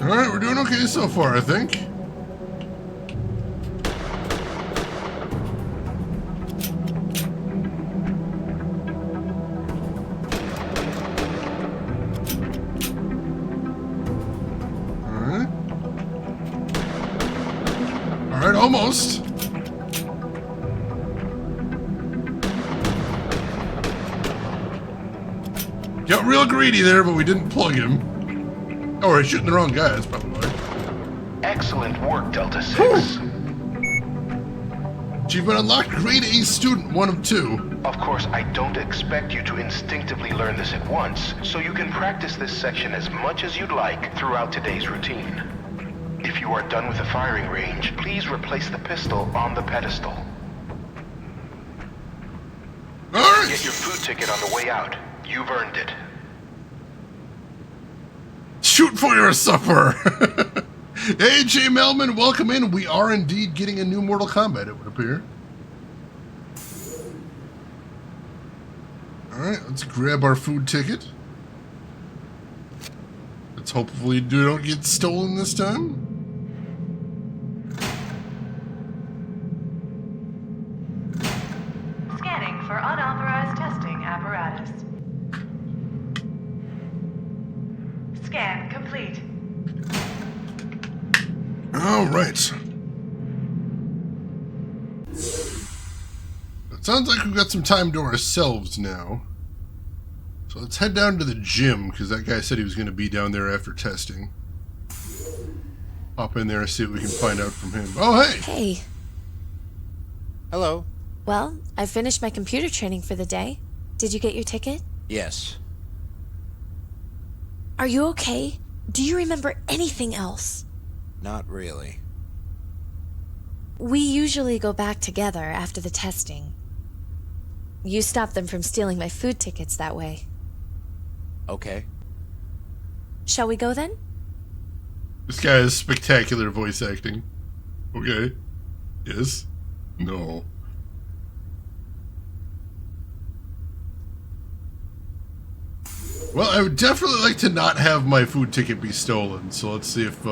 Speaker 1: Alright, we're doing okay so far, I think. Alright. Alright, almost. Got real greedy there, but we didn't plug him. Oh, we're shooting the wrong guys, probably.
Speaker 4: Excellent work, Delta 6.
Speaker 1: Achievement unlocked, grade A student, 1 of 2.
Speaker 4: Of course, I don't expect you to instinctively learn this at once, so you can practice this section as much as you'd like throughout today's routine. If you are done with the firing range, please replace the pistol on the pedestal.
Speaker 1: Alright!
Speaker 4: Get your food ticket on the way out. You've earned it.
Speaker 1: Shoot for your supper! Hey, J. Melman, welcome in. We are indeed getting a new Mortal Kombat, it would appear. Alright, let's grab our food ticket. Let's hopefully don't get stolen this time.
Speaker 5: Scanning for unauthorized testing apparatus. Scan complete.
Speaker 1: All right. It sounds like we've got some time to ourselves now. So let's head down to the gym, because that guy said he was going to be down there after testing. Hop in there and see what we can find out from him. Oh, hey!
Speaker 14: Hey.
Speaker 15: Hello.
Speaker 14: Well, I finished my computer training for the day. Did you get your ticket?
Speaker 15: Yes.
Speaker 14: Are you okay? Do you remember anything else?
Speaker 15: Not really.
Speaker 14: We usually go back together after the testing. You stopped them from stealing my food tickets that way.
Speaker 15: Okay.
Speaker 14: Shall we go then?
Speaker 1: This guy has spectacular voice acting. Okay. Yes. No. Well, I would definitely like to not have my food ticket be stolen, so let's see if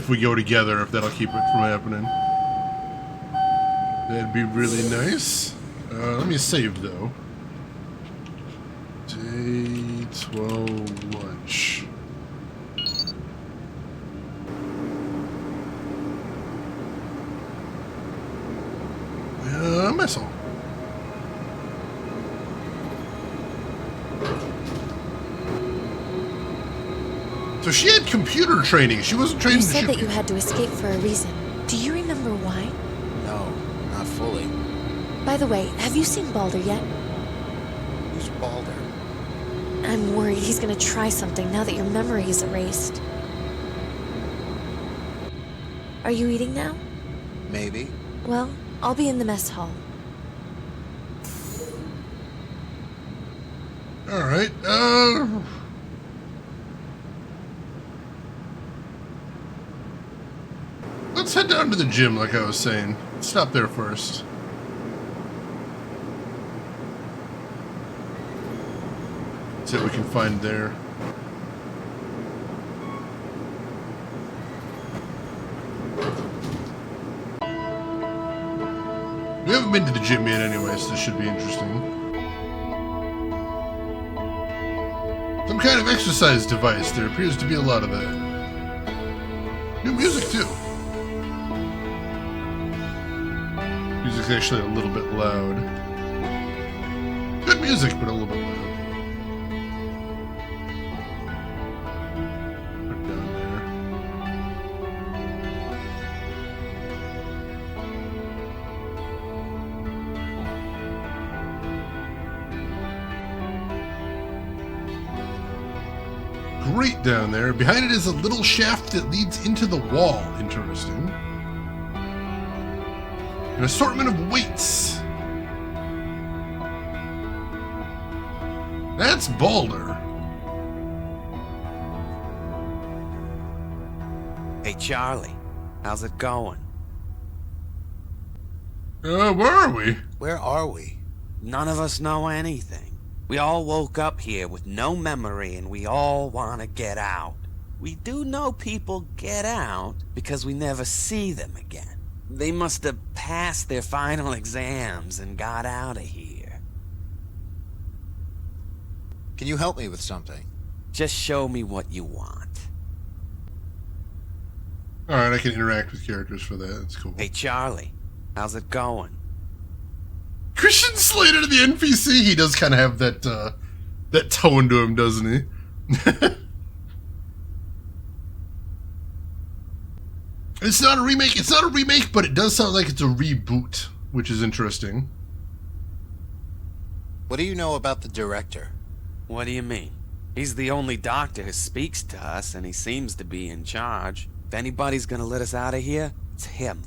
Speaker 1: we go together, if that'll keep it from happening. That'd be really nice. Let me save, though. Day 12 lunch. Missile. So she had computer training. She wasn't trained
Speaker 14: You
Speaker 1: to
Speaker 14: said
Speaker 1: shoot.
Speaker 14: that you had to escape for a reason. Do you remember why?
Speaker 15: No, not fully.
Speaker 14: By the way, have you seen Balder yet?
Speaker 6: Who's Balder?
Speaker 14: I'm worried he's gonna try something now that your memory is erased. Are you eating now?
Speaker 6: Maybe.
Speaker 14: Well, I'll be in the mess hall.
Speaker 1: Alright, let's head down to the gym, like I was saying. Stop there first. See what we can find there. We haven't been to the gym yet anyway, so this should be interesting. Some kind of exercise device. There appears to be a lot of that. New music, too. Music's actually a little bit loud. Good music, but a little bit loud. Put it down there. Great down there. Behind it is a little shaft that leads into the wall. Interesting. An assortment of weights. That's Balder.
Speaker 15: Hey, Charlie. How's it going?
Speaker 1: Where are we?
Speaker 6: Where are we?
Speaker 15: None of us know anything. We all woke up here with no memory and we all want to get out. We do know people get out because we never see them again. They must have passed their final exams and got out of here.
Speaker 6: Can you help me with something?
Speaker 15: Just show me what you want.
Speaker 1: Alright, I can interact with characters for that. That's cool.
Speaker 15: Hey, Charlie. How's it going?
Speaker 1: Christian Slater, the NPC, he does kind of have that, that tone to him, doesn't he? It's not a remake, but it does sound like it's a reboot, which is interesting.
Speaker 6: What do you know about the director?
Speaker 15: What do you mean? He's the only doctor who speaks to us, and he seems to be in charge. If anybody's gonna let us out of here, it's him.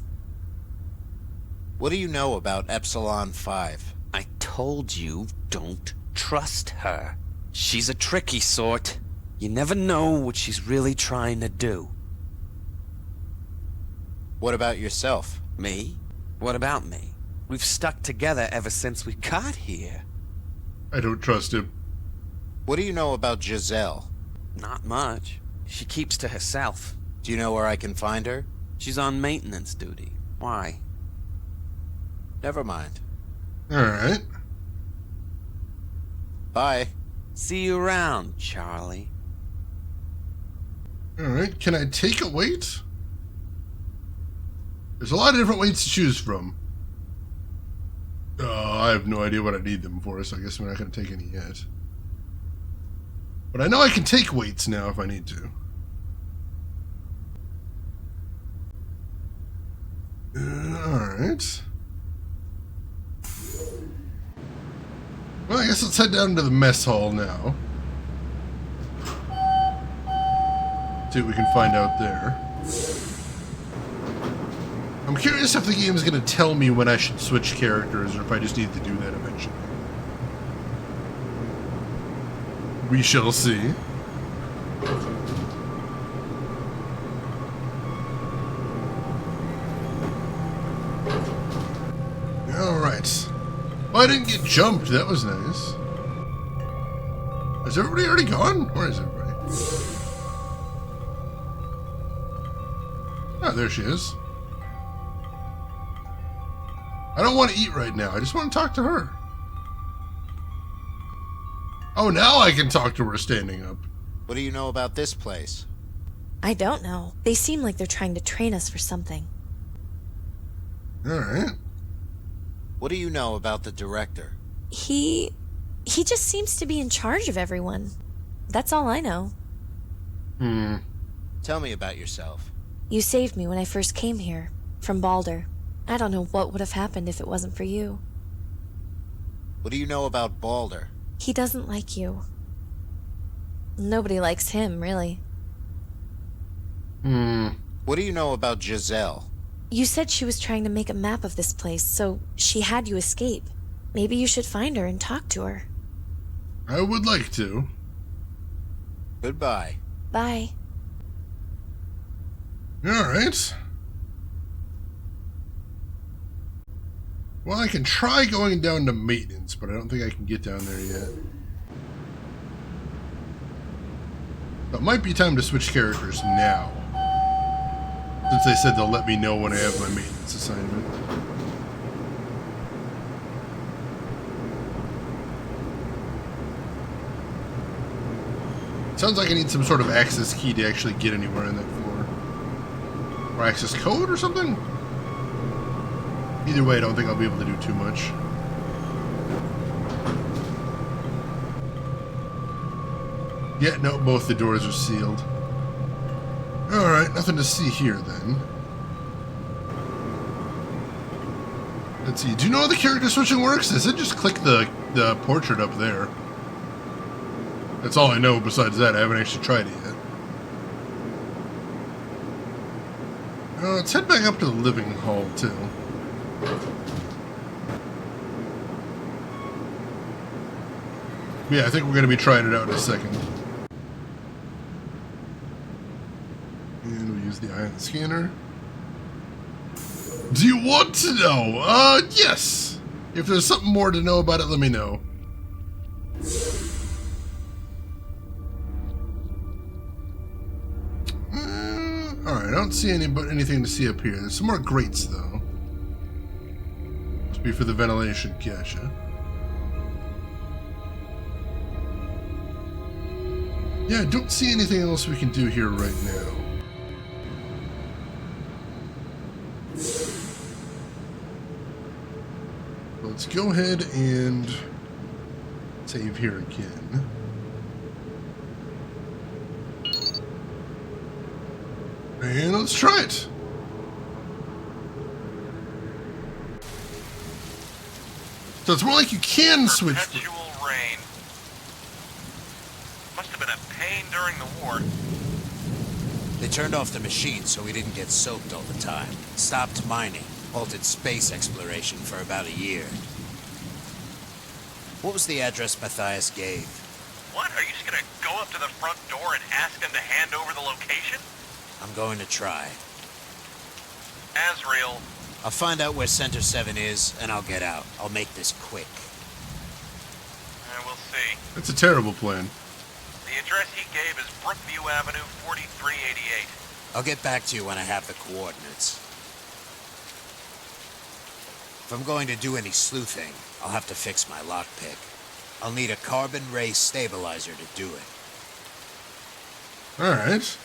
Speaker 6: What do you know about Epsilon 5?
Speaker 15: I told you, don't trust her. She's a tricky sort. You never know what she's really trying to do.
Speaker 6: What about yourself?
Speaker 15: Me? What about me? We've stuck together ever since we got here.
Speaker 1: I don't trust him.
Speaker 6: What do you know about Giselle?
Speaker 15: Not much. She keeps to herself.
Speaker 6: Do you know where I can find her?
Speaker 15: She's on maintenance duty. Why?
Speaker 6: Never mind.
Speaker 1: Alright.
Speaker 6: Bye.
Speaker 15: See you around, Charlie.
Speaker 1: Alright, can I take a weight? There's a lot of different weights to choose from. I have no idea what I need them for, so I guess we're not going to take any yet. But I know I can take weights now if I need to. Alright. Well, I guess let's head down to the mess hall now. See what we can find out there. I'm curious if the game is going to tell me when I should switch characters or if I just need to do that eventually. We shall see. Alright. Well, I didn't get jumped. That was nice. Is everybody already gone? Where is everybody? Ah, there she is. I don't want to eat right now. I just want to talk to her. Oh, now I can talk to her standing up.
Speaker 6: What do you know about this place?
Speaker 14: I don't know. They seem like they're trying to train us for something.
Speaker 1: Alright.
Speaker 6: What do you know about the director?
Speaker 14: He just seems to be in charge of everyone. That's all I know.
Speaker 6: Tell me about yourself.
Speaker 14: You saved me when I first came here, from Balder. I don't know what would have happened if it wasn't for you.
Speaker 6: What do you know about Balder?
Speaker 14: He doesn't like you. Nobody likes him, really.
Speaker 6: What do you know about Giselle?
Speaker 14: You said she was trying to make a map of this place, so she had you escape. Maybe you should find her and talk to her.
Speaker 1: I would like to.
Speaker 6: Goodbye.
Speaker 14: Bye.
Speaker 1: Alright. Well, I can try going down to maintenance, but I don't think I can get down there yet. So it might be time to switch characters now. Since they said they'll let me know when I have my maintenance assignment. Sounds like I need some sort of access key to actually get anywhere on that floor. Or access code or something? Either way, I don't think I'll be able to do too much. Yeah, no, both the doors are sealed. Alright, nothing to see here then. Let's see, do you know how the character switching works? I said just click the portrait up there. That's all I know. Besides that, I haven't actually tried it yet. Let's head back up to the living hall, too. Yeah, I think we're going to be trying it out in a second. And we'll use the ion scanner. Do you want to know? Yes! If there's something more to know about it, let me know. Alright, I don't see anything to see up here. There's some more grates, though. Must be for the ventilation, gotcha. Yeah, I don't see anything else we can do here right now. Let's go ahead and save here again. And let's try it. So it's more like you can switch.
Speaker 7: Perpetual rain. Must have been a pain during the war.
Speaker 6: They turned off the machine so we didn't get soaked all the time. Stopped mining. Halted space exploration for about a year. What was the address Matthias gave?
Speaker 7: What? Are you just gonna go up to the front door and ask him to hand over the location?
Speaker 6: I'm going to try.
Speaker 7: Asriel.
Speaker 6: I'll find out where Center 7 is, and I'll get out. I'll make this quick.
Speaker 7: We'll see.
Speaker 1: That's a terrible plan.
Speaker 7: The address he gave is Brookview Avenue, 4388.
Speaker 6: I'll get back to you when I have the coordinates. If I'm going to do any sleuthing, I'll have to fix my lockpick. I'll need a carbon ray stabilizer to do it.
Speaker 1: Alright.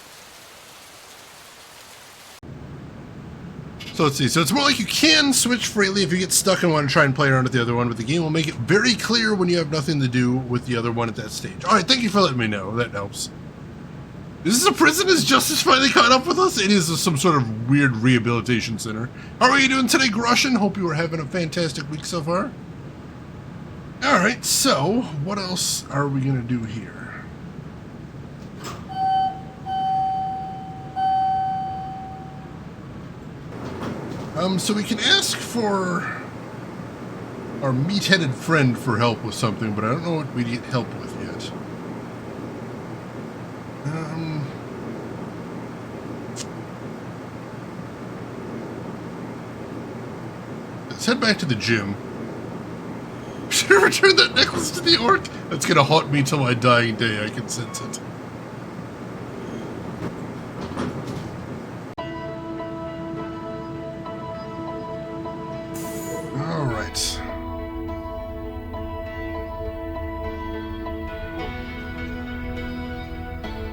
Speaker 1: So let's see. So it's more like you can switch freely if you get stuck and want to try and play around with the other one, but the game will make it very clear when you have nothing to do with the other one at that stage. Alright, thank you for letting me know. That helps. Is this a prison? Is justice finally caught up with us? It is some sort of weird rehabilitation center. How are you doing today, Grushin? Hope you are having a fantastic week so far. Alright, so what else are we going to do here? So we can ask for our meat-headed friend for help with something, but I don't know what we need help with yet. Let's head back to the gym. Should I return that necklace to the orc? That's gonna haunt me till my dying day, I can sense it. Alright.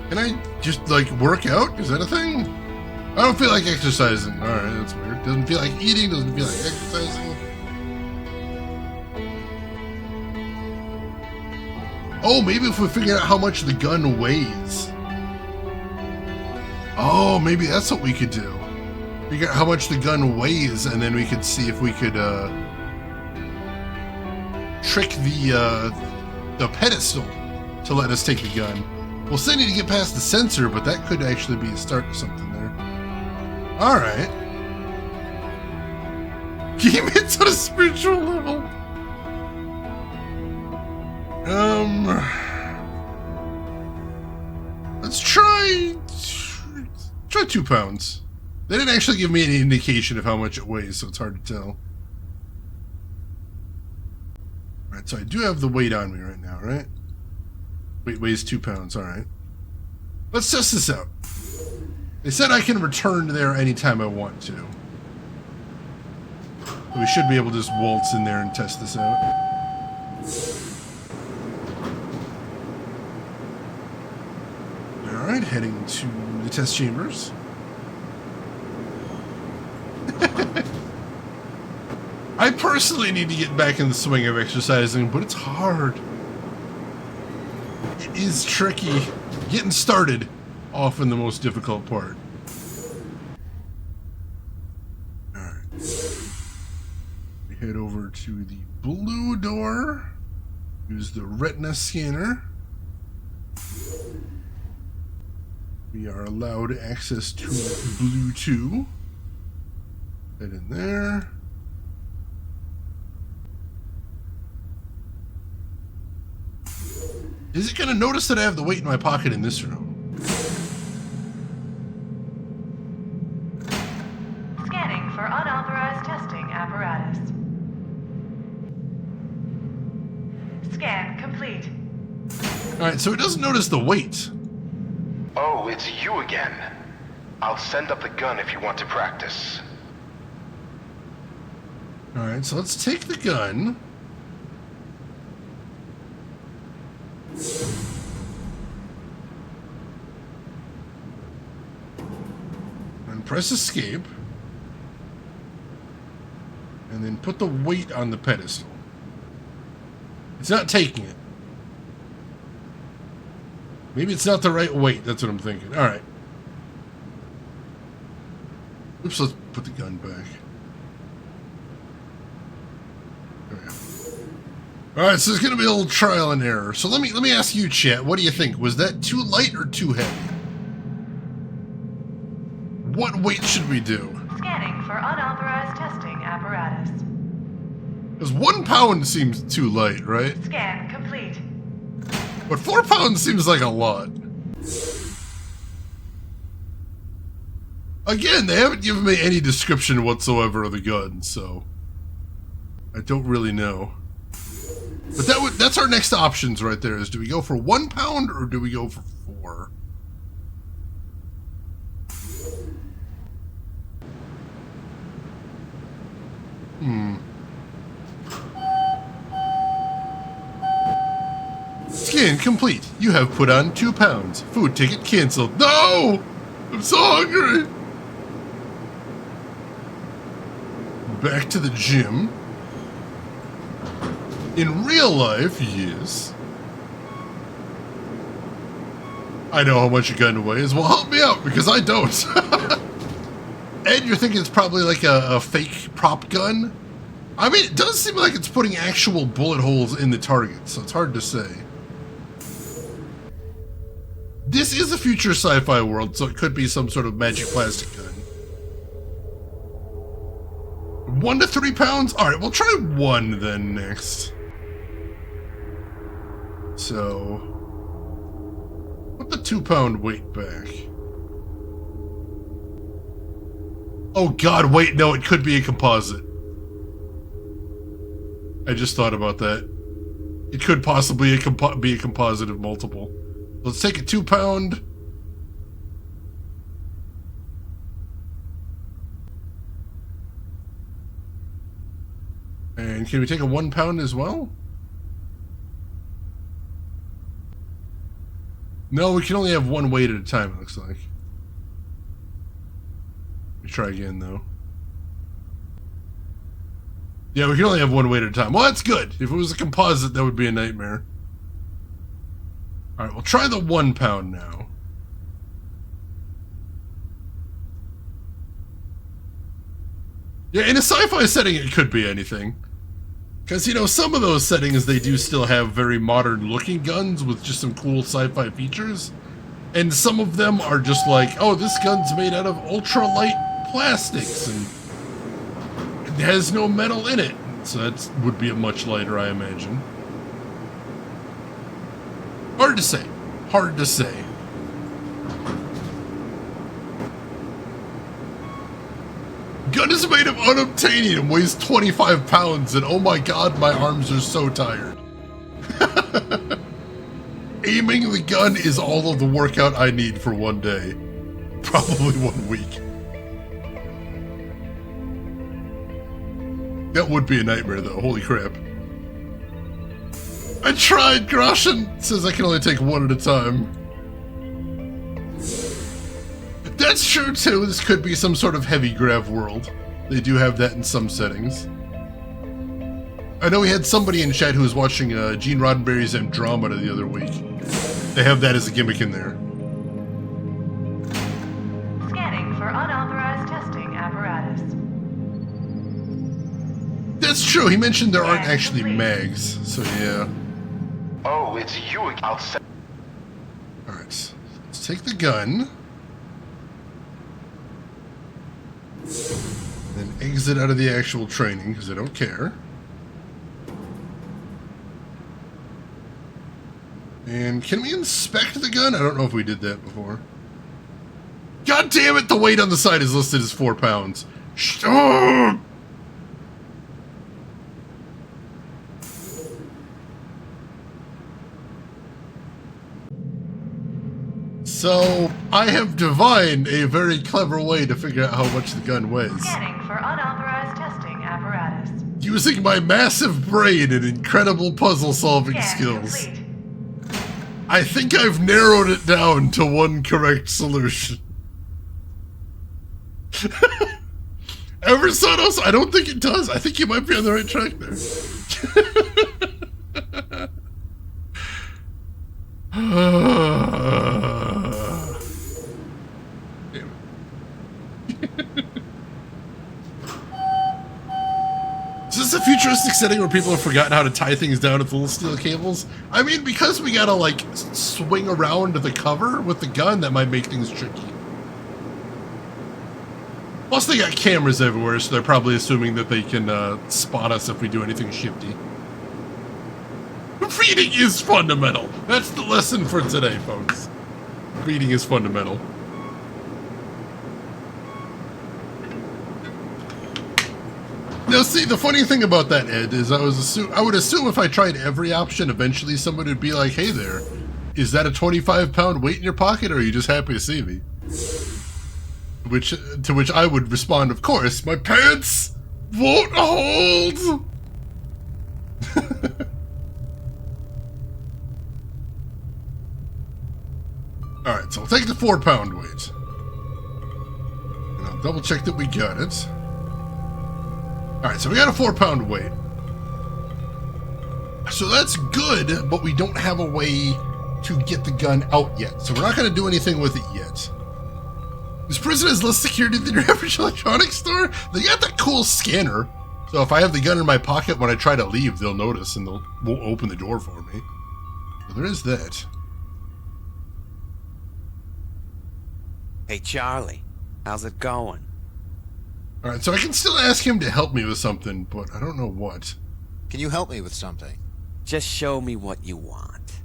Speaker 1: Can I just, like, work out? Is that a thing? I don't feel like exercising. Alright, that's weird. Doesn't feel like eating, doesn't feel like exercising. Oh, maybe if we figure out how much the gun weighs. Oh, maybe that's what we could do. Figure out how much the gun weighs, and then we could see if we could, trick the the pedestal to let us take the gun. We'll still need to get past the sensor, but that could actually be a start to something there. Alright. Game hits on a spiritual level. Let's try 2 pounds. They didn't actually give me any indication of how much it weighs, so it's hard to tell. Alright, so I do have the weight on me right now, right? Weight weighs 2 pounds, alright. Let's test this out. They said I can return there anytime I want to. So we should be able to just waltz in there and test this out. Alright, heading to the test chambers. I personally need to get back in the swing of exercising, but it's hard. It is tricky. Getting started, often the most difficult part. Alright. We head over to the blue door. Use the retina scanner. We are allowed access to blue 2. Head in there. Is it going to notice that I have the weight in my pocket in this room?
Speaker 5: Scanning for unauthorized testing apparatus. Scan complete.
Speaker 1: Alright, so it doesn't notice the weight.
Speaker 4: Oh, it's you again. I'll send up the gun if you want to practice.
Speaker 1: Alright, so let's take the gun. And press escape. And then put the weight on the pedestal. It's not taking it. Maybe it's not the right weight, that's what I'm thinking. Alright. Oops, let's put the gun back. There we go. Alright, so there's gonna be a little trial and error. So let me ask you, chat, what do you think? Was that too light or too heavy? What weight should we do?
Speaker 5: Scanning for unauthorized testing apparatus.
Speaker 1: Because 1 pound seems too light, right?
Speaker 5: Scan complete.
Speaker 1: But 4 pounds seems like a lot. Again, they haven't given me any description whatsoever of the gun, so I don't really know. But that's our next options right there, is do we go for 1 pound or do we go for 4? Scan complete. You have put on 2 pounds. Food ticket canceled. No! I'm so hungry! Back to the gym. In real life, yes. I know how much a gun weighs. Well, help me out, because I don't. Ed, you're thinking it's probably like a fake prop gun? I mean, it does seem like it's putting actual bullet holes in the target, so it's hard to say. This is a future sci-fi world, so it could be some sort of magic plastic gun. 1 to 3 pounds? Alright, we'll try 1 then next. So, put the 2 pound weight back. Oh god, wait, no, it could be a composite. I just thought about that. It could possibly be a composite of multiple. Let's take a 2 pound. And can we take a 1 pound as well? No, we can only have 1 weight at a time, it looks like. Let me try again, though. Yeah, we can only have 1 weight at a time. Well, that's good. If it was a composite, that would be a nightmare. Alright, we'll try the 1 pound now. Yeah, in a sci-fi setting, it could be anything. Because, you know, some of those settings, they do still have very modern-looking guns with just some cool sci-fi features. And some of them are just like, oh, this gun's made out of ultra-light plastics, and it has no metal in it. So that would be a much lighter, I imagine. Hard to say. Hard to say. Gun is made of unobtainium, weighs 25 pounds, and oh my god, my arms are so tired. Aiming the gun is all of the workout I need for one day. Probably 1 week. That would be a nightmare, though. Holy crap. I tried. Groshin says I can only take one at a time. That's true, too. This could be some sort of heavy grav world. They do have that in some settings. I know we had somebody in chat who was watching Gene Roddenberry's Andromeda the other week. They have that as a gimmick in there.
Speaker 5: Scanning for unauthorized testing apparatus.
Speaker 1: That's true. He mentioned there aren't actually mags, so yeah.
Speaker 4: Oh, it's you outside.
Speaker 1: Alright, so let's take the gun. Then exit out of the actual training, because I don't care. And can we inspect the gun? I don't know if we did that before. God damn it, the weight on the side is listed as 4 pounds. Stop! So, I have divined a very clever way to figure out how much the gun weighs.
Speaker 5: Scanning for unauthorized testing apparatus.
Speaker 1: Using my massive brain and incredible puzzle-solving skills.
Speaker 5: Complete.
Speaker 1: I think I've narrowed it down to one correct solution. Eversonos, I don't think it does. I think you might be on the right track there. Damn it. Is this a futuristic setting where people have forgotten how to tie things down with little steel cables? I mean, because we gotta, like, swing around the cover with the gun, that might make things tricky. Plus, they got cameras everywhere, so they're probably assuming that they can spot us if we do anything shifty. Reading is fundamental. That's the lesson for today, folks. Reading is fundamental. Now, see, the funny thing about that, Ed, is I would assume if I tried every option, eventually somebody would be like, hey there, is that a 25-pound weight in your pocket, or are you just happy to see me? To which I would respond, of course, my pants won't hold! Alright, so I'll take the 4-pound weight. And I'll double check that we got it. Alright, so we got a 4-pound weight. So that's good, but we don't have a way to get the gun out yet. So we're not going to do anything with it yet. This prison has less security than your average electronics store? They got that cool scanner. So if I have the gun in my pocket when I try to leave, they'll notice and won't open the door for me. So there is that.
Speaker 15: Hey, Charlie, how's it going?
Speaker 1: Alright, so I can still ask him to help me with something, but I don't know what.
Speaker 6: Can you help me with something?
Speaker 15: Just show me what you want.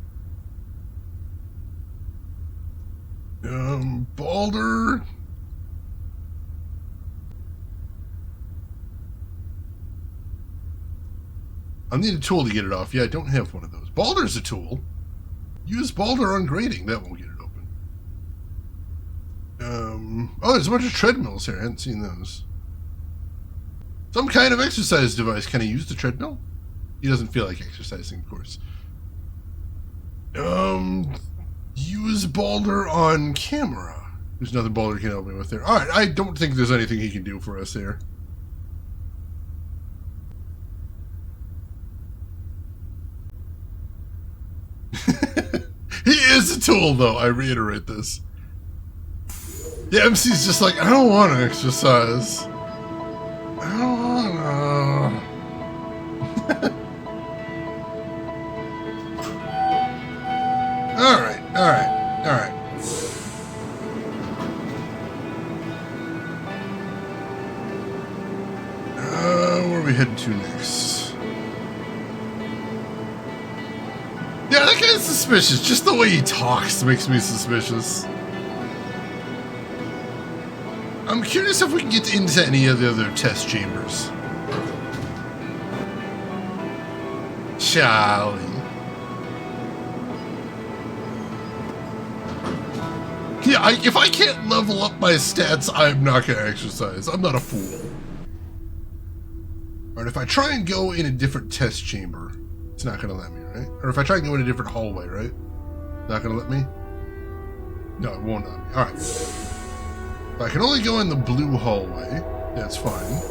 Speaker 1: Balder. I'll need a tool to get it off. Yeah, I don't have one of those. Balder's a tool. Use Balder on grading. That won't get it open. Oh, there's a bunch of treadmills here. I hadn't seen those. Some kind of exercise device. Can I use the treadmill? He doesn't feel like exercising, of course. Use Balder on camera. There's nothing Balder can help me with there. Alright, I don't think there's anything he can do for us here. He is a tool, though. I reiterate this. The MC's just like, I don't want to exercise. I don't want to. That guy's suspicious. Just the way he talks makes me suspicious. I'm curious if we can get into any of the other test chambers. Charlie. Yeah, if I can't level up my stats, I'm not going to exercise. I'm not a fool. Alright, if I try and go in a different test chamber, it's not going to let me, right? Or if I try and go in a different hallway, right? Not going to let me? No, it won't let me. Alright. If I can only go in the blue hallway, that's fine.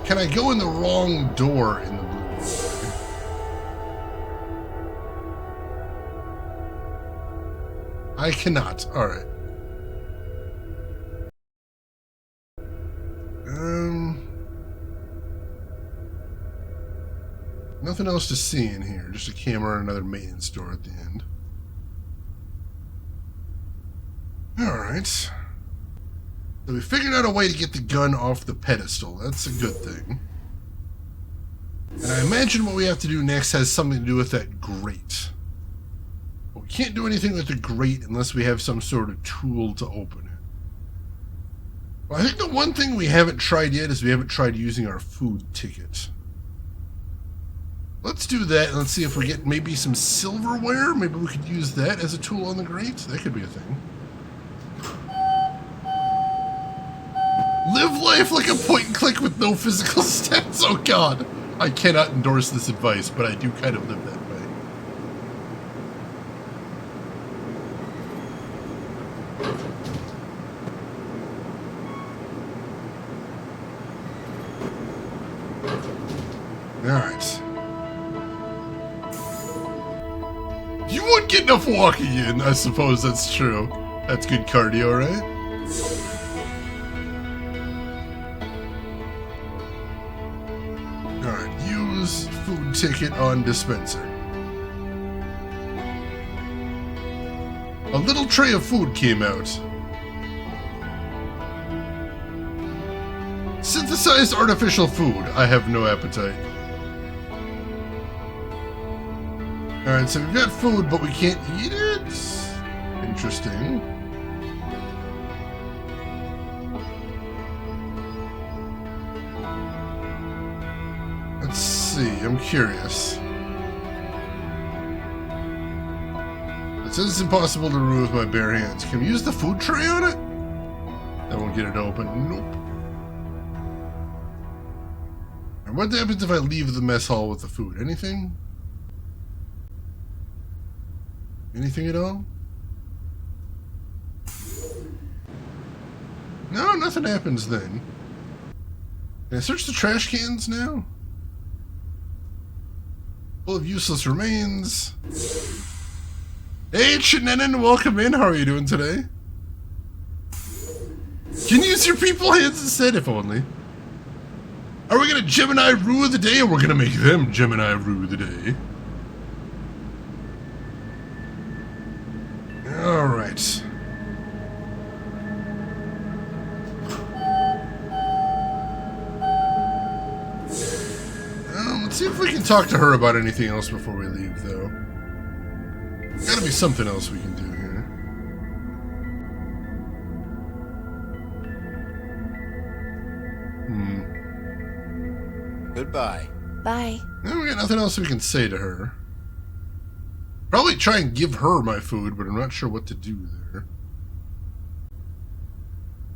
Speaker 1: Can I go in the wrong door in the blue hallway? I cannot. Alright. Nothing else to see in here. Just a camera and another maintenance door at the end. Alright. So we figured out a way to get the gun off the pedestal. That's a good thing. And I imagine what we have to do next has something to do with that grate. But we can't do anything with the grate unless we have some sort of tool to open it. Well, I think the one thing we haven't tried yet is we haven't tried using our food ticket. Let's do that, and let's see if we get maybe some silverware. Maybe we could use that as a tool on the grate. That could be a thing. Live life like a point and click with no physical stats. Oh god. I cannot endorse this advice, but I do kind of live that way. Alright. You wouldn't get enough walking in, I suppose that's true. That's good cardio, right? Alright, use food ticket on dispenser. A little tray of food came out. Synthesized artificial food. I have no appetite. Alright, so we've got food, but we can't eat it? Interesting. Let's see, I'm curious. It says it's impossible to remove with my bare hands. Can we use the food tray on it? That won't get it open. Nope. And what happens if I leave the mess hall with the food? Anything? Anything at all? No, nothing happens then. Can I search the trash cans now? Full of useless remains. Hey, Shenanigans, welcome in. How are you doing today? Can you use your people hands instead, if only? Are we gonna Gemini Rue the day, or we're gonna make them Gemini Rue the day? Alright. Let's see if we can talk to her about anything else before we leave, though. Gotta be something else we can do here.
Speaker 6: Goodbye.
Speaker 14: Bye.
Speaker 1: No, we got nothing else we can say to her. Probably try and give her my food, but I'm not sure what to do there.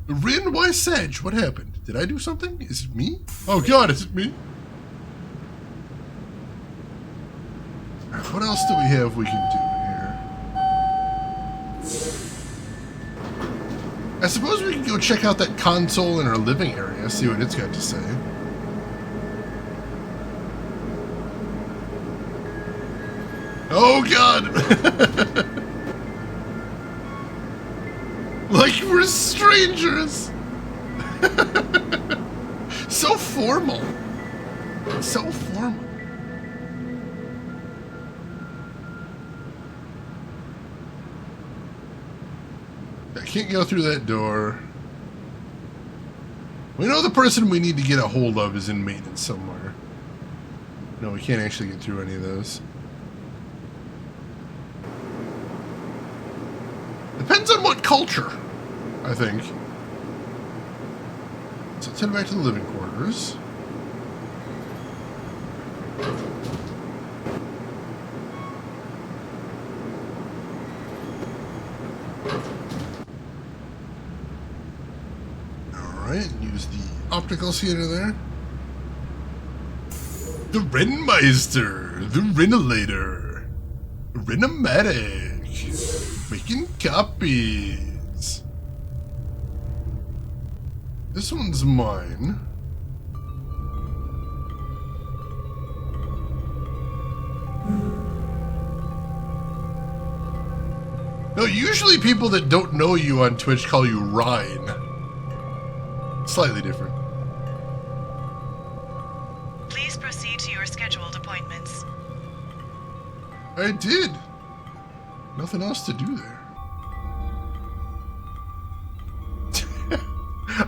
Speaker 1: Rin, why Sedge? What happened? Did I do something? Is it me? Oh god, is it me? What else do we have we can do here? I suppose we can go check out that console in our living area, see what it's got to say. Oh god! Like we're strangers! So formal. So formal. I can't go through that door. We know the person we need to get a hold of is in maintenance somewhere. No, we can't actually get through any of those. Depends on what culture, I think. So let's head back to the living quarters. Alright, use the optical scanner there. The Renmeister, the Renolator, Renomatic, making copies. This one's mine. No, usually people that don't know you on Twitch call you Ryan. Slightly different.
Speaker 5: Please proceed to your scheduled appointments.
Speaker 1: I did. Nothing else to do there.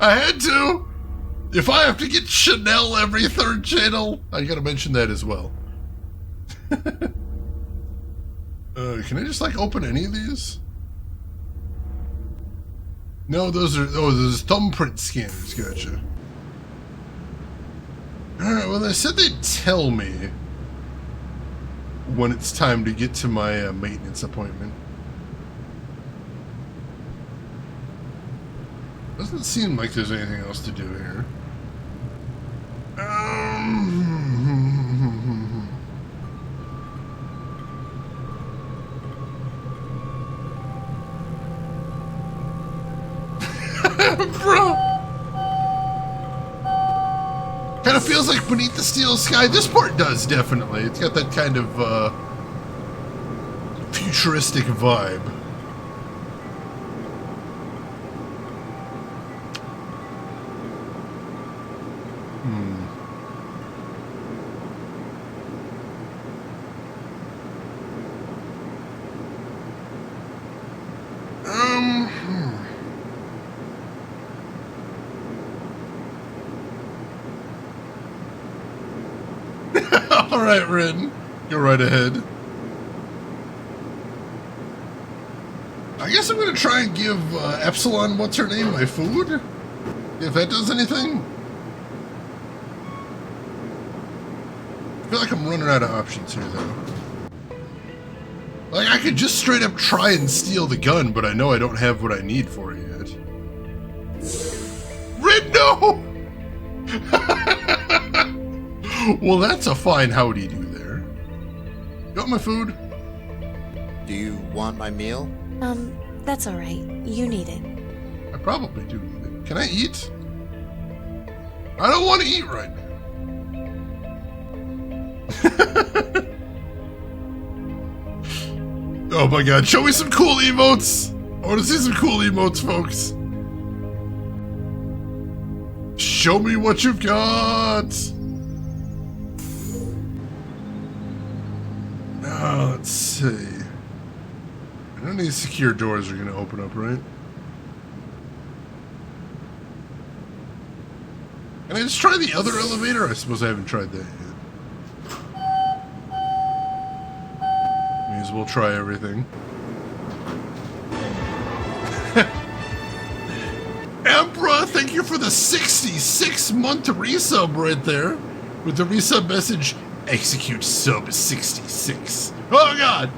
Speaker 1: I had to. If I have to get Chanel every third channel, I gotta mention that as well. Can I just like open any of these? No, those are those thumbprint scanners. Gotcha. All right. Well, they said they'd tell me when it's time to get to my maintenance appointment. Doesn't seem like there's anything else to do here. Bro! Kind of feels like Beneath the Steel Sky. This part does, definitely. It's got that kind of futuristic vibe. Alright, Rin. Go right ahead. I guess I'm gonna try and give Epsilon, what's her name, my food? If that does anything. I feel like I'm running out of options here, though. Like, I could just straight up try and steal the gun, but I know I don't have what I need for it yet. Rin, no! Well, that's a fine howdy do there. You want my food?
Speaker 6: Do you want my meal?
Speaker 14: That's alright. You need it.
Speaker 1: I probably do need it. Can I eat? I don't want to eat right now. Oh my god, show me some cool emotes! I want to see some cool emotes, folks. Show me what you've got! Let's see. None of these secure doors are going to open up, right? Can I just try the other elevator? I suppose I haven't tried that yet. May as well try everything. Emperor, thank you for the 66-month resub right there. With the resub message, execute sub 66. Oh god!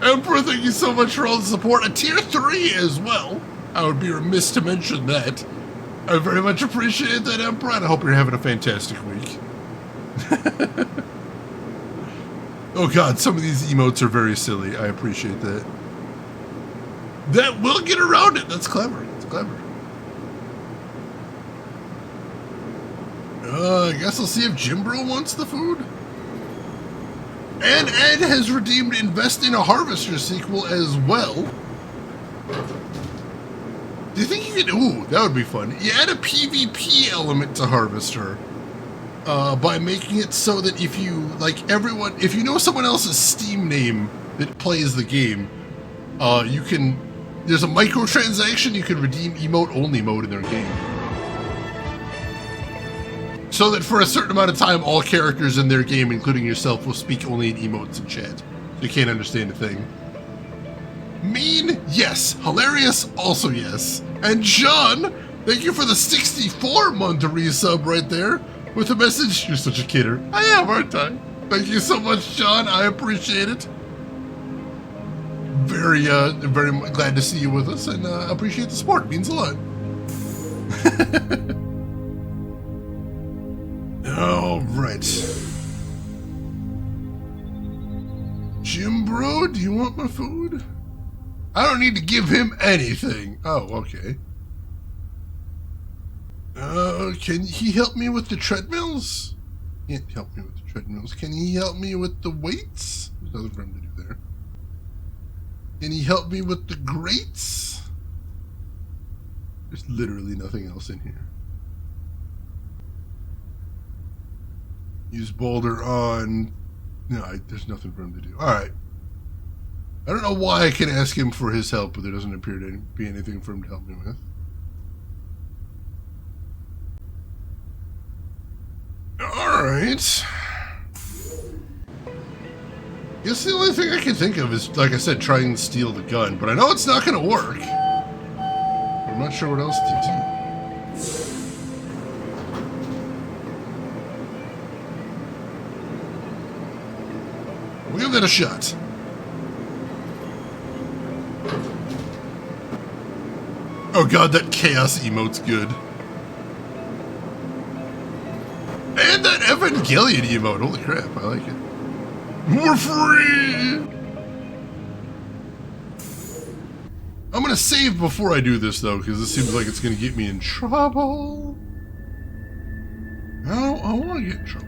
Speaker 1: Emperor, thank you so much for all the support. A tier 3 as well. I would be remiss to mention that. I very much appreciate that, Emperor, and I hope you're having a fantastic week. Oh god, some of these emotes are very silly. I appreciate that. That will get around it. That's clever. That's clever. I guess I'll see if Jimbro wants the food. And Ed has redeemed Invest in a Harvester sequel as well. Do you think you could... Ooh, that would be fun. You add a PvP element to Harvester by making it so that if you, like, everyone... If you know someone else's Steam name that plays the game, you can... There's a microtransaction, you can redeem emote-only mode in their game. So that for a certain amount of time, all characters in their game, including yourself, will speak only in emotes and chat. So you can't understand a thing. Mean? Yes. Hilarious? Also yes. And John, thank you for the 64-month resub right there with a message. You're such a kidder. I am, aren't I? Thank you so much, John. I appreciate it. Very glad to see you with us, and appreciate the support. It means a lot. All right. Jim Bro, do you want my food? I don't need to give him anything. Oh, okay. Can he help me with the treadmills? Can't help me with the treadmills. Can he help me with the weights? There's nothing for him to do there. Can he help me with the grates? There's literally nothing else in here. Use boulder on... No, there's nothing for him to do. Alright. I don't know why I can ask him for his help, but there doesn't appear to be anything for him to help me with. Alright. I guess the only thing I can think of is, like I said, trying to steal the gun, but I know it's not going to work. I'm not sure what else to do. We'll give that a shot. Oh god, that chaos emote's good. And that Evangelion emote, holy crap, I like it. We're free! I'm gonna save before I do this though, because this seems like it's gonna get me in trouble. I wanna get in trouble.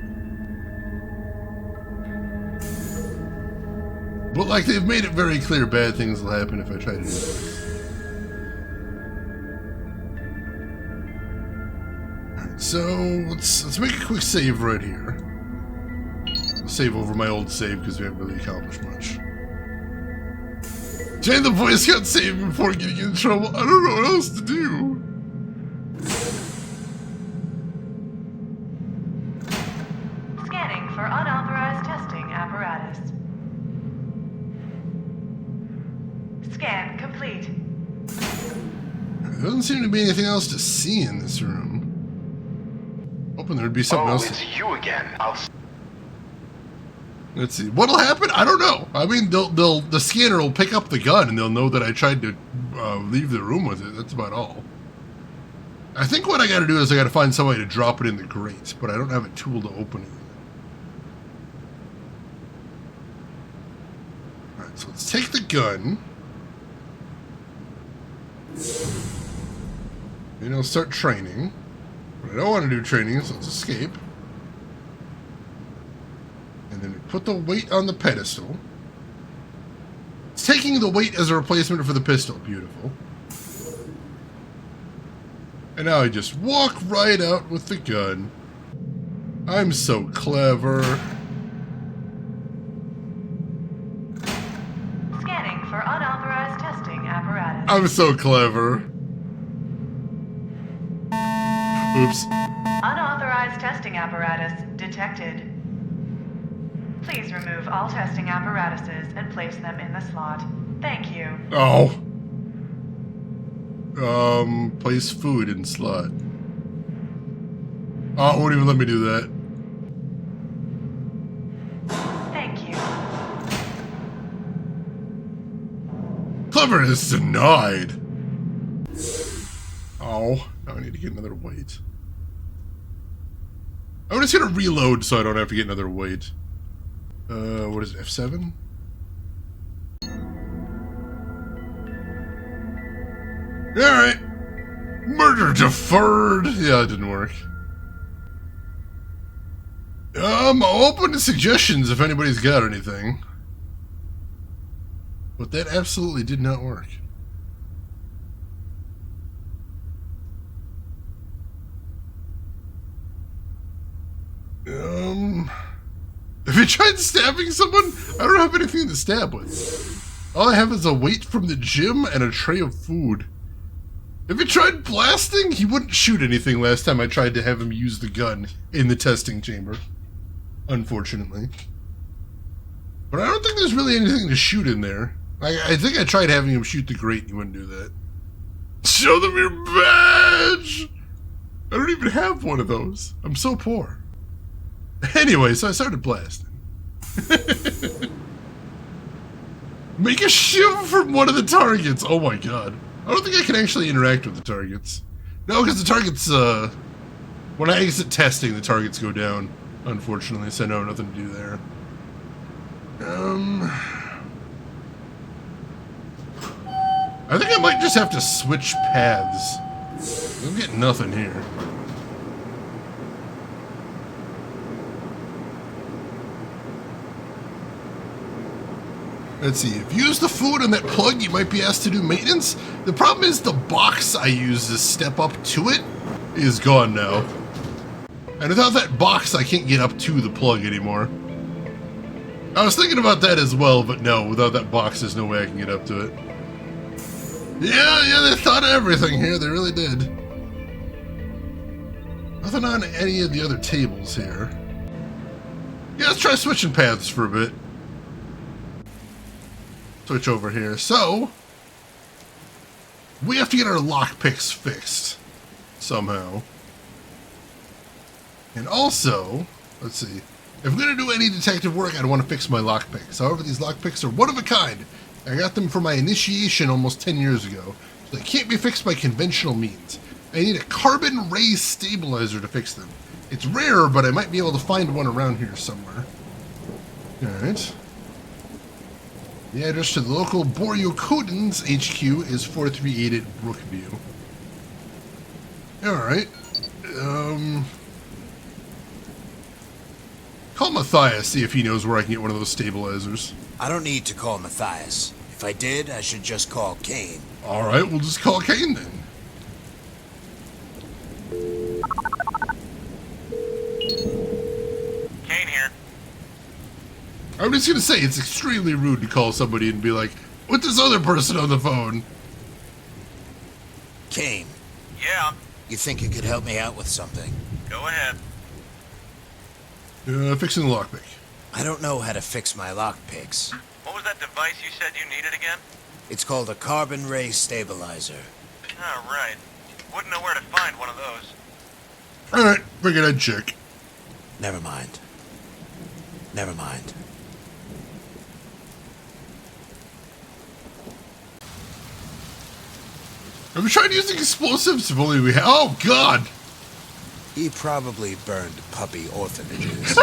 Speaker 1: But like, they've made it very clear bad things will happen if I try to do this. So let's make a quick save right here. I'll save over my old save because we haven't really accomplished much. Join the Boy Scout save before getting in trouble. I don't know what else to do.
Speaker 5: Scanning for unauthorized testing apparatus. Scan complete.
Speaker 1: There doesn't seem to be anything else to see in this room. Hoping there'd be something else.
Speaker 4: Oh, it's you again.
Speaker 1: Let's see. What'll happen? I don't know. I mean, the scanner will pick up the gun and they'll know that I tried to leave the room with it. That's about all. I think what I got to do is I got to find somebody to drop it in the grate, but I don't have a tool to open it. All right, so let's take the gun. And I'll start training. But I don't want to do training, so let's escape. And then we put the weight on the pedestal. It's taking the weight as a replacement for the pistol. Beautiful. And now I just walk right out with the gun. I'm so clever.
Speaker 5: Scanning for unauthorized testing apparatus.
Speaker 1: I'm so clever. Oops.
Speaker 5: Unauthorized testing apparatus detected. Please remove all testing apparatuses and place them in the slot. Thank you.
Speaker 1: Oh. Place food in slot. Oh, it won't even let me do that.
Speaker 5: Thank you.
Speaker 1: Cleverness denied. Oh, now I need to get another weight. I'm just gonna reload so I don't have to get another weight. What is it, F7? Alright. Murder deferred. Yeah, it didn't work. I'm open to suggestions if anybody's got anything. But that absolutely did not work. If you tried stabbing someone, I don't have anything to stab with. All I have is a weight from the gym and a tray of food. If you tried blasting, he wouldn't shoot anything last time I tried to have him use the gun in the testing chamber. Unfortunately. But I don't think there's really anything to shoot in there. I think I tried having him shoot the grate and he wouldn't do that. Show them your badge! I don't even have one of those. I'm so poor. Anyway, so I started blasting. Make a shiv from one of the targets. Oh my god. I don't think I can actually interact with the targets. No, because the targets, when I exit testing, the targets go down, unfortunately, so no, nothing to do there. I think I might just have to switch paths. I'm getting nothing here. Let's see, if you use the food on that plug, you might be asked to do maintenance. The problem is the box I use to step up to it is gone now. And without that box, I can't get up to the plug anymore. I was thinking about that as well, but no, without that box, there's no way I can get up to it. Yeah, they thought of everything here, they really did. Nothing on any of the other tables here. Yeah, let's try switching paths for a bit. Switch over here. So, we have to get our lockpicks fixed somehow. And also, let's see, if I'm going to do any detective work, I'd want to fix my lockpicks. However, these lockpicks are one of a kind. I got them for my initiation almost 10 years ago, so they can't be fixed by conventional means. I need a carbon ray stabilizer to fix them. It's rare, but I might be able to find one around here somewhere. Alright. The address to the local Boryokudin's HQ is 438 at Brookview. Alright. Call Matthias, see if he knows where I can get one of those stabilizers.
Speaker 6: I don't need to call Matthias. If I did, I should just call Kane.
Speaker 1: Alright, we'll just call Kane then.
Speaker 7: Kane here.
Speaker 1: I'm just gonna say, it's extremely rude to call somebody and be like, with this other person on the phone.
Speaker 6: Kane.
Speaker 7: Yeah?
Speaker 6: You think you could help me out with something?
Speaker 7: Go ahead.
Speaker 1: Fixing the lockpick.
Speaker 6: I don't know how to fix my lockpicks.
Speaker 7: What was that device you said you needed again?
Speaker 6: It's called a carbon ray stabilizer.
Speaker 7: Oh, right. Wouldn't know where to find one of those.
Speaker 1: Alright, figured I'd check.
Speaker 6: Never mind. Never mind.
Speaker 1: Have we tried using explosives? If only we had. Oh, God!
Speaker 6: He probably burned puppy orphanages.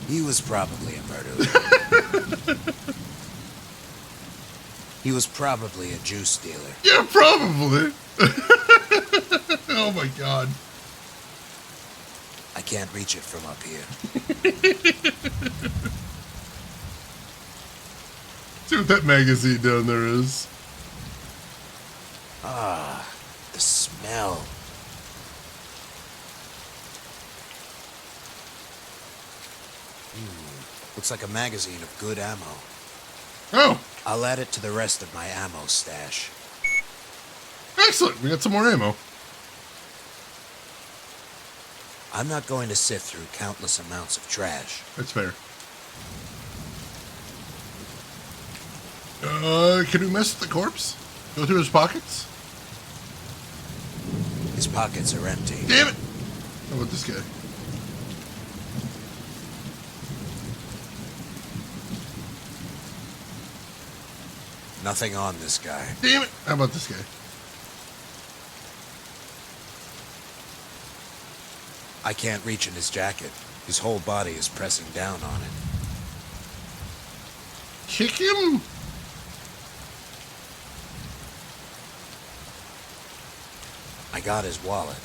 Speaker 6: He was probably a murderer. He was probably a juice dealer.
Speaker 1: Yeah, probably. Oh my god.
Speaker 6: I can't reach it from up here.
Speaker 1: See what that magazine down there is.
Speaker 6: Ah, the smell. Looks like a magazine of good ammo.
Speaker 1: Oh.
Speaker 6: I'll add it to the rest of my ammo stash.
Speaker 1: Excellent, we got some more ammo.
Speaker 6: I'm not going to sift through countless amounts of trash.
Speaker 1: That's fair. Can we mess with the corpse? Go through his pockets?
Speaker 6: His pockets are empty.
Speaker 1: Damn it! How about this guy?
Speaker 6: Nothing on this guy.
Speaker 1: Damn it! How about this guy?
Speaker 6: I can't reach in his jacket. His whole body is pressing down on it.
Speaker 1: Kick him?
Speaker 6: I got his wallet.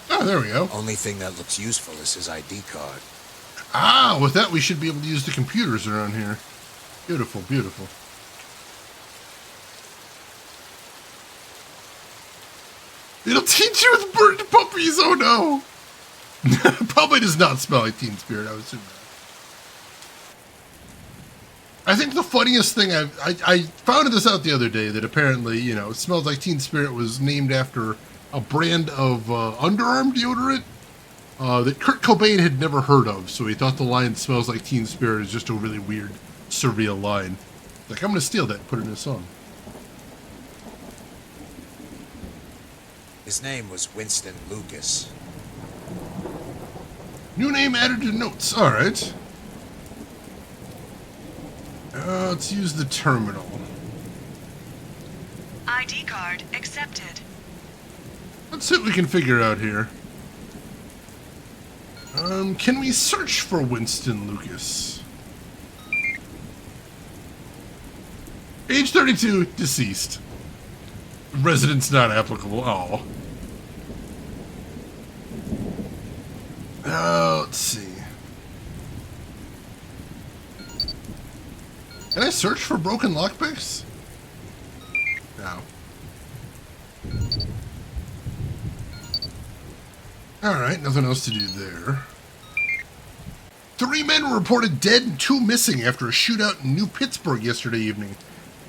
Speaker 1: Oh, there we go.
Speaker 6: Only thing that looks useful is his ID card.
Speaker 1: Ah, with that we should be able to use the computers around here. Beautiful, beautiful. It'll teach you with burnt puppies, oh no! Probably does not smell like Teen Spirit, I would assume that. I think the funniest thing, I found this out the other day, that apparently, you know, it smells like Teen Spirit was named after a brand of underarm deodorant. that Kurt Cobain had never heard of, so he thought the line "smells like Teen Spirit" is just a really weird, surreal line. Like, I'm going to steal that and put it in a song.
Speaker 6: His name was Winston Lucas.
Speaker 1: New name added to notes. All right. Let's use the terminal.
Speaker 5: ID card accepted.
Speaker 1: Let's see what we can figure out here. Can we search for Winston Lucas? Age 32, deceased. Residence not applicable. Oh. Let's see. Can I search for broken lockpicks? No. Alright, nothing else to do there. 3 men were reported dead and 2 missing after a shootout in New Pittsburgh yesterday evening.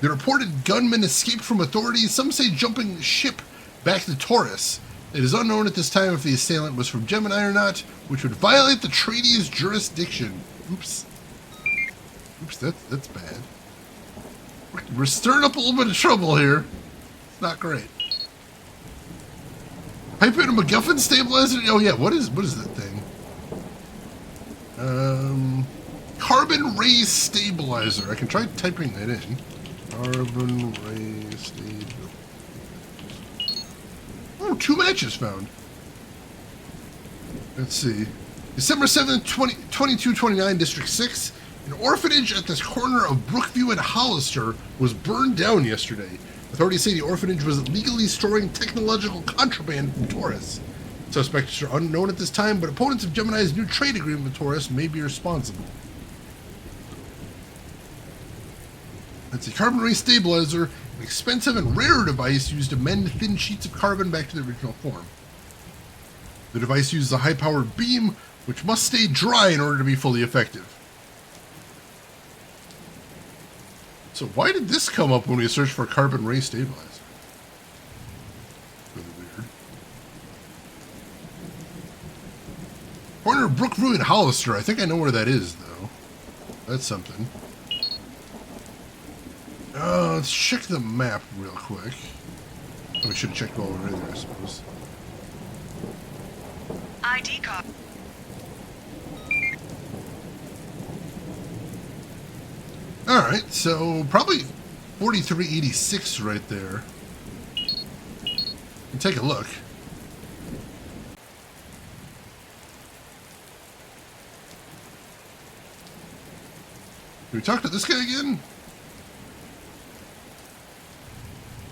Speaker 1: The reported gunman escaped from authorities, some say jumping ship back to Taurus. It is unknown at this time if the assailant was from Gemini or not, which would violate the treaty's jurisdiction. Oops. Oops, that's bad. We're stirring up a little bit of trouble here. It's not great. Pipe in a MacGuffin stabilizer? Oh yeah, what is that thing? Carbon ray stabilizer. I can try typing that in. Carbon ray stabilizer. Oh, 2 matches found. Let's see. December 7th, 2229, District 6. An orphanage at the corner of Brookview and Hollister was burned down yesterday. Authorities say the orphanage was illegally storing technological contraband from Taurus. Suspects are unknown at this time, but opponents of Gemini's new trade agreement with Taurus may be responsible. That's a carbon ray stabilizer, an expensive and rare device used to mend thin sheets of carbon back to their original form. The device uses a high-powered beam, which must stay dry in order to be fully effective. So why did this come up when we searched for carbon ray stabilizer? Really weird. Corner of Brookview and Hollister. I think I know where that is, though. That's something. Let's check the map real quick. Oh, we should have checked while we were in there, I suppose.
Speaker 5: ID card.
Speaker 1: Alright, so probably 4386 right there. And take a look. Can we talk to this guy again?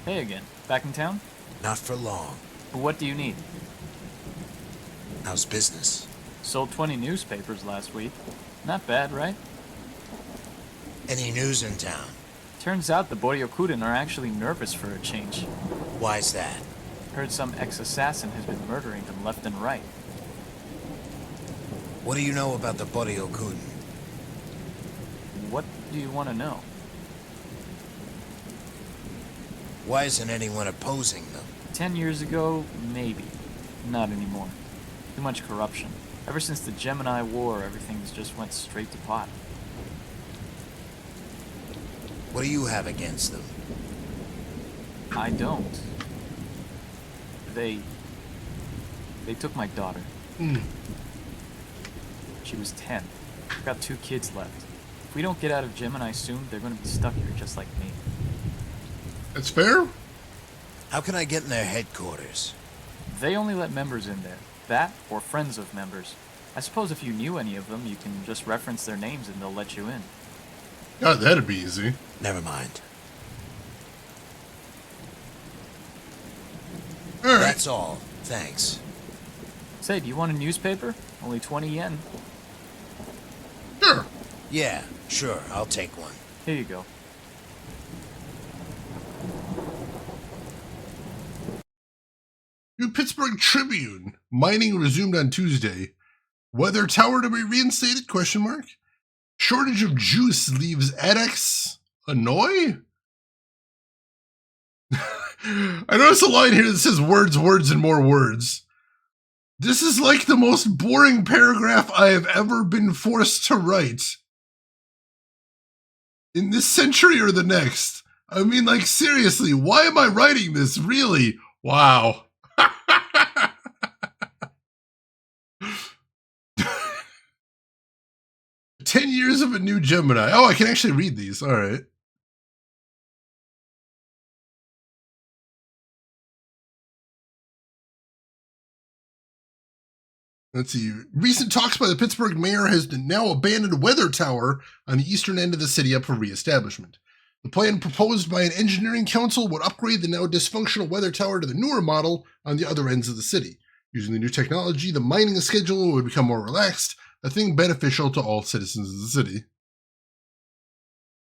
Speaker 8: Hey again. Back in town?
Speaker 6: Not for long.
Speaker 8: What do you need?
Speaker 6: How's business?
Speaker 8: Sold 20 newspapers last week. Not bad, right?
Speaker 6: Any news in town?
Speaker 8: Turns out the Boryokuden are actually nervous for a change.
Speaker 6: Why's that?
Speaker 8: Heard some ex-assassin has been murdering them left and right.
Speaker 6: What do you know about the Boryokuden?
Speaker 8: What do you want to know?
Speaker 6: Why isn't anyone opposing them?
Speaker 8: 10 years ago, maybe. Not anymore. Too much corruption. Ever since the Gemini War, everything's just went straight to pot.
Speaker 6: What do you have against them?
Speaker 8: I don't. They took my daughter. She was 10. I've got 2 kids left. If we don't get out of Gemini soon, they're going to be stuck here just like me.
Speaker 1: That's fair.
Speaker 6: How can I get in their headquarters?
Speaker 8: They only let members in there. That, or friends of members. I suppose if you knew any of them, you can just reference their names and they'll let you in.
Speaker 1: God, that'd be easy.
Speaker 6: Never mind.
Speaker 1: All right.
Speaker 6: That's all. Thanks.
Speaker 8: Say, do you want a newspaper? Only 20 yen.
Speaker 1: Sure.
Speaker 6: Yeah, sure. I'll take one.
Speaker 8: Here you go.
Speaker 1: New Pittsburgh Tribune. Mining resumed on Tuesday. Weather tower to be reinstated? ? Shortage of juice leaves addicts annoy? I noticed a line here that says words, words, and more words. This is like the most boring paragraph I have ever been forced to write. In this century or the next. I mean, like, seriously, why am I writing this? Really? Wow. 10 years of a new Gemini. Oh, I can actually read these. All right. Let's see. Recent talks by the Pittsburgh mayor has now abandoned a weather tower on the eastern end of the city up for reestablishment. The plan proposed by an engineering council would upgrade the now dysfunctional weather tower to the newer model on the other ends of the city. Using the new technology, the mining schedule would become more relaxed, a thing beneficial to all citizens of the city.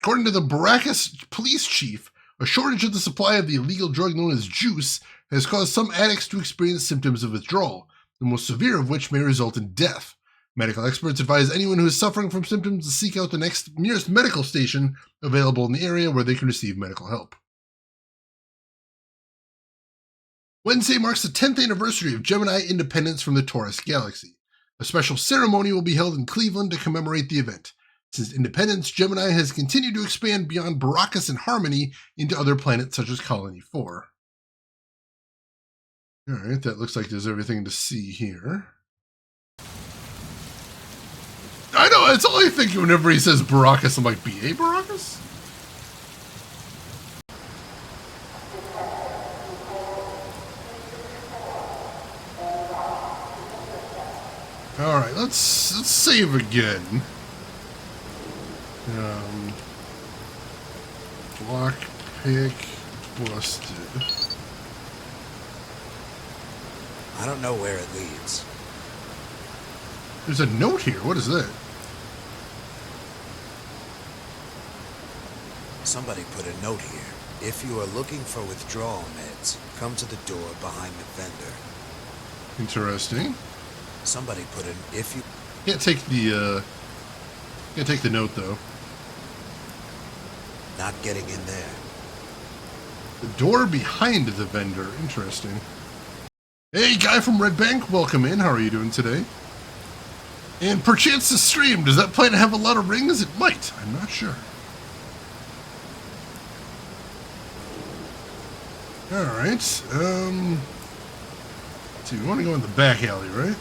Speaker 1: According to the Baracus police chief, a shortage of the supply of the illegal drug known as juice has caused some addicts to experience symptoms of withdrawal, the most severe of which may result in death. Medical experts advise anyone who is suffering from symptoms to seek out the nearest medical station available in the area where they can receive medical help. Wednesday marks the 10th anniversary of Gemini independence from the Taurus galaxy. A special ceremony will be held in Cleveland to commemorate the event. Since independence, Gemini has continued to expand beyond Baracus and Harmony into other planets such as Colony 4. Alright, that looks like there's everything to see here. I know, that's all I think whenever he says Baracus. I'm like, B.A. Baracus? Alright, let's save again. Lockpick busted.
Speaker 6: I don't know where it leads.
Speaker 1: There's a note here. What is that?
Speaker 6: Somebody put a note here. If you are looking for withdrawal meds, come to the door behind the vendor.
Speaker 1: Interesting.
Speaker 6: Somebody put an if you
Speaker 1: can't take the note though.
Speaker 6: Not getting in there.
Speaker 1: The door behind the vendor. Interesting. Hey, guy from Red Bank, welcome in. How are you doing today? And perchance the stream, does that planet have a lot of rings? It might. I'm not sure. Alright, let's see, we want to go in the back alley, right?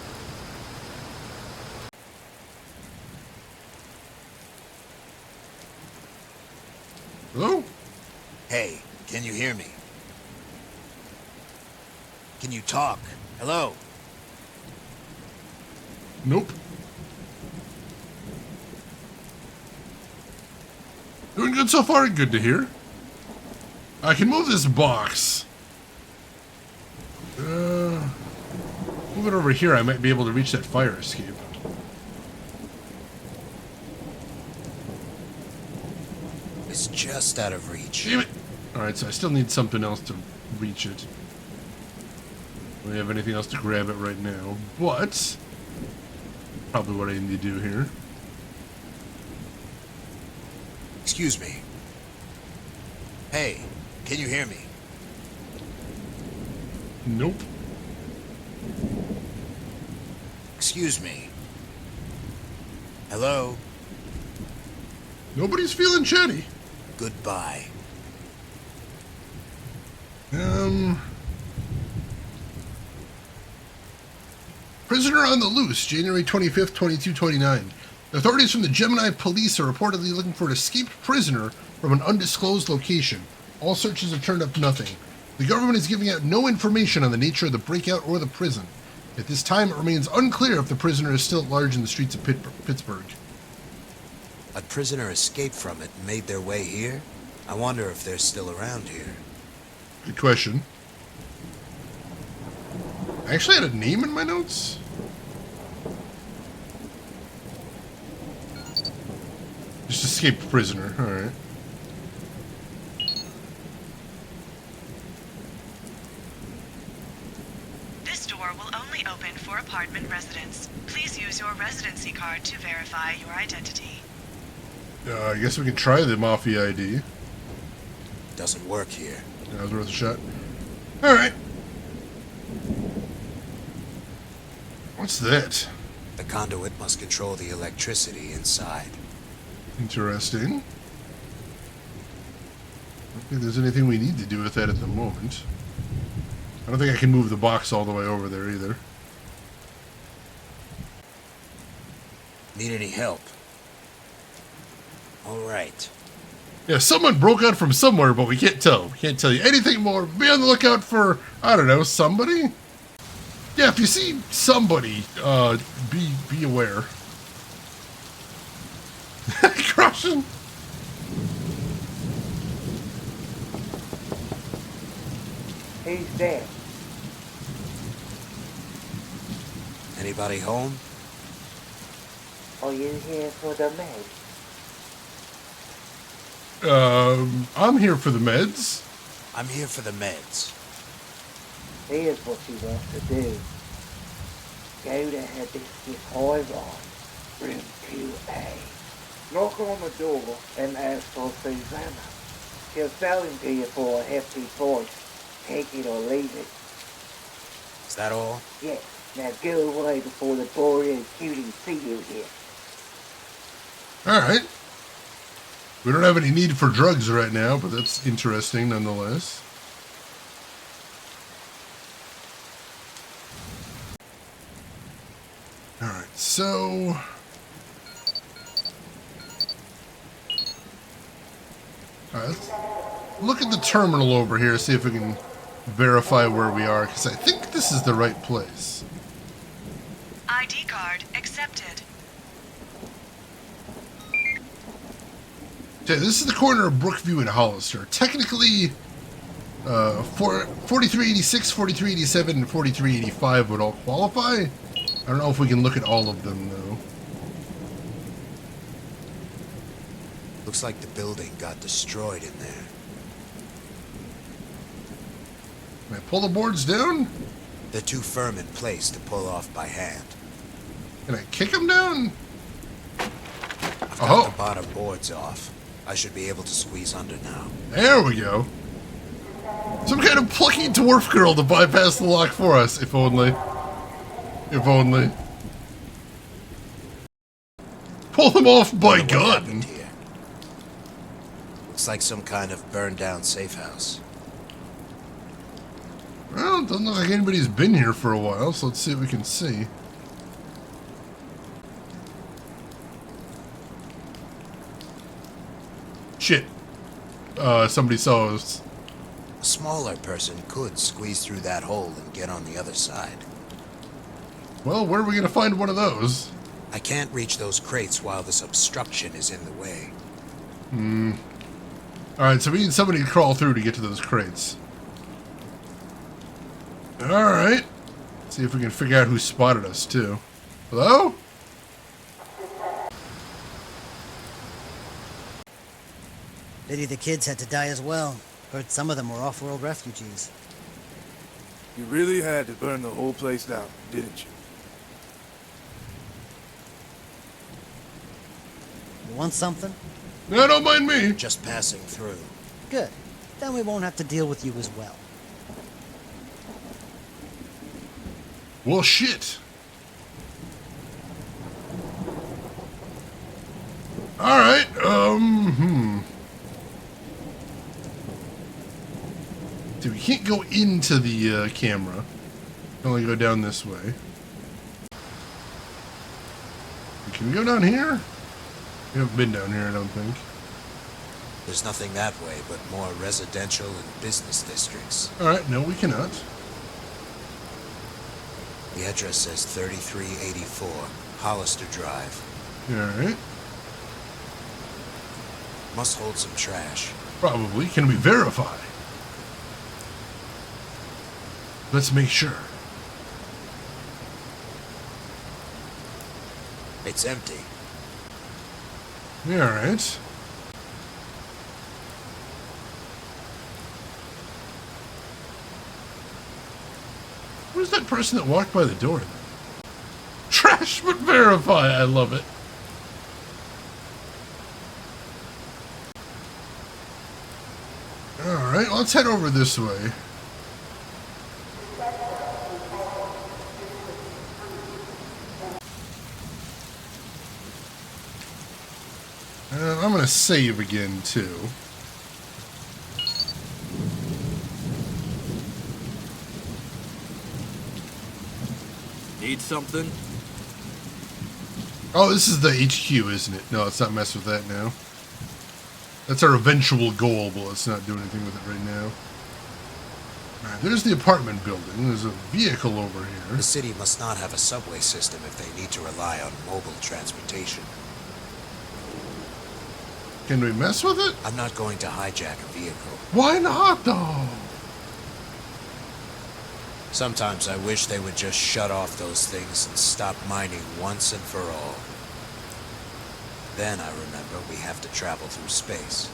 Speaker 1: Hello?
Speaker 6: Hey, can you hear me? Can you talk? Hello?
Speaker 1: Nope. Doing good so far, good to hear. I can move this box. Move it over here, I might be able to reach that fire escape.
Speaker 6: It's just out of reach.
Speaker 1: Damn it! Alright, so I still need something else to reach it. Do we have anything else to grab it right now? But probably what I need to do here.
Speaker 6: Excuse me. Hey, can you hear me?
Speaker 1: Nope.
Speaker 6: Excuse me. Hello?
Speaker 1: Nobody's feeling chatty.
Speaker 6: Goodbye.
Speaker 1: Prisoner on the loose, January 25th, 2229. Authorities from the Gemini police are reportedly looking for an escaped prisoner from an undisclosed location. All searches have turned up nothing. The government is giving out no information on the nature of the breakout or the prison. At this time, it remains unclear if the prisoner is still at large in the streets of Pittsburgh.
Speaker 6: A prisoner escaped from it and made their way here? I wonder if they're still around here.
Speaker 1: Good question. I actually had a name in my notes. Just escaped prisoner, alright.
Speaker 5: This door will only open for apartment residents. Please use your residency card to verify your identity.
Speaker 1: I guess we can try the Mafia ID.
Speaker 6: Doesn't work here.
Speaker 1: That was worth a shot. Alright. What's that?
Speaker 6: The conduit must control the electricity inside.
Speaker 1: Interesting. I don't think there's anything we need to do with that at the moment. I don't think I can move the box all the way over there either.
Speaker 6: Need any help? All right.
Speaker 1: Yeah, someone broke out from somewhere, but we can't tell. We can't tell you anything more. Be on the lookout for, I don't know, somebody? Yeah, if you see somebody, be aware. Crushing.
Speaker 10: Who's there?
Speaker 6: Anybody home?
Speaker 10: Are you here for the med?
Speaker 1: I'm here for the meds.
Speaker 6: I'm here for the meds.
Speaker 10: Here's what you want to do. Go to Hibiscus High Rise, room 2A. Knock on the door and ask for Susanna. She'll sell him to you for a hefty price. Take it or leave it.
Speaker 6: Is that all?
Speaker 10: Yes. Now go away before the boring cuties see you here.
Speaker 1: Alright. We don't have any need for drugs right now, but that's interesting nonetheless. Alright, so... Alright, let's look at the terminal over here, see if we can verify where we are, because I think this is the right place.
Speaker 5: ID card accepted.
Speaker 1: Okay, this is the corner of Brookview and Hollister. Technically, 4386, 4387, and 4385 would all qualify. I don't know if we can look at all of them, though.
Speaker 6: Looks like the building got destroyed in there.
Speaker 1: Can I pull the boards down?
Speaker 6: They're too firm in place to pull off by hand.
Speaker 1: Can I kick them down?
Speaker 6: I've got the bottom boards off. I should be able to squeeze under now.
Speaker 1: There we go. Some kind of plucky dwarf girl to bypass the lock for us, if only. If only. Pull them off by gun.
Speaker 6: Looks like some kind of burned down safe house.
Speaker 1: Well, doesn't look like anybody's been here for a while, so let's see what we can see. Shit. Somebody saw us.
Speaker 6: A smaller person could squeeze through that hole and get on the other side.
Speaker 1: Well, where are we gonna find one of those?
Speaker 6: I can't reach those crates while this obstruction is in the way.
Speaker 1: Alright, so we need somebody to crawl through to get to those crates. Alright. See if we can figure out who spotted us, too. Hello?
Speaker 12: Pity the kids had to die as well. Heard some of them were off-world refugees.
Speaker 19: You really had to burn the whole place down, didn't you?
Speaker 12: You want something?
Speaker 1: No, don't mind me.
Speaker 6: Just passing through.
Speaker 12: Good. Then we won't have to deal with you as well.
Speaker 1: Well, shit. Alright, So we can't go into the camera. We can only go down this way. Can we go down here? We haven't been down here, I don't think.
Speaker 6: There's nothing that way but more residential and business districts.
Speaker 1: Alright, no, we cannot.
Speaker 6: The address says 3384 Hollister Drive.
Speaker 1: Alright.
Speaker 6: Must hold some trash.
Speaker 1: Probably. Can we verify? Let's make sure.
Speaker 6: It's empty.
Speaker 1: Alright. Who's that person that walked by the door then? Trash but verify, I love it. Alright, let's head over this way. I'm gonna save again, too.
Speaker 3: Need something?
Speaker 1: Oh, this is the HQ, isn't it? No, let's not mess with that now. That's our eventual goal, but let's not do anything with it right now. Alright, there's the apartment building. There's a vehicle over here.
Speaker 6: The city must not have a subway system if they need to rely on mobile transportation.
Speaker 1: Can we mess with it?
Speaker 6: I'm not going to hijack a vehicle.
Speaker 1: Why not, though?
Speaker 6: Sometimes I wish they would just shut off those things and stop mining once and for all. Then I remember we have to travel through space.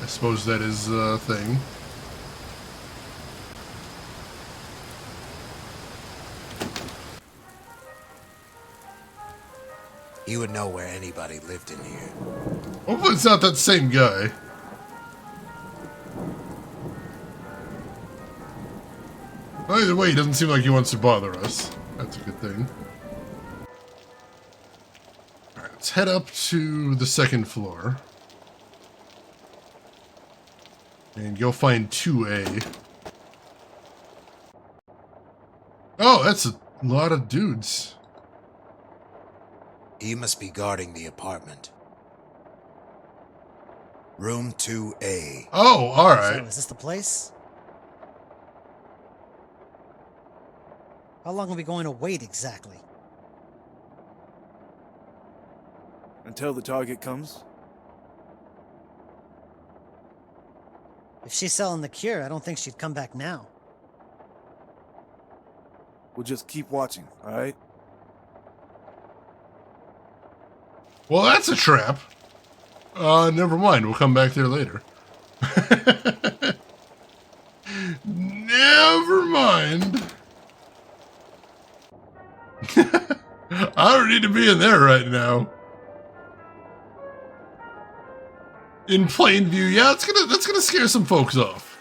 Speaker 1: I suppose that is a thing.
Speaker 6: You would know where anybody lived in here.
Speaker 1: Hopefully it's not that same guy. Well, either way, he doesn't seem like he wants to bother us. That's a good thing. Alright, let's head up to the second floor. And go find 2A. Oh, that's a lot of dudes.
Speaker 6: He must be guarding the apartment. Room 2A.
Speaker 1: Oh, alright.
Speaker 12: So, is this the place? How long are we going to wait exactly?
Speaker 19: Until the target comes?
Speaker 12: If she's selling the cure, I don't think she'd come back now.
Speaker 19: We'll just keep watching, alright?
Speaker 1: Well, that's a trap. Never mind. We'll come back there later. Never mind. I don't need to be in there right now. In plain view, yeah, that's gonna scare some folks off.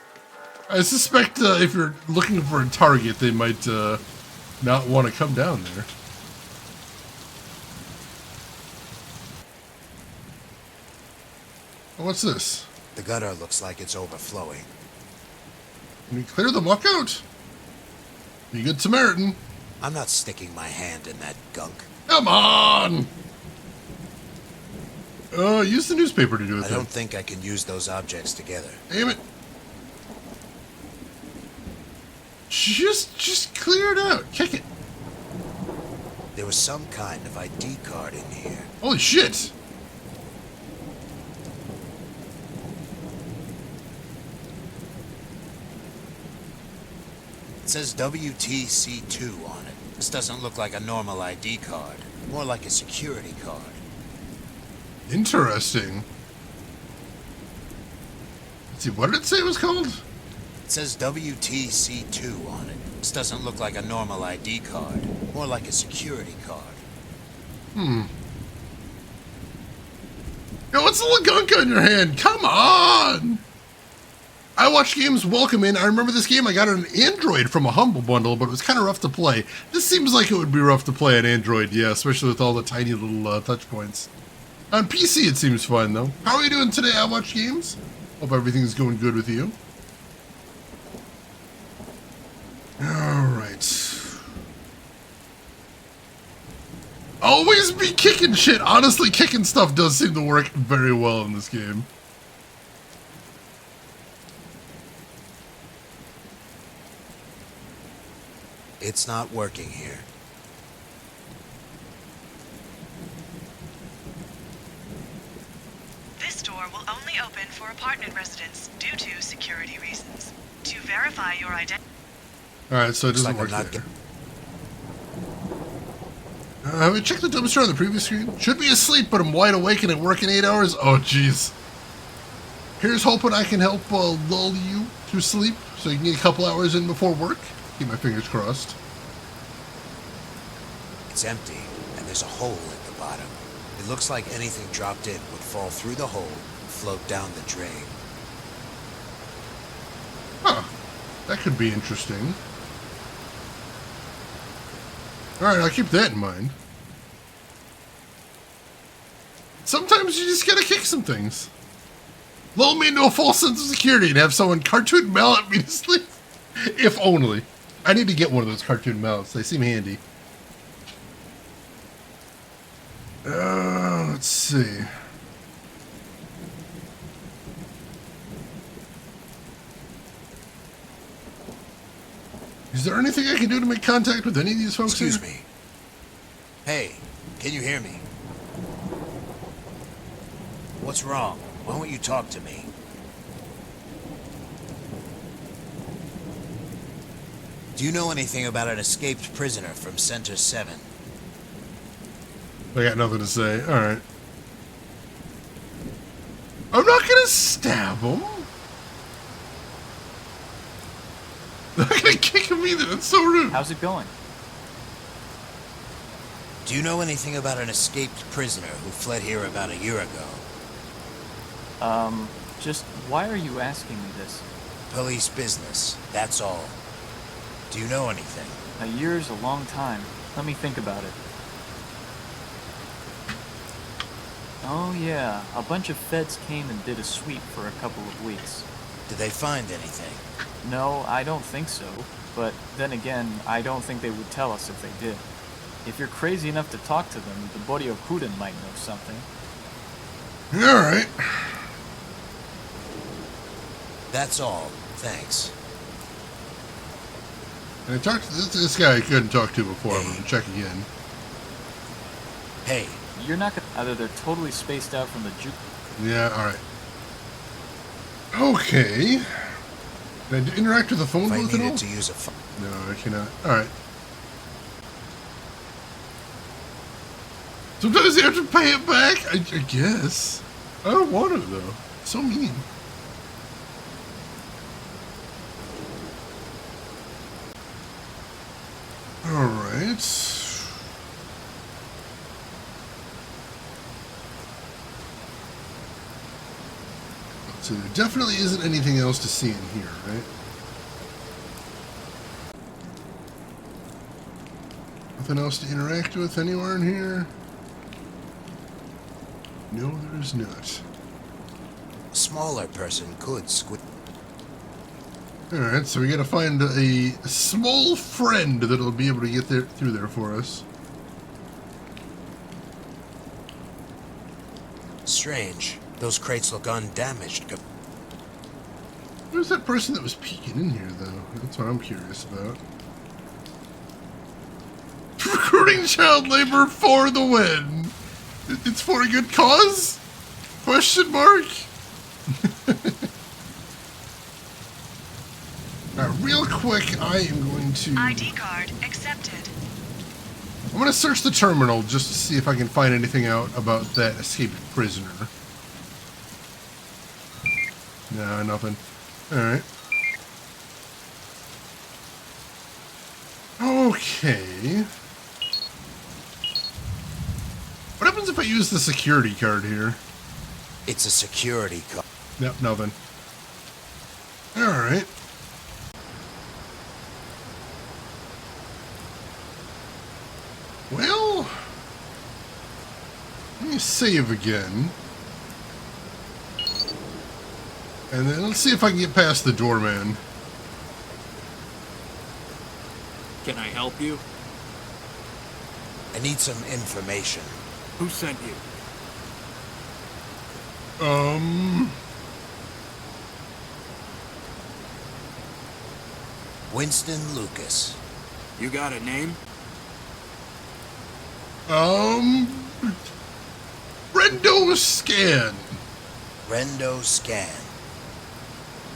Speaker 1: I suspect if you're looking for a target, they might not want to come down there. What's this?
Speaker 6: The gutter looks like it's overflowing.
Speaker 1: Can we clear the muck out? Be a good Samaritan.
Speaker 6: I'm not sticking my hand in that gunk.
Speaker 1: Come on! Use the newspaper to do it.
Speaker 6: I don't think I can use those objects together.
Speaker 1: Damn it. Just clear it out. Kick it.
Speaker 6: There was some kind of ID card in here.
Speaker 1: Holy shit!
Speaker 6: It says WTC2 on it. This doesn't look like a normal ID card. More like a security card.
Speaker 1: Interesting. Let's see, what did it say it was called?
Speaker 6: It says WTC2 on it. This doesn't look like a normal ID card. More like a security card.
Speaker 1: Yo, what's the little gunk on your hand? Come on! I watch games welcome in. I remember this game, I got an Android from a Humble Bundle, but it was kind of rough to play. This seems like it would be rough to play on Android, yeah, especially with all the tiny little touch points. On PC, it seems fine, though. How are you doing today, I Watch Games? Hope everything's going good with you. Alright. Always be kicking shit. Honestly, kicking stuff does seem to work very well in this game.
Speaker 6: It's not working here.
Speaker 5: This door will only open for apartment residents due to security reasons. To verify your identity...
Speaker 1: Alright, so it doesn't work there. Have I checked the dumpster on the previous screen? Should be asleep, but I'm wide awake and at work in 8 hours? Oh, jeez. Here's hoping I can help lull you to sleep so you can get a couple hours in before work. Keep my fingers crossed.
Speaker 6: It's empty, and there's a hole at the bottom. It looks like anything dropped in would fall through the hole and float down the drain.
Speaker 1: Huh. That could be interesting. Alright, I'll keep that in mind. Sometimes you just gotta kick some things. Lull me into a false sense of security and have someone cartoon mallet me to sleep. If only. I need to get one of those cartoon mallets. They seem handy. Let's see. Is there anything I can do to make contact with any of these folks?
Speaker 6: Excuse me. Hey, can you hear me? What's wrong? Why won't you talk to me? Do you know anything about an escaped prisoner from Center 7?
Speaker 1: I got nothing to say. Alright. I'm not gonna stab him. I'm not gonna kick him either. That's so rude.
Speaker 8: How's it going?
Speaker 6: Do you know anything about an escaped prisoner who fled here about a year ago?
Speaker 8: Just why are you asking me this?
Speaker 6: Police business, that's all. Do you know anything?
Speaker 8: A year's a long time. Let me think about it. Oh yeah, a bunch of feds came and did a sweep for a couple of weeks.
Speaker 6: Did they find anything?
Speaker 8: No, I don't think so. But then again, I don't think they would tell us if they did. If you're crazy enough to talk to them, the Boryokuden might know something.
Speaker 1: Alright.
Speaker 6: That's all. Thanks.
Speaker 1: And I talked to this guy I couldn't talk to before. I'm gonna check again.
Speaker 6: Hey.
Speaker 8: You're not gonna... Either they're totally spaced out from the juke...
Speaker 1: Yeah, alright. Okay. Can I interact with the phone booth at all?
Speaker 6: To use a phone.
Speaker 1: No, I cannot. Alright. Sometimes you have to pay it back, I guess. I don't want to, though. It's so mean. Alright. So there definitely isn't anything else to see in here, right? Nothing else to interact with anywhere in here? No, there is not.
Speaker 6: A smaller person could squid.
Speaker 1: Alright, so we gotta find a small friend that'll be able to get there through there for us.
Speaker 6: Strange. Those crates look undamaged.
Speaker 1: Who's that person that was peeking in here, though? That's what I'm curious about. Recruiting child labor for the win. It's for a good cause? Question mark? Real quick, I am going to...
Speaker 5: ID card accepted.
Speaker 1: I'm going to search the terminal just to see if I can find anything out about that escaped prisoner. No, nothing. Alright. Okay. What happens if I use the security card here?
Speaker 6: It's a security card.
Speaker 1: Yep, nothing. Alright. Well, let me save again. And then let's see if I can get past the doorman.
Speaker 3: Can I help you?
Speaker 6: I need some information.
Speaker 3: Who sent you?
Speaker 6: Winston Lucas.
Speaker 3: You got a name?
Speaker 1: Rendo Scan.
Speaker 6: Rendo Scan.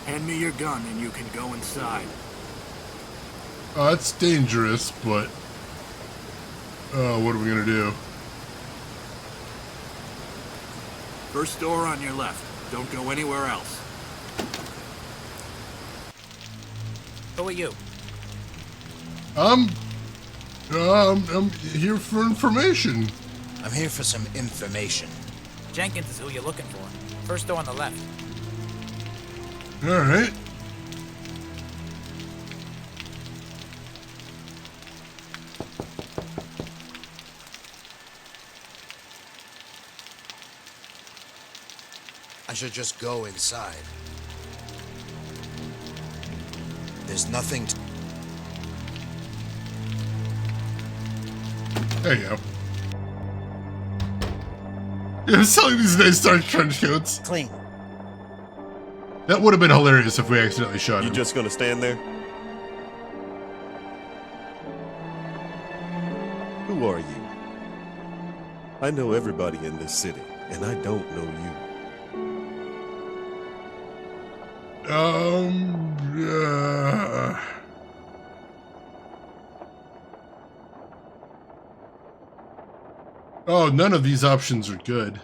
Speaker 3: Hand me your gun and you can go inside.
Speaker 1: That's dangerous, but... what are we gonna do?
Speaker 3: First door on your left. Don't go anywhere else.
Speaker 2: Who are you?
Speaker 1: I'm here for information.
Speaker 6: I'm here for some information.
Speaker 2: Jenkins is who you're looking for. First door on the left.
Speaker 1: Alright.
Speaker 6: I should just go inside. There's nothing to...
Speaker 1: There you go. Yeah, I'm selling these nice dark trench coats.
Speaker 12: Clean.
Speaker 1: That would have been hilarious if we accidentally shot him.
Speaker 9: You just gonna stand there? Who are you? I know everybody in this city, and I don't know you.
Speaker 1: Oh, none of these options are good.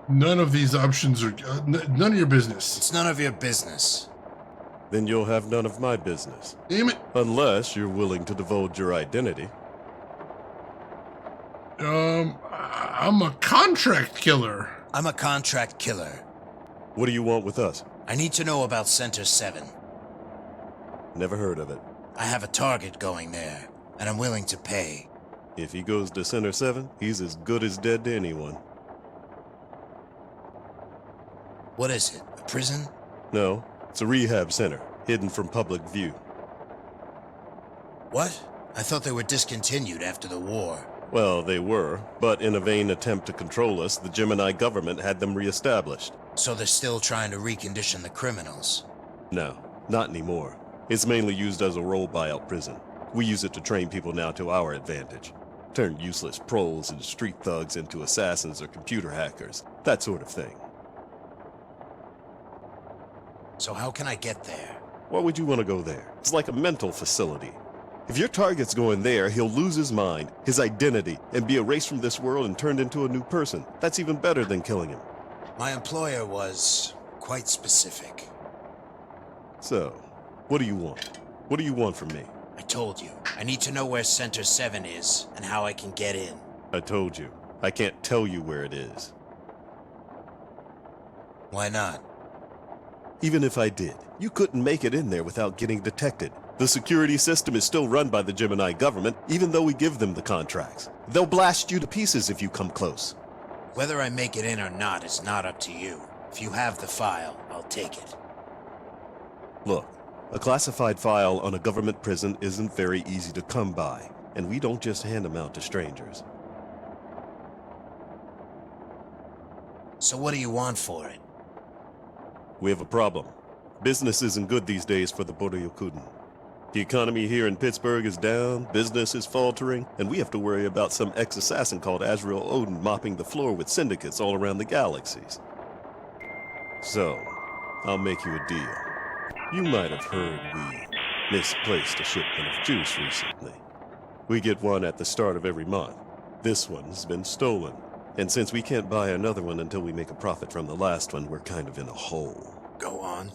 Speaker 1: None of these options are... none of your business.
Speaker 6: It's none of your business.
Speaker 9: Then you'll have none of my business.
Speaker 1: Damn it.
Speaker 9: Unless you're willing to divulge your identity.
Speaker 1: I'm a contract killer.
Speaker 6: I'm a contract killer.
Speaker 9: What do you want with us?
Speaker 6: I need to know about Center 7.
Speaker 9: Never heard of it.
Speaker 6: I have a target going there, and I'm willing to pay.
Speaker 9: If he goes to Center 7, he's as good as dead to anyone.
Speaker 6: What is it, a prison?
Speaker 9: No, it's a rehab center, hidden from public view.
Speaker 6: What? I thought they were discontinued after the war.
Speaker 9: Well, they were, but in a vain attempt to control us, the Gemini government had them reestablished.
Speaker 6: So they're still trying to recondition the criminals?
Speaker 9: No, not anymore. It's mainly used as a role buyout prison. We use it to train people now to our advantage. Turn useless proles and street thugs into assassins or computer hackers. That sort of thing.
Speaker 6: So how can I get there?
Speaker 9: Why would you want to go there? It's like a mental facility. If your target's going there, he'll lose his mind, his identity, and be erased from this world and turned into a new person. That's even better than killing him.
Speaker 6: My employer was quite specific.
Speaker 9: So, what do you want? What do you want from me?
Speaker 6: I told you. I need to know where Center 7 is and how I can get in.
Speaker 9: I told you. I can't tell you where it is.
Speaker 6: Why not?
Speaker 9: Even if I did, you couldn't make it in there without getting detected. The security system is still run by the Gemini government, even though we give them the contracts. They'll blast you to pieces if you come close.
Speaker 6: Whether I make it in or not is not up to you. If you have the file, I'll take it.
Speaker 9: Look, a classified file on a government prison isn't very easy to come by, and we don't just hand them out to strangers.
Speaker 6: So what do you want for it?
Speaker 9: We have a problem. Business isn't good these days for the Boryokuden. The economy here in Pittsburgh is down, business is faltering, and we have to worry about some ex-assassin called Azrael Odin mopping the floor with syndicates all around the galaxies. So, I'll make you a deal. You might have heard we misplaced a shipment of juice recently. We get one at the start of every month. This one's been stolen. And since we can't buy another one until we make a profit from the last one, we're kind of in a hole.
Speaker 6: Go on.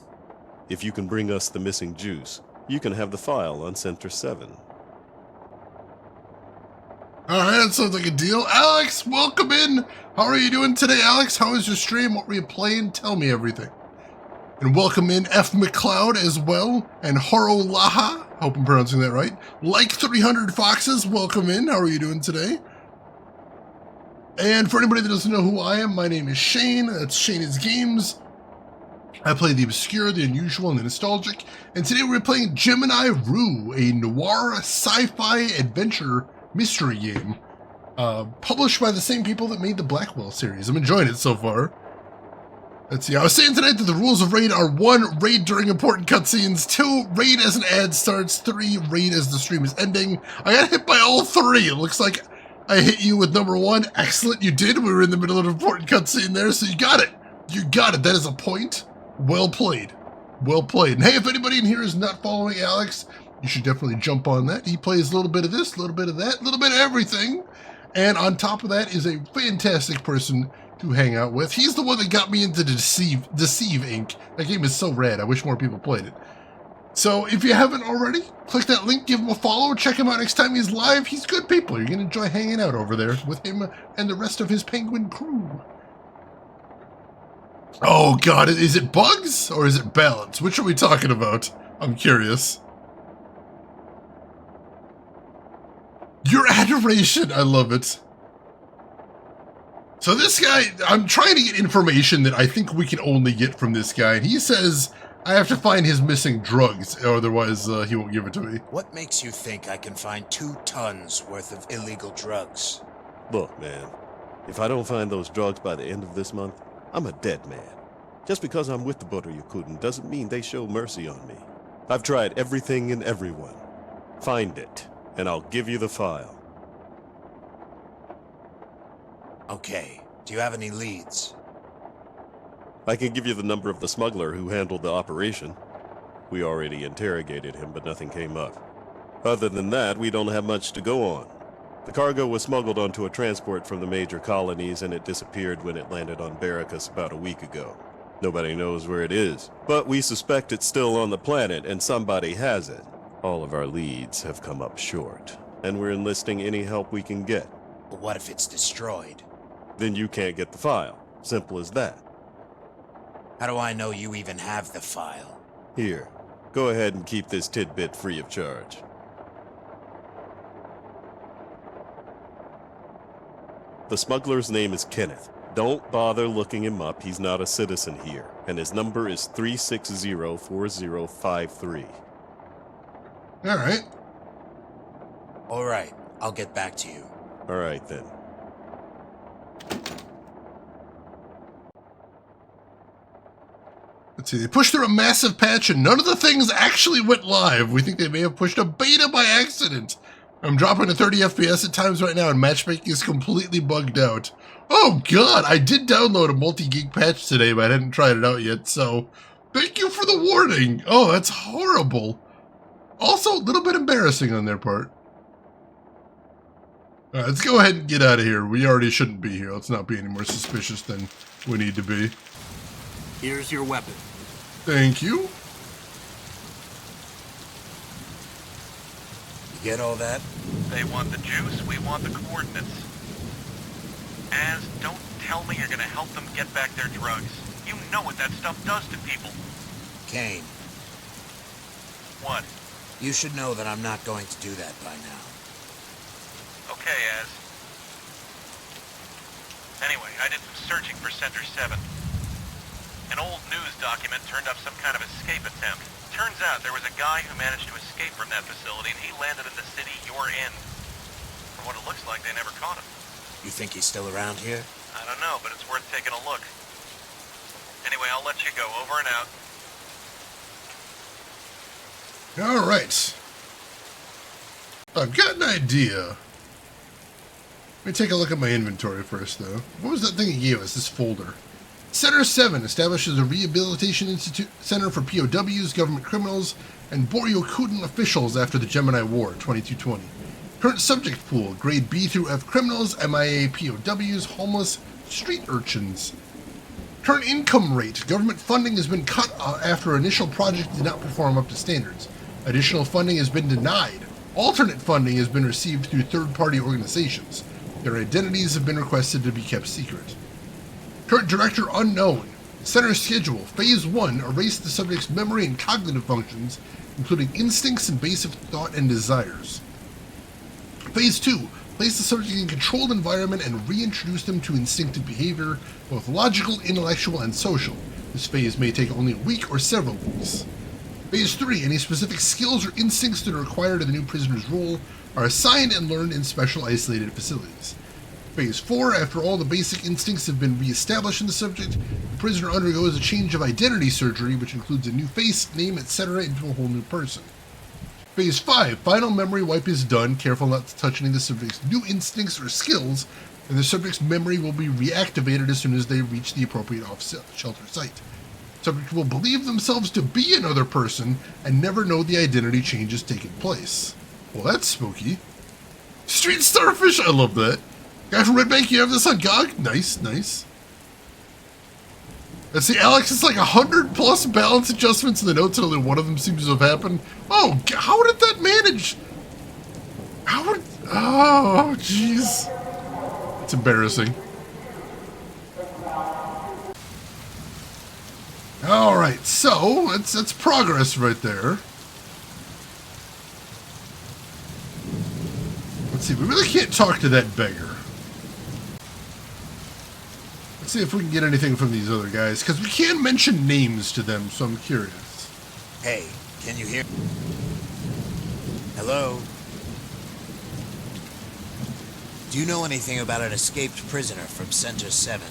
Speaker 9: If you can bring us the missing juice, you can have the file on Center 7.
Speaker 1: Alright, that sounds like a deal. Alex, welcome in. How are you doing today, Alex? How was your stream? What were you playing? Tell me everything. And welcome in F. McLeod as well. And Horo Laha. Hope I'm pronouncing that right. Like 300 Foxes, welcome in. How are you doing today? And for anybody that doesn't know who I am, my name is Shane. That's Shane is Games. I play the obscure, the unusual, and the nostalgic. And today we're playing Gemini Rue, a noir sci-fi adventure mystery game. Published by the same people that made the Blackwell series. I'm enjoying it so far. Let's see, I was saying tonight that the rules of raid are 1, raid during important cutscenes, 2, raid as an ad starts, 3, raid as the stream is ending. I got hit by all 3. It looks like I hit you with number 1. Excellent, you did. We were in the middle of an important cutscene there, so you got it. You got it. That is a point. Well played. Well played. And hey, if anybody in here is not following Alex, you should definitely jump on that. He plays a little bit of this, a little bit of that, a little bit of everything. And on top of that is a fantastic person to hang out with. He's the one that got me into Deceive Inc. That game is so rad. I wish more people played it. So if you haven't already, click that link, give him a follow, check him out next time he's live. He's good people. You're going to enjoy hanging out over there with him and the rest of his penguin crew. Oh god, is it bugs or is it balance? Which are we talking about? I'm curious. Your adoration, I love it. So this guy, I'm trying to get information that I think we can only get from this guy, and he says I have to find his missing drugs, otherwise he won't give it to me.
Speaker 6: What makes you think I can find 2 tons worth of illegal drugs?
Speaker 9: Look, man, if I don't find those drugs by the end of this month, I'm a dead man. Just because I'm with the Boryokuden doesn't mean they show mercy on me. I've tried everything and everyone. Find it, and I'll give you the file.
Speaker 6: Okay, do you have any leads?
Speaker 9: I can give you the number of the smuggler who handled the operation. We already interrogated him, but nothing came up. Other than that, we don't have much to go on. The cargo was smuggled onto a transport from the major colonies, and it disappeared when it landed on Barracus about a week ago. Nobody knows where it is, but we suspect it's still on the planet, and somebody has it. All of our leads have come up short, and we're enlisting any help we can get.
Speaker 6: But what if it's destroyed?
Speaker 9: Then you can't get the file. Simple as that.
Speaker 6: How do I know you even have the file?
Speaker 9: Here, go ahead and keep this tidbit free of charge. The smuggler's name is Kenneth. Don't bother looking him up, he's not a citizen here, and his number is 360-4053.
Speaker 1: Alright.
Speaker 6: Alright, I'll get back to you.
Speaker 9: Alright then.
Speaker 1: Let's see, they pushed through a massive patch and none of the things actually went live. We think they may have pushed a beta by accident. I'm dropping to 30 FPS at times right now and matchmaking is completely bugged out. Oh god, I did download a multi-gig patch today, but I hadn't tried it out yet, so thank you for the warning. Oh, that's horrible. Also, a little bit embarrassing on their part. Alright, let's go ahead and get out of here. We already shouldn't be here. Let's not be any more suspicious than we need to be.
Speaker 3: Here's your weapon.
Speaker 1: Thank you.
Speaker 6: You get all that?
Speaker 7: They want the juice, we want the coordinates. Az, don't tell me you're gonna help them get back their drugs. You know what that stuff does to people.
Speaker 6: Kane.
Speaker 7: What?
Speaker 6: You should know that I'm not going to do that by now.
Speaker 7: Okay, Az. Anyway, I did some searching for Center 7. An old news document turned up some kind of escape attempt. Turns out there was a guy who managed to escape from that facility and he landed in the city you're in. From what it looks like, they never caught him.
Speaker 6: You think he's still around here?
Speaker 7: I don't know, but it's worth taking a look. Anyway, I'll let you go. Over and out.
Speaker 1: Alright. I've got an idea. Let me take a look at my inventory first, though. What was that thing he gave us, this folder? Center 7 establishes a rehabilitation center for POWs, government criminals, and Boryokuden officials after the Gemini War, 2220. Current subject pool, grade B through F criminals, MIA POWs, homeless, street urchins. Current income rate, government funding has been cut after initial project did not perform up to standards. Additional funding has been denied. Alternate funding has been received through third-party organizations. Their identities have been requested to be kept secret. Current director unknown. Center schedule. Phase 1, erase the subject's memory and cognitive functions, including instincts and basic thought and desires. Phase 2, place the subject in a controlled environment and reintroduce them to instinctive behavior, both logical, intellectual, and social. This phase may take only a week or several weeks. Phase 3, any specific skills or instincts that are required in the new prisoner's role are assigned and learned in special isolated facilities. Phase 4, after all the basic instincts have been re-established in the subject, the prisoner undergoes a change of identity surgery, which includes a new face, name, etc. into a whole new person. Phase 5, final memory wipe is done, careful not to touch any of the subject's new instincts or skills, and the subject's memory will be reactivated as soon as they reach the appropriate off-shelter site. The subject will believe themselves to be another person and never know the identity change has taken place. Well, that's spooky. Street Starfish, I love that. Guy from Red Bank, you have this on GOG? Nice, nice. Let's see, Alex, it's like 100+ balance adjustments in the notes, and only one of them seems to have happened. Oh, how did that manage? How did... Oh, jeez. It's embarrassing. Alright, so, that's progress right there. Let's see, we really can't talk to that beggar. Let's see if we can get anything from these other guys, because we can't mention names to them, so I'm curious.
Speaker 6: Hey, can you hear? Hello? Do you know anything about an escaped prisoner from Center 7?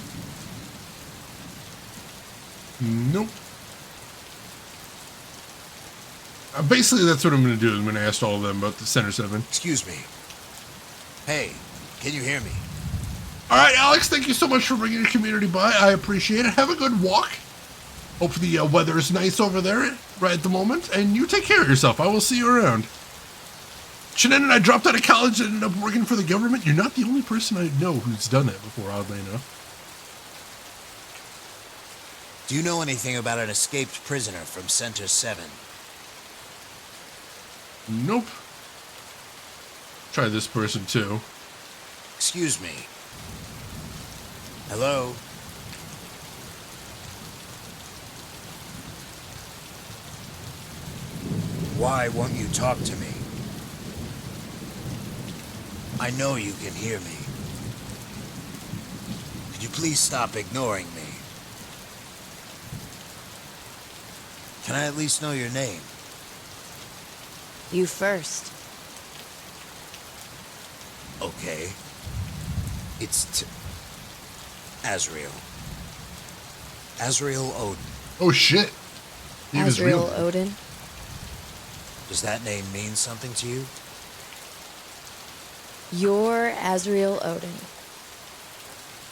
Speaker 1: Nope. Basically, that's what I'm going to do. I'm going to ask all of them about the Center 7.
Speaker 6: Excuse me. Hey, can you hear me?
Speaker 1: All right, Alex, thank you so much for bringing your community by. I appreciate it. Have a good walk. Hope the weather is nice over there right at the moment. And you take care of yourself. I will see you around. Shannon and I dropped out of college and ended up working for the government. You're not the only person I know who's done that before, oddly enough.
Speaker 6: Do you know anything about an escaped prisoner from Center 7?
Speaker 1: Nope. Try this person, too.
Speaker 6: Excuse me. Hello? Why won't you talk to me? I know you can hear me. Could you please stop ignoring me? Can I at least know your name?
Speaker 14: You first.
Speaker 6: Okay. It's Azrael. Azrael Odin.
Speaker 1: Oh shit.
Speaker 14: Azrael Odin?
Speaker 6: Does that name mean something to you?
Speaker 14: You're Azrael Odin.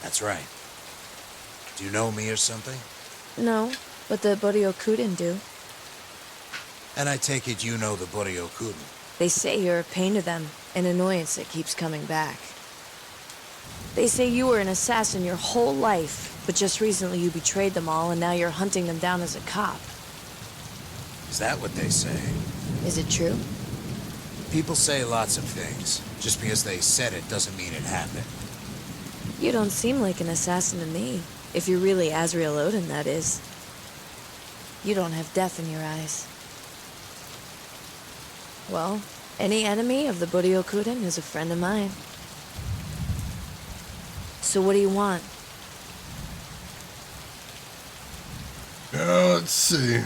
Speaker 6: That's right. Do you know me or something?
Speaker 14: No, but the Boryokuden do.
Speaker 6: And I take it you know the Boryokuden.
Speaker 14: They say you're a pain to them, an annoyance that keeps coming back. They say you were an assassin your whole life, but just recently you betrayed them all and now you're hunting them down as a cop.
Speaker 6: Is that what they say?
Speaker 14: Is it true?
Speaker 6: People say lots of things. Just because they said it doesn't mean it happened.
Speaker 14: You don't seem like an assassin to me. If you're really Azrael Odin, that is. You don't have death in your eyes. Well, any enemy of the Boryokuden is a friend of mine. So what do you want?
Speaker 1: Let's see.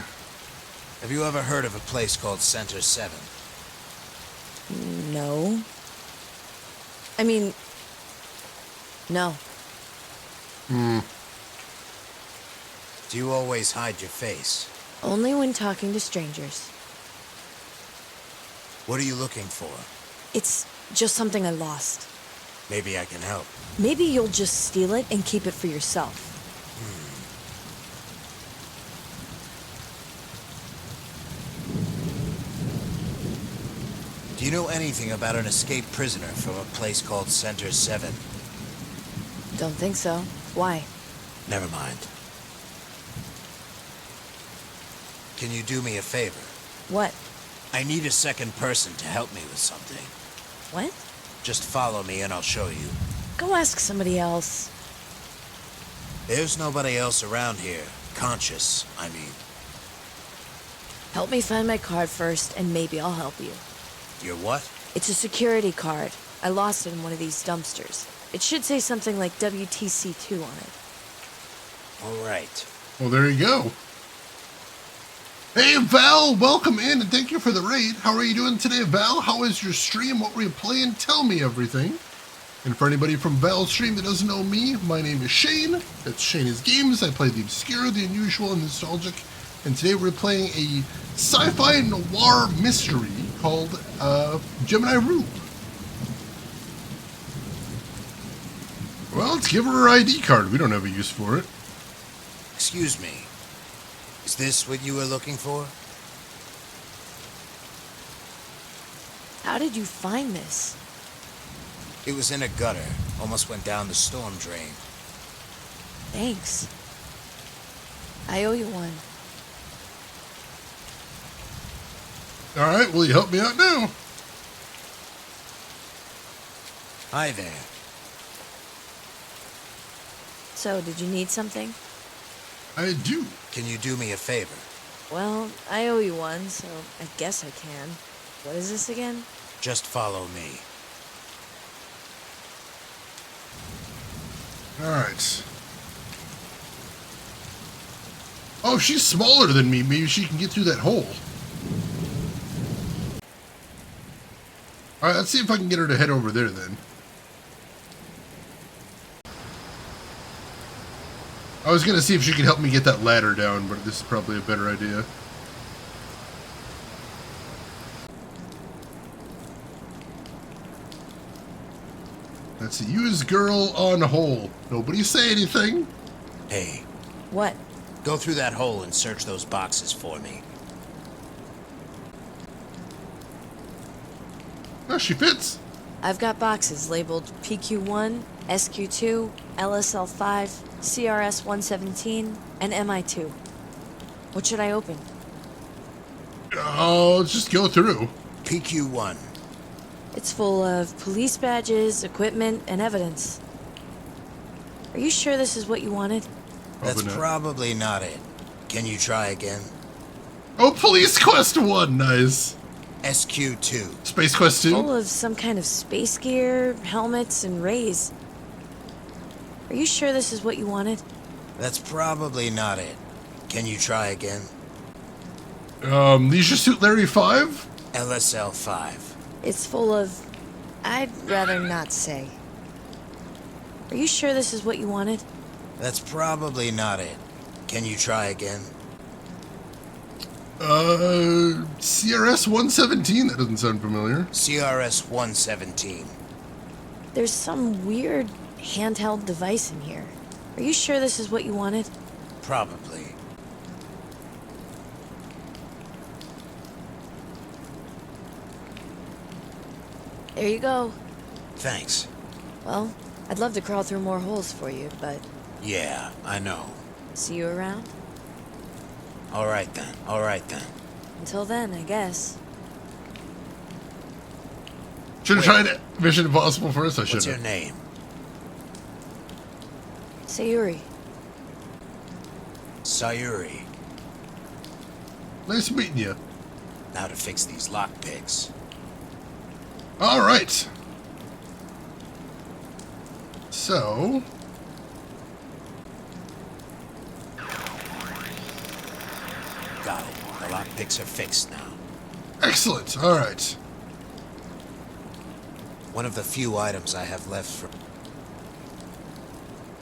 Speaker 6: Have you ever heard of a place called Center 7?
Speaker 14: No. I mean, no.
Speaker 6: Do you always hide your face?
Speaker 14: Only when talking to strangers.
Speaker 6: What are you looking for?
Speaker 14: It's just something I lost.
Speaker 6: Maybe I can help.
Speaker 14: Maybe you'll just steal it and keep it for yourself.
Speaker 6: Do you know anything about an escaped prisoner from a place called Center 7?
Speaker 14: Don't think so. Why?
Speaker 6: Never mind. Can you do me a favor?
Speaker 14: What?
Speaker 6: I need a second person to help me with something.
Speaker 14: What?
Speaker 6: Just follow me and I'll show you.
Speaker 14: Go ask somebody else.
Speaker 6: There's nobody else around here. Conscious, I mean.
Speaker 14: Help me find my card first, and maybe I'll help you.
Speaker 6: Your what?
Speaker 14: It's a security card. I lost it in one of these dumpsters. It should say something like WTC2 on it.
Speaker 6: All right.
Speaker 1: Well, there you go. Hey, Val, welcome in, and thank you for the raid. How are you doing today, Val? How was your stream? What were you playing? Tell me everything. And for anybody from Val's stream that doesn't know me, my name is Shane. That's Shane is Games. I play the obscure, the unusual, and nostalgic. And today we're playing a sci-fi noir mystery called Gemini Rue. Well, let's give her her ID card. We don't have a use for it.
Speaker 6: Excuse me. Is this what you were looking for?
Speaker 14: How did you find this?
Speaker 6: It was in a gutter. Almost went down the storm drain.
Speaker 14: Thanks. I owe you one.
Speaker 1: All right, will you help me out now?
Speaker 6: Hi there.
Speaker 14: So, did you need something?
Speaker 1: I do.
Speaker 6: Can you do me a favor?
Speaker 14: Well, I owe you one, so I guess I can. What is this again?
Speaker 6: Just follow me.
Speaker 1: All right. Oh, if she's smaller than me, maybe she can get through that hole. Alright, let's see if I can get her to head over there then. I was gonna see if she could help me get that ladder down, but this is probably a better idea. Let's see, use girl on hole. Nobody say anything.
Speaker 6: Hey.
Speaker 14: What?
Speaker 6: Go through that hole and search those boxes for me.
Speaker 1: Oh, she fits.
Speaker 14: I've got boxes labeled PQ1, SQ2, LSL5, CRS-117, and MI2. What should I open?
Speaker 1: Oh, just go through.
Speaker 6: PQ1.
Speaker 14: It's full of police badges, equipment, and evidence. Are you sure this is what you wanted?
Speaker 6: That's probably not it. Can you try again?
Speaker 1: Oh, Police Quest 1, nice.
Speaker 6: SQ2.
Speaker 1: Space Quest 2?
Speaker 14: Full of some kind of space gear, helmets, and rays. Are you sure this is what you wanted?
Speaker 6: That's probably not it. Can you try again?
Speaker 1: Leisure Suit Larry 5?
Speaker 6: LSL 5.
Speaker 14: It's full of... I'd rather not say. Are you sure this is what you wanted?
Speaker 6: That's probably not it. Can you try again?
Speaker 1: CRS 117? That doesn't sound familiar.
Speaker 6: CRS 117.
Speaker 14: There's some weird handheld device in here. Are you sure this is what you wanted?
Speaker 6: Probably.
Speaker 14: There you go.
Speaker 6: Thanks.
Speaker 14: Well, I'd love to crawl through more holes for you, but...
Speaker 6: Yeah, I know.
Speaker 14: See you around?
Speaker 6: All right then. All right then.
Speaker 14: Until then, I guess.
Speaker 1: Should have tried Mission Impossible first. I should
Speaker 6: What's
Speaker 1: have.
Speaker 6: your name?
Speaker 14: Sayuri.
Speaker 6: Sayuri.
Speaker 1: Nice meeting you.
Speaker 6: Now to fix these lockpicks.
Speaker 1: All right. So...
Speaker 6: Got it. The lockpicks are fixed now.
Speaker 1: Excellent. All right.
Speaker 6: One of the few items I have left from...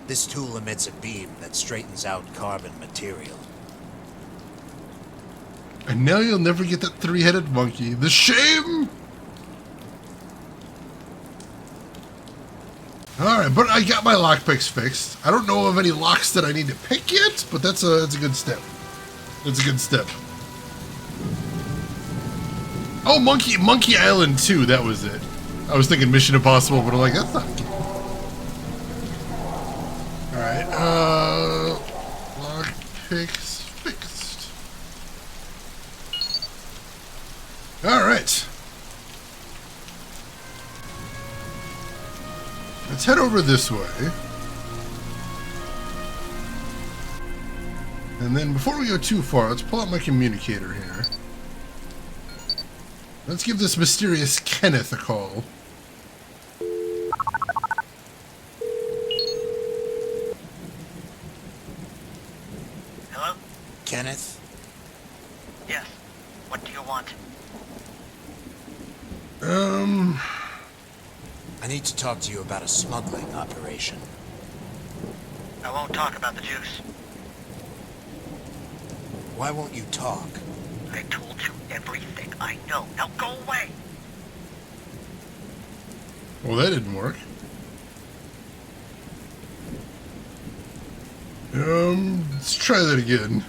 Speaker 6: This tool emits a beam that straightens out carbon material.
Speaker 1: And now you'll never get that three-headed monkey. The shame! Alright, but I got my lockpicks fixed. I don't know of any locks that I need to pick yet, but that's a good step. That's a good step. Oh, Monkey Island 2, that was it. I was thinking Mission Impossible, but I'm like, that's not good. Alright, lockpicks fixed. Alright. Let's head over this way. And then before we go too far, let's pull out my communicator here. Let's give this mysterious Kenneth a call.
Speaker 20: Hello?
Speaker 6: Kenneth?
Speaker 20: Yes. What do you want?
Speaker 6: I need to talk to you about a smuggling operation.
Speaker 20: I won't talk about the juice.
Speaker 6: Why won't you talk?
Speaker 20: I told you everything I know. Now go away!
Speaker 1: Well, that didn't work. Let's try that again.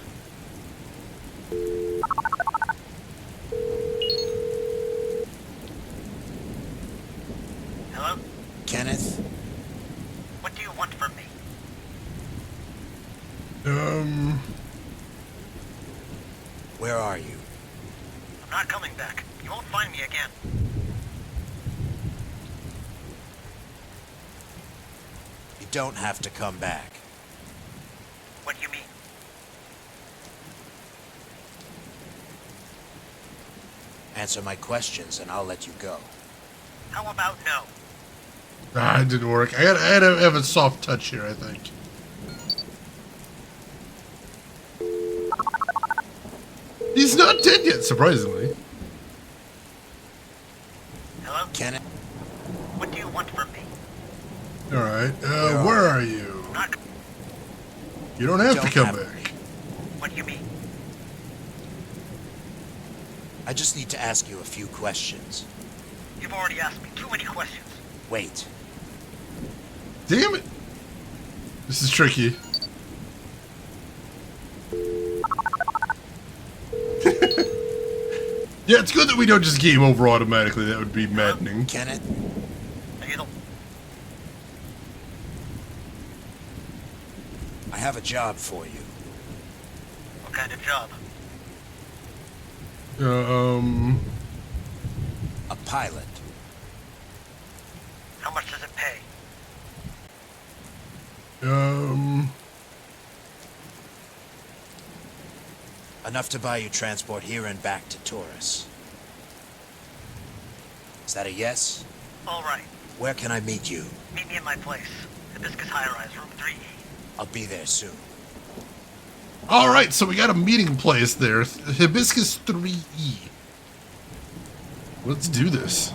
Speaker 20: Hello?
Speaker 6: Kenneth?
Speaker 20: What do you want from me?
Speaker 6: Where are you?
Speaker 20: I'm not coming back. You won't find me again.
Speaker 6: You don't have to come back.
Speaker 20: What do you mean?
Speaker 6: Answer my questions and I'll let you go.
Speaker 20: How about no?
Speaker 1: Ah, it didn't work. I gotta have a soft touch here, I think. He's not dead yet, surprisingly.
Speaker 20: Hello?
Speaker 15: Kenneth?
Speaker 20: What do you want from me?
Speaker 1: Alright, where are you? You don't have to come back.
Speaker 20: What do you mean?
Speaker 6: I just need to ask you a few questions.
Speaker 20: You've already asked me too many questions.
Speaker 6: Wait.
Speaker 1: Damn it! This is tricky. Yeah, it's good that we don't just game over automatically. That would be maddening.
Speaker 6: Kenneth? I have a job for you.
Speaker 20: What kind of job?
Speaker 6: A pilot.
Speaker 20: How much does it pay?
Speaker 6: Enough to buy you transport here and back to Taurus. Is that a yes?
Speaker 20: All right.
Speaker 6: Where can I meet you?
Speaker 20: Meet me at my place. Hibiscus High Rise, room 3E.
Speaker 6: I'll be there soon.
Speaker 1: Alright, so we got a meeting place there. Hibiscus 3E. Let's do this.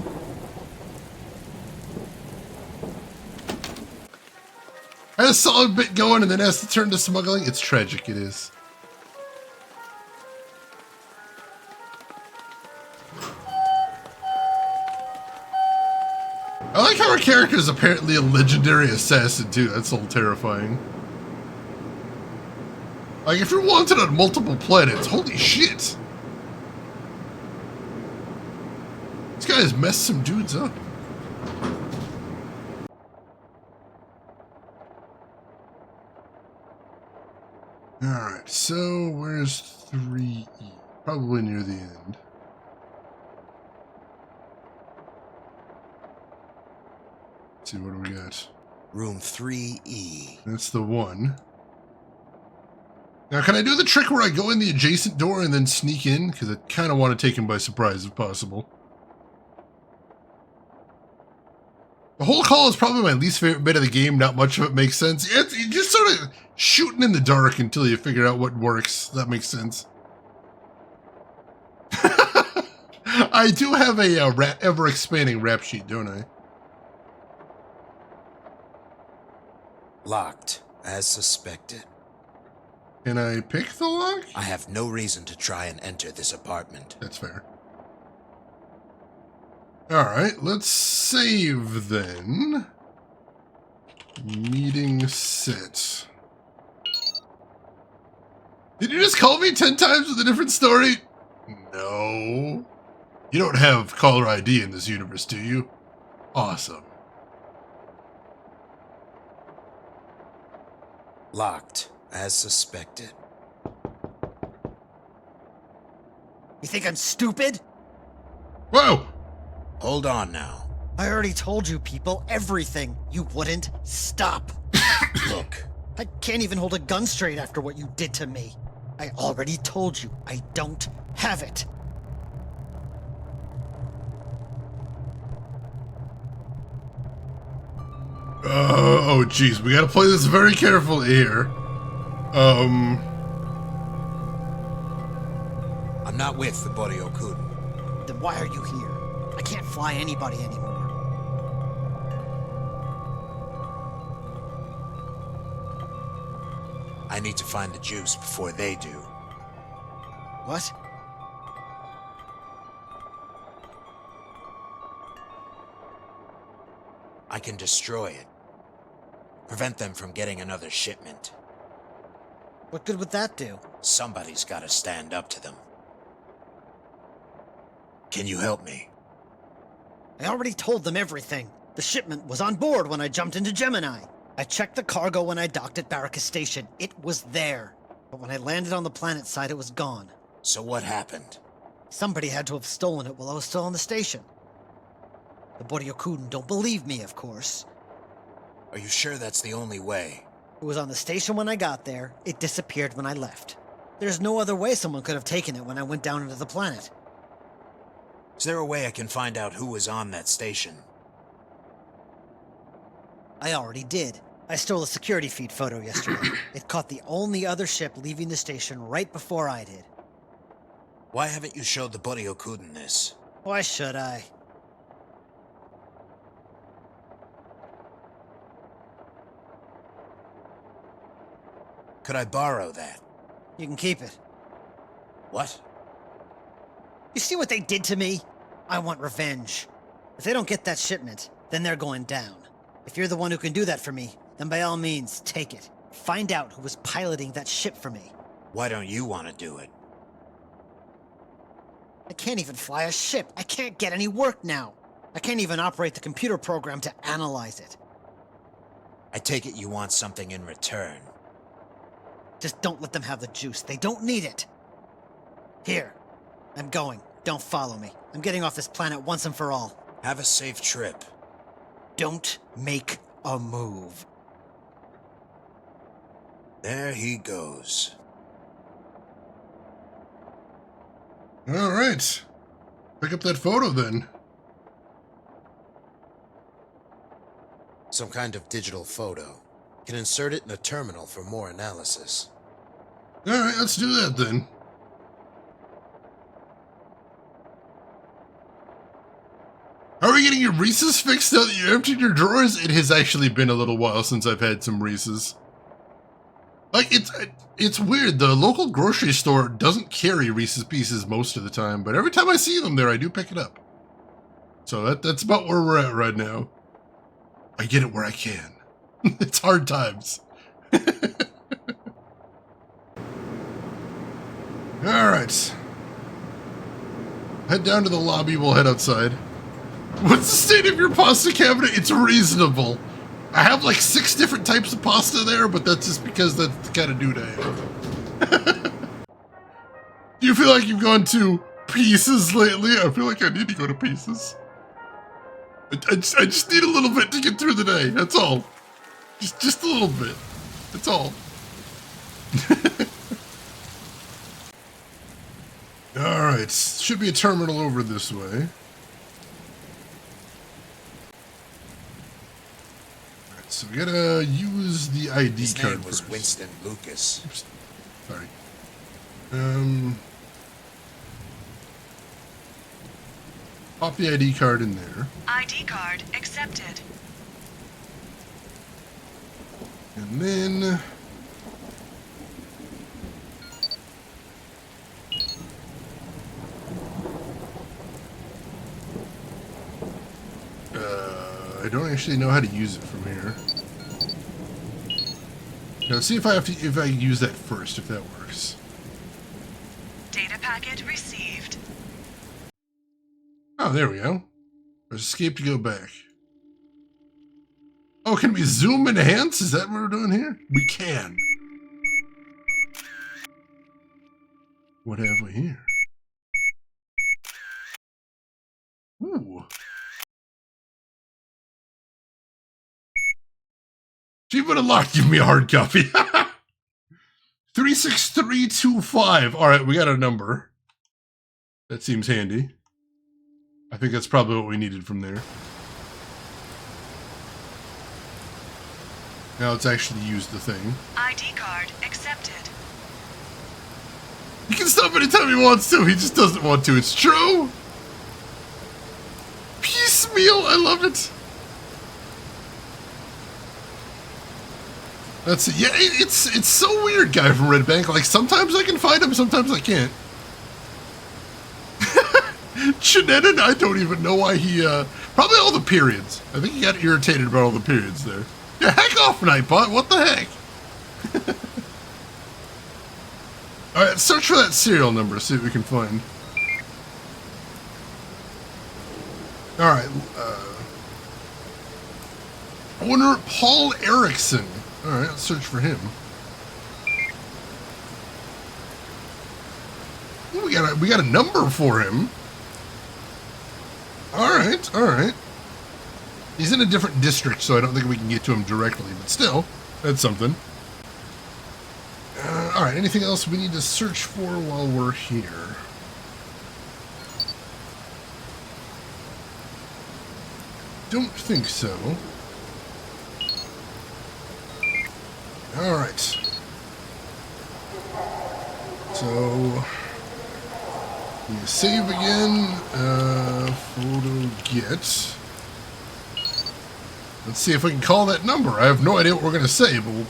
Speaker 1: I had a solid bit going and then has to turn to smuggling. It's tragic, it is. I like how our character is apparently a legendary assassin too. That's a little terrifying. Like, if you're wanted on multiple planets, holy shit. This guy has messed some dudes up. Alright, so where's 3E? Probably near the end. Let's see, what do we got?
Speaker 6: Room 3E.
Speaker 1: That's the one. Now, can I do the trick where I go in the adjacent door and then sneak in? Because I kind of want to take him by surprise if possible. The whole call is probably my least favorite bit of the game. Not much of it makes sense. You're just sort of shooting in the dark until you figure out what works. That makes sense. I do have a ever-expanding rap sheet, don't I?
Speaker 6: Locked, as suspected.
Speaker 1: Can I pick the lock?
Speaker 6: I have no reason to try and enter this apartment.
Speaker 1: That's fair. Alright, let's save then. Meeting set. Did you just call me 10 times with a different story? No. You don't have caller ID in this universe, do you? Awesome.
Speaker 6: Locked, as suspected.
Speaker 12: You think I'm stupid?
Speaker 1: Whoa!
Speaker 6: Hold on now.
Speaker 12: I already told you people everything. You wouldn't stop.
Speaker 6: Look.
Speaker 12: I can't even hold a gun straight after what you did to me. I already told you I don't have it.
Speaker 1: Oh, jeez. We gotta play this very carefully here.
Speaker 6: I'm not with the Boryokun.
Speaker 12: Then why are you here? I can't fly anybody anymore.
Speaker 6: I need to find the juice before they do.
Speaker 12: What?
Speaker 6: I can destroy it. Prevent them from getting another shipment.
Speaker 12: What good would that do?
Speaker 6: Somebody's gotta stand up to them. Can you help me?
Speaker 12: I already told them everything. The shipment was on board when I jumped into Gemini. I checked the cargo when I docked at Barracus Station. It was there. But when I landed on the planet side, it was gone.
Speaker 6: So what happened?
Speaker 12: Somebody had to have stolen it while I was still on the station. The Boryokun don't believe me, of course.
Speaker 6: Are you sure that's the only way?
Speaker 12: It was on the station when I got there. It disappeared when I left. There's no other way someone could have taken it when I went down into the planet.
Speaker 6: Is there a way I can find out who was on that station?
Speaker 12: I already did. I stole a security feed photo yesterday. It caught the only other ship leaving the station right before I did.
Speaker 6: Why haven't you showed the Boryokuden this?
Speaker 12: Why should I?
Speaker 6: Could I borrow that?
Speaker 12: You can keep it.
Speaker 6: What?
Speaker 12: You see what they did to me? I want revenge. If they don't get that shipment, then they're going down. If you're the one who can do that for me, then by all means, take it. Find out who was piloting that ship for me.
Speaker 6: Why don't you want to do it?
Speaker 12: I can't even fly a ship. I can't get any work now. I can't even operate the computer program to analyze it.
Speaker 6: I take it you want something in return.
Speaker 12: Just don't let them have the juice. They don't need it. Here. I'm going. Don't follow me. I'm getting off this planet once and for all.
Speaker 6: Have a safe trip.
Speaker 12: Don't make a move.
Speaker 6: There he goes.
Speaker 1: All right. Pick up that photo then.
Speaker 6: Some kind of digital photo. Can insert it in a terminal for more analysis.
Speaker 1: All right, let's do that then. How are you getting your Reese's fixed now that you emptied your drawers? It has actually been a little while since I've had some Reese's. Like, it's weird. The local grocery store doesn't carry Reese's Pieces most of the time, but every time I see them there, I do pick it up. So that's about where we're at right now. I get it where I can. It's hard times. Alright. Head down to the lobby, we'll head outside. What's the state of your pasta cabinet? It's reasonable. I have like 6 different types of pasta there, but that's just because that's the kind of dude I am. Do you feel like you've gone to Pieces lately? I feel like I need to go to Pieces. I just need a little bit to get through the day, that's all. Just a little bit. That's all. Alright, should be a terminal over this way. Alright, so we gotta use the ID
Speaker 6: His
Speaker 1: card
Speaker 6: name was
Speaker 1: first.
Speaker 6: Winston Lucas.
Speaker 1: Oops. Sorry. Pop the ID card in there.
Speaker 5: ID card accepted.
Speaker 1: And then... I don't actually know how to use it from here. Now, see if I use that first, if that works.
Speaker 5: Data packet received.
Speaker 1: Oh, there we go. Press escape to go back. Oh, can we zoom enhance? Is that what we're doing here? We can. What have we here? Ooh. Achievement unlocked. Give me a hard copy. 36325. All right, we got a number. That seems handy. I think that's probably what we needed from there. Now let's actually use the thing.
Speaker 5: ID card accepted.
Speaker 1: He can stop anytime he wants to. He just doesn't want to. It's true. Piecemeal. I love it. That's it. Yeah, it's so weird, guy from Red Bank. Like, sometimes I can find him, sometimes I can't. Shenanigan, I don't even know why he, probably all the periods. I think he got irritated about all the periods there. Yeah, heck off, Nightbot. What the heck? Alright, search for that serial number, see what we can find. Alright, owner Paul Erickson. Alright, let's search for him. Ooh, we got a number for him. Alright, alright. He's in a different district, so I don't think we can get to him directly, but still, that's something. Alright, anything else we need to search for while we're here? Don't think so. Alright. So... Yeah, save again. Photo get. Let's see if we can call that number. I have no idea what we're going to say, but we'll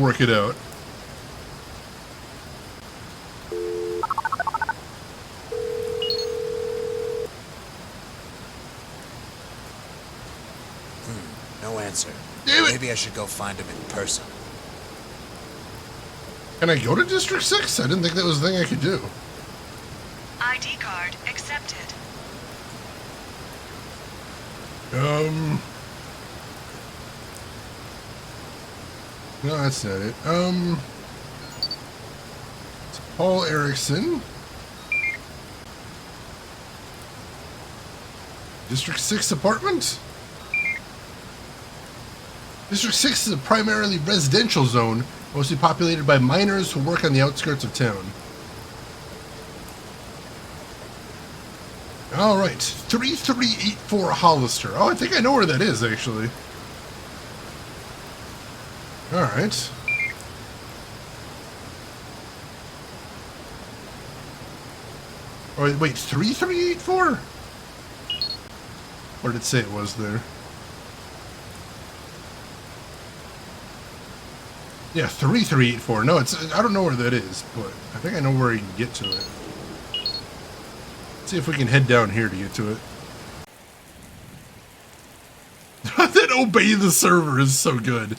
Speaker 1: work it out.
Speaker 6: No answer.
Speaker 1: Damn it.
Speaker 6: Maybe I should go find him in person.
Speaker 1: Can I go to District 6? I didn't think that was a thing I could do.
Speaker 5: ID card accepted.
Speaker 1: No, that's not it. It's Paul Erickson. District 6 apartment? District 6 is a primarily residential zone, mostly populated by miners who work on the outskirts of town. Alright, 3384 Hollister. Oh, I think I know where that is, actually. Alright. Oh, wait, 3384? What did it say it was there? Yeah, 3384. No, it's, I don't know where that is, but I think I know where you can get to it. Let's see if we can head down here to get to it. That obey the server is so good.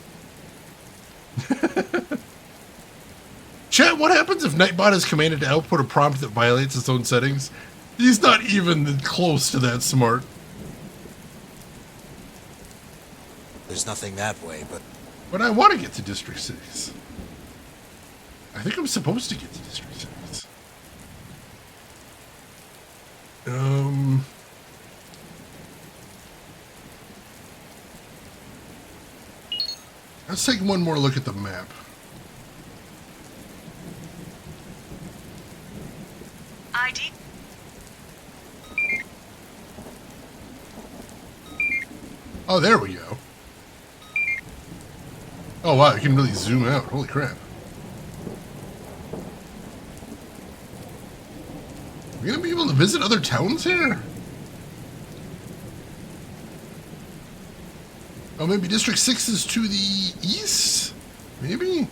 Speaker 1: Chat, what happens if Nightbot is commanded to output a prompt that violates its own settings? He's not even close to that smart.
Speaker 6: There's nothing that way,
Speaker 1: But I want to get to District 6. I think I'm supposed to get to District 6. Let's take one more look at the map.
Speaker 5: ID.
Speaker 1: Oh, there we go. Oh wow, you can really zoom out. Holy crap. Are we gonna be able to visit other towns here? Oh, maybe District 6 is to the east? Maybe?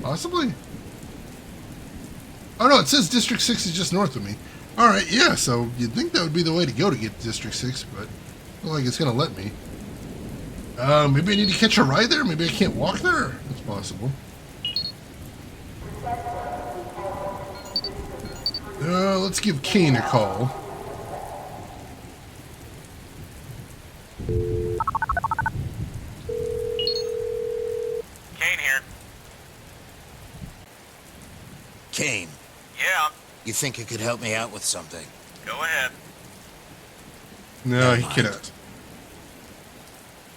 Speaker 1: Possibly? Oh no, it says District 6 is just north of me. Alright, yeah, so you'd think that would be the way to go to get to District 6, but I don't like it's gonna let me. Maybe I need to catch a ride there? Maybe I can't walk there? That's possible. Let's give Kane a call.
Speaker 7: Kane here.
Speaker 6: Kane.
Speaker 7: Yeah.
Speaker 6: You think you could help me out with something?
Speaker 7: Go ahead.
Speaker 1: No, he cannot.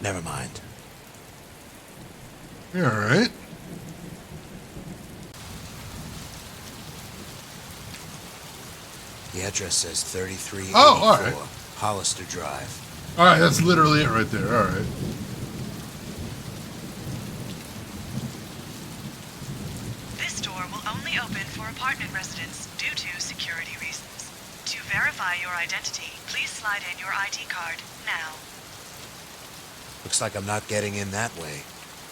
Speaker 6: Never mind.
Speaker 1: Alright.
Speaker 6: The address says 3384
Speaker 1: alright.
Speaker 6: Hollister Drive.
Speaker 1: Alright, that's literally it right there. Alright.
Speaker 5: This door will only open for apartment residents due to security reasons. To verify your identity, please slide in your ID card now.
Speaker 6: Looks like I'm not getting in that way.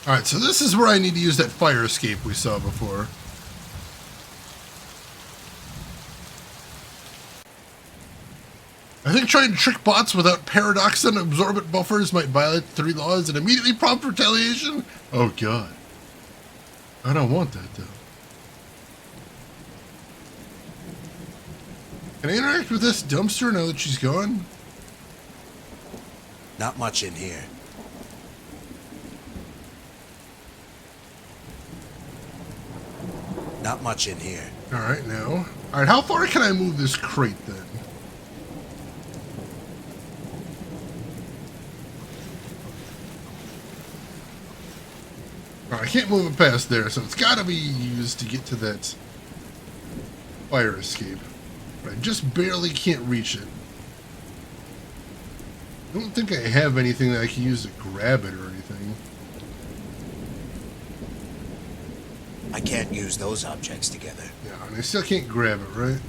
Speaker 1: Alright, so this is where I need to use that fire escape we saw before. I think trying to trick bots without paradox and absorbent buffers might violate 3 laws and immediately prompt retaliation. Oh god. I don't want that though. Can I interact with this dumpster now that she's gone?
Speaker 6: Not much in here. Not much in here.
Speaker 1: Alright, now. Alright, how far can I move this crate then? I can't move it past there, so it's got to be used to get to that fire escape. But I just barely can't reach it. I don't think I have anything that I can use to grab it or anything.
Speaker 6: I can't use those objects together.
Speaker 1: Yeah, and I still can't grab it, right?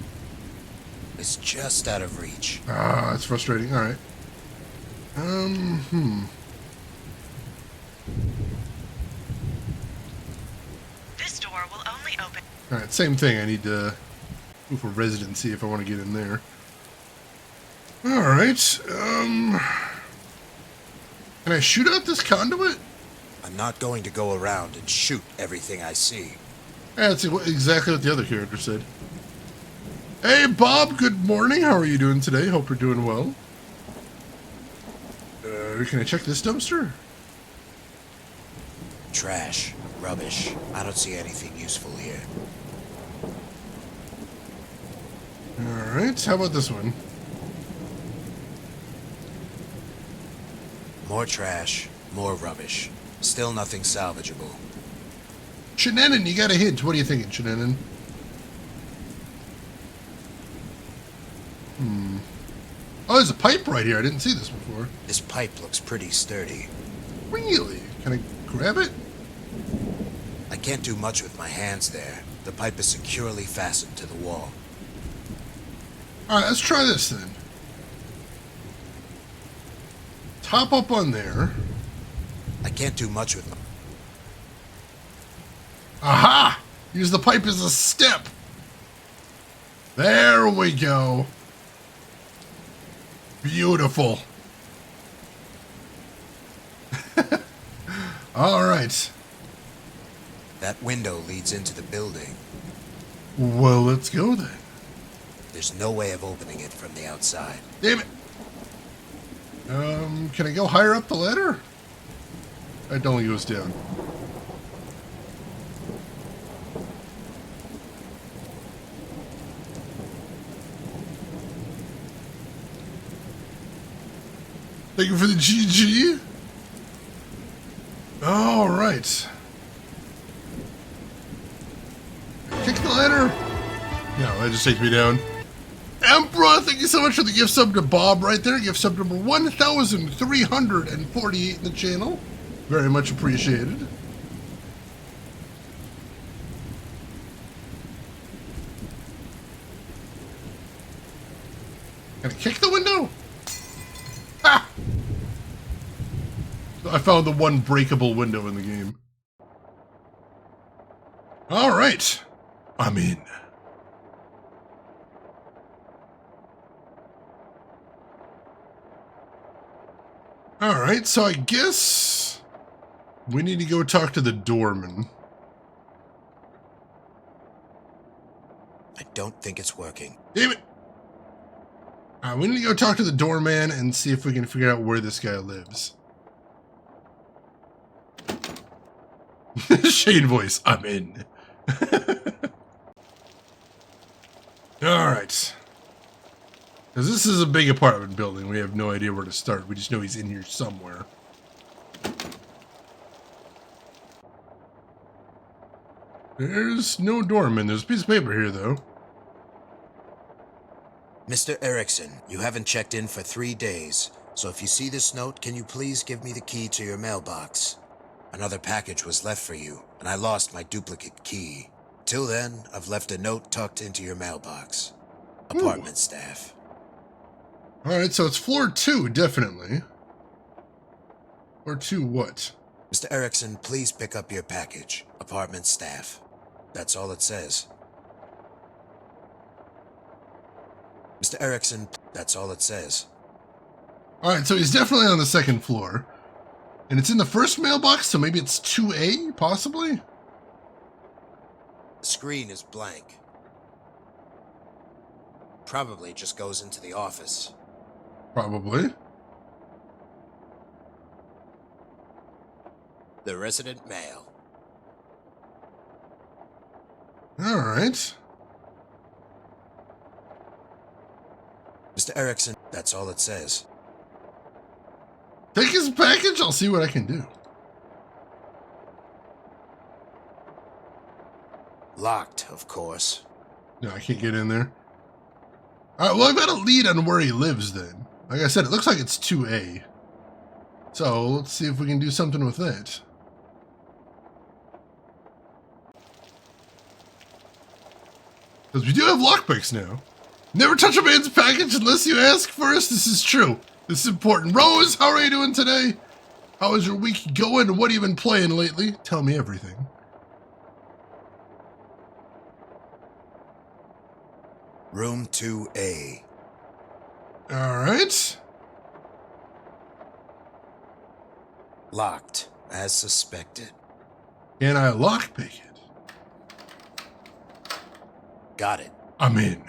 Speaker 6: is just out of reach.
Speaker 1: Ah, it's frustrating. All right.
Speaker 5: This door will only open.
Speaker 1: All right, same thing. I need to move for residency if I want to get in there. All right. Can I shoot out this conduit?
Speaker 6: I'm not going to go around and shoot everything I see.
Speaker 1: Yeah, that's exactly what the other character said. Hey, Bob, good morning. How are you doing today? Hope you're doing well. Can I check this dumpster?
Speaker 6: Trash. Rubbish. I don't see anything useful here.
Speaker 1: Alright, how about this one?
Speaker 6: More trash. More rubbish. Still nothing salvageable.
Speaker 1: Shenanigan, you got a hint. What are you thinking, Shenanigan? Oh, there's a pipe right here. I didn't see this before.
Speaker 6: This pipe looks pretty sturdy.
Speaker 1: Really? Can I grab it?
Speaker 6: I can't do much with my hands there. The pipe is securely fastened to the wall.
Speaker 1: Alright, let's try this then. Top up on there.
Speaker 6: I can't do much with my...
Speaker 1: Aha! Use the pipe as a step. There we go. Beautiful. All right.
Speaker 6: That window leads into the building.
Speaker 1: Well, let's go then.
Speaker 6: There's no way of opening it from the outside.
Speaker 1: Damn it. Can I go higher up the ladder? It only goes down. Thank you for the GG. All right. Kick the ladder. No, that just takes me down. Emperor, thank you so much for the gift sub to Bob right there. Gift sub number 1,348 in the channel. Very much appreciated. Can I kick the window? Ah! I found the one breakable window in the game. All right. I'm in. All right, so I guess we need to go talk to the doorman.
Speaker 6: I don't think it's working.
Speaker 1: Damn it. We need to go talk to the doorman and see if we can figure out where this guy lives. Shade voice, I'm in. Alright. Because this is a big apartment building. We have no idea where to start. We just know he's in here somewhere. There's no doorman. There's a piece of paper here, though.
Speaker 6: Mr. Erickson, you haven't checked in for 3 days, so if you see this note, can you please give me the key to your mailbox? Another package was left for you, and I lost my duplicate key. Till then, I've left a note tucked into your mailbox. Apartment staff.
Speaker 1: Alright, so it's floor 2, definitely. Floor 2 what?
Speaker 6: Mr. Erickson, please pick up your package. Apartment staff. That's all it says. Mr. Erickson, that's all it says.
Speaker 1: Alright, so he's definitely on the second floor. And it's in the first mailbox, so maybe it's 2A, possibly?
Speaker 6: The screen is blank. Probably just goes into the office.
Speaker 1: Probably.
Speaker 6: The resident mail.
Speaker 1: Alright.
Speaker 6: Mr. Erickson, that's all it says.
Speaker 1: Take his package, I'll see what I can do.
Speaker 6: Locked, of course.
Speaker 1: No, I can't get in there. Alright, well, I've got a lead on where he lives then. Like I said, it looks like it's 2A. So, let's see if we can do something with that. Because we do have lockpicks now. Never touch a man's package unless you ask first. This is true. This is important. Rose, how are you doing today? How is your week going? What have you been playing lately? Tell me everything.
Speaker 6: Room 2A.
Speaker 1: All right.
Speaker 6: Locked, as suspected.
Speaker 1: Can I lockpick it?
Speaker 6: Got it.
Speaker 1: I'm in.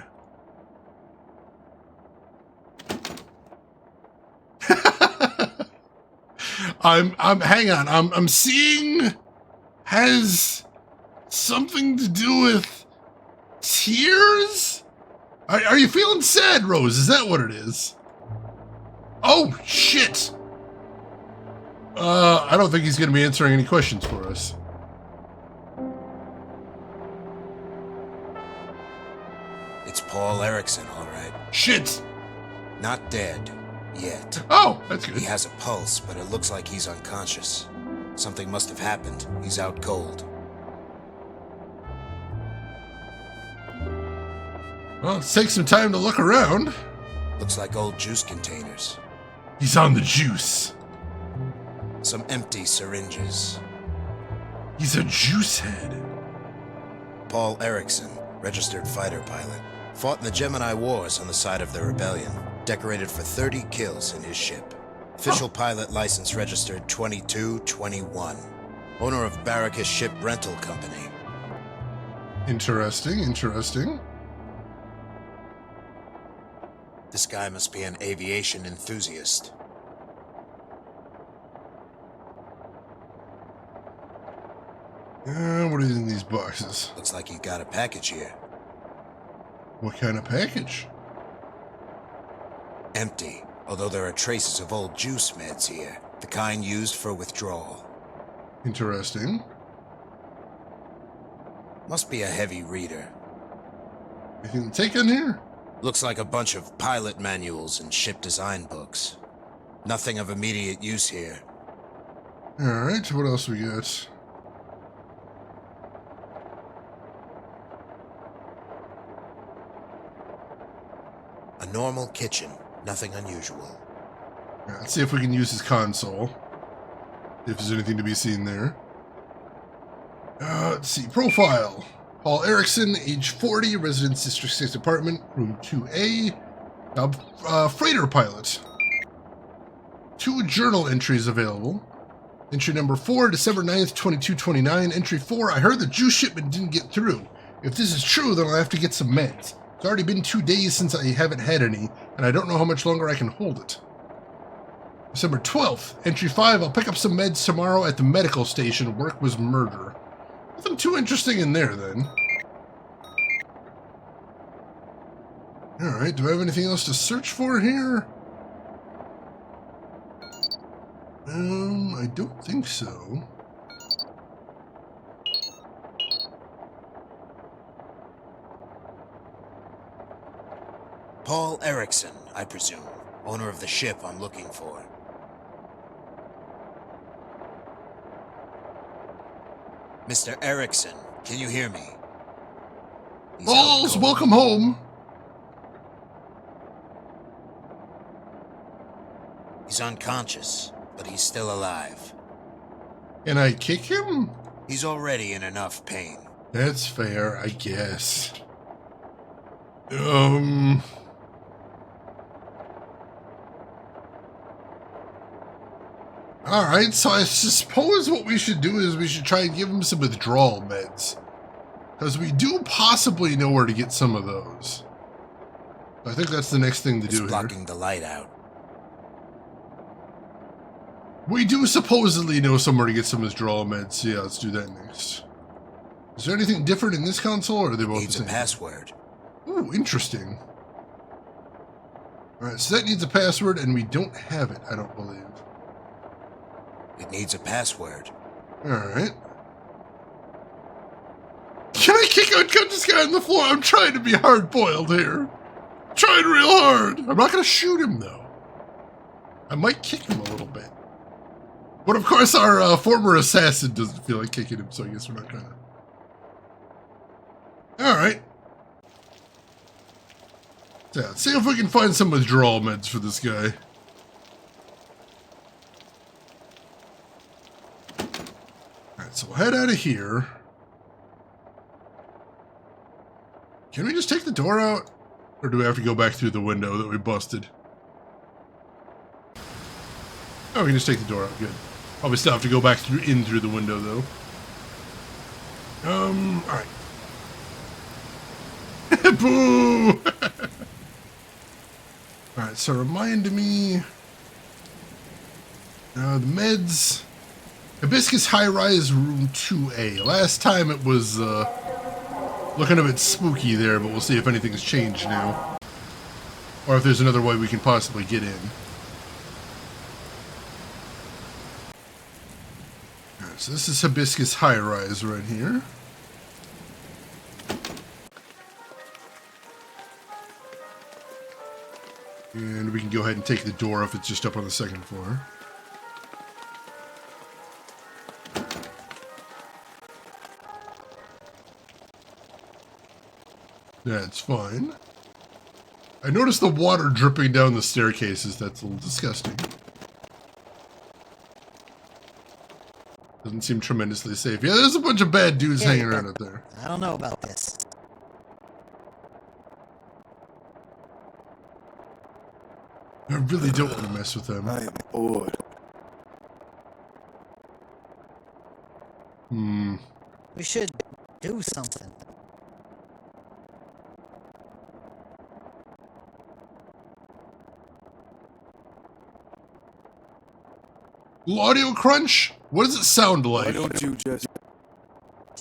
Speaker 1: Hang on. I'm seeing has something to do with tears? Are you feeling sad, Rose? Is that what it is? Oh, shit. I don't think he's going to be answering any questions for us.
Speaker 6: It's Paul Erickson, all right.
Speaker 1: Shit.
Speaker 6: Not dead. Yet.
Speaker 1: Oh, that's good.
Speaker 6: He has a pulse, but it looks like he's unconscious. Something must have happened. He's out cold.
Speaker 1: Well, let's take some time to look around.
Speaker 6: Looks like old juice containers.
Speaker 1: He's on the juice.
Speaker 6: Some empty syringes.
Speaker 1: He's a juice head.
Speaker 6: Paul Erickson, registered fighter pilot. Fought in the Gemini Wars on the side of the rebellion. Decorated for 30 kills in his ship. Official pilot license registered 2221. Owner of Barracus Ship Rental Company.
Speaker 1: Interesting, interesting.
Speaker 6: This guy must be an aviation enthusiast.
Speaker 1: What is in these boxes?
Speaker 6: Looks like he got a package here.
Speaker 1: What kind of package?
Speaker 6: Empty, although there are traces of old juice meds here, the kind used for withdrawal.
Speaker 1: Interesting.
Speaker 6: Must be a heavy reader.
Speaker 1: Anything to take in here?
Speaker 6: Looks like a bunch of pilot manuals and ship design books. Nothing of immediate use here.
Speaker 1: Alright, what else we got?
Speaker 6: A normal kitchen. Nothing unusual.
Speaker 1: Yeah, let's see if we can use his console. If there's anything to be seen there. Let's see. Profile. Paul Erickson, age 40, residence District 6 apartment, room 2A. Freighter pilot. 2 journal entries available. Entry number 4, December 9th, 2229. Entry 4, I heard the juice shipment didn't get through. If this is true, then I'll have to get some meds. It's already been 2 days since I haven't had any, and I don't know how much longer I can hold it. December 12th, entry 5, I'll pick up some meds tomorrow at the medical station. Work was murder. Nothing too interesting in there, then. Alright, do I have anything else to search for here? I don't think so.
Speaker 6: Paul Erickson, I presume. Owner of the ship I'm looking for. Mr. Erickson, can you hear me?
Speaker 1: Balls, welcome home!
Speaker 6: He's unconscious, but he's still alive.
Speaker 1: Can I kick him?
Speaker 6: He's already in enough pain.
Speaker 1: That's fair, I guess. Alright, so I suppose what we should do is we should try and give him some withdrawal meds. Because we do possibly know where to get some of those. I think that's the next thing to do here.
Speaker 6: Blocking the light out.
Speaker 1: We do supposedly know somewhere to get some withdrawal meds, so yeah, let's do that next. Is there anything different in this console, or are they both
Speaker 6: Needs
Speaker 1: the same?
Speaker 6: a password.
Speaker 1: Ooh, interesting. Alright, so that needs a password, and we don't have it, I don't believe.
Speaker 6: It needs a password.
Speaker 1: Alright. Can I kick unconscious guy on the floor? I'm trying to be hard-boiled here. I'm trying real hard. I'm not going to shoot him, though. I might kick him a little bit. But of course, our former assassin doesn't feel like kicking him, so I guess we're not going to. Alright. Yeah, let's see if we can find some withdrawal meds for this guy. Alright, so we'll head out of here. Can we just take the door out? Or do we have to go back through the window that we busted? Oh, we can just take the door out. Good. Probably still have to go back through the window, though. Alright. Boo! Alright, so remind me... the meds... Hibiscus High Rise Room 2A. Last time it was, looking a bit spooky there, but we'll see if anything's changed now. Or if there's another way we can possibly get in. Alright, so this is Hibiscus High Rise right here. And we can go ahead and take the door if it's just up on the second floor. That's fine. I noticed the water dripping down the staircases. That's a little disgusting. Doesn't seem tremendously safe. Yeah, there's a bunch of bad dudes hanging around up there.
Speaker 12: I don't know about this.
Speaker 1: I really don't want to mess with them.
Speaker 19: I am bored.
Speaker 12: We should do something.
Speaker 1: Audio crunch? What does it sound like?
Speaker 19: Why don't you just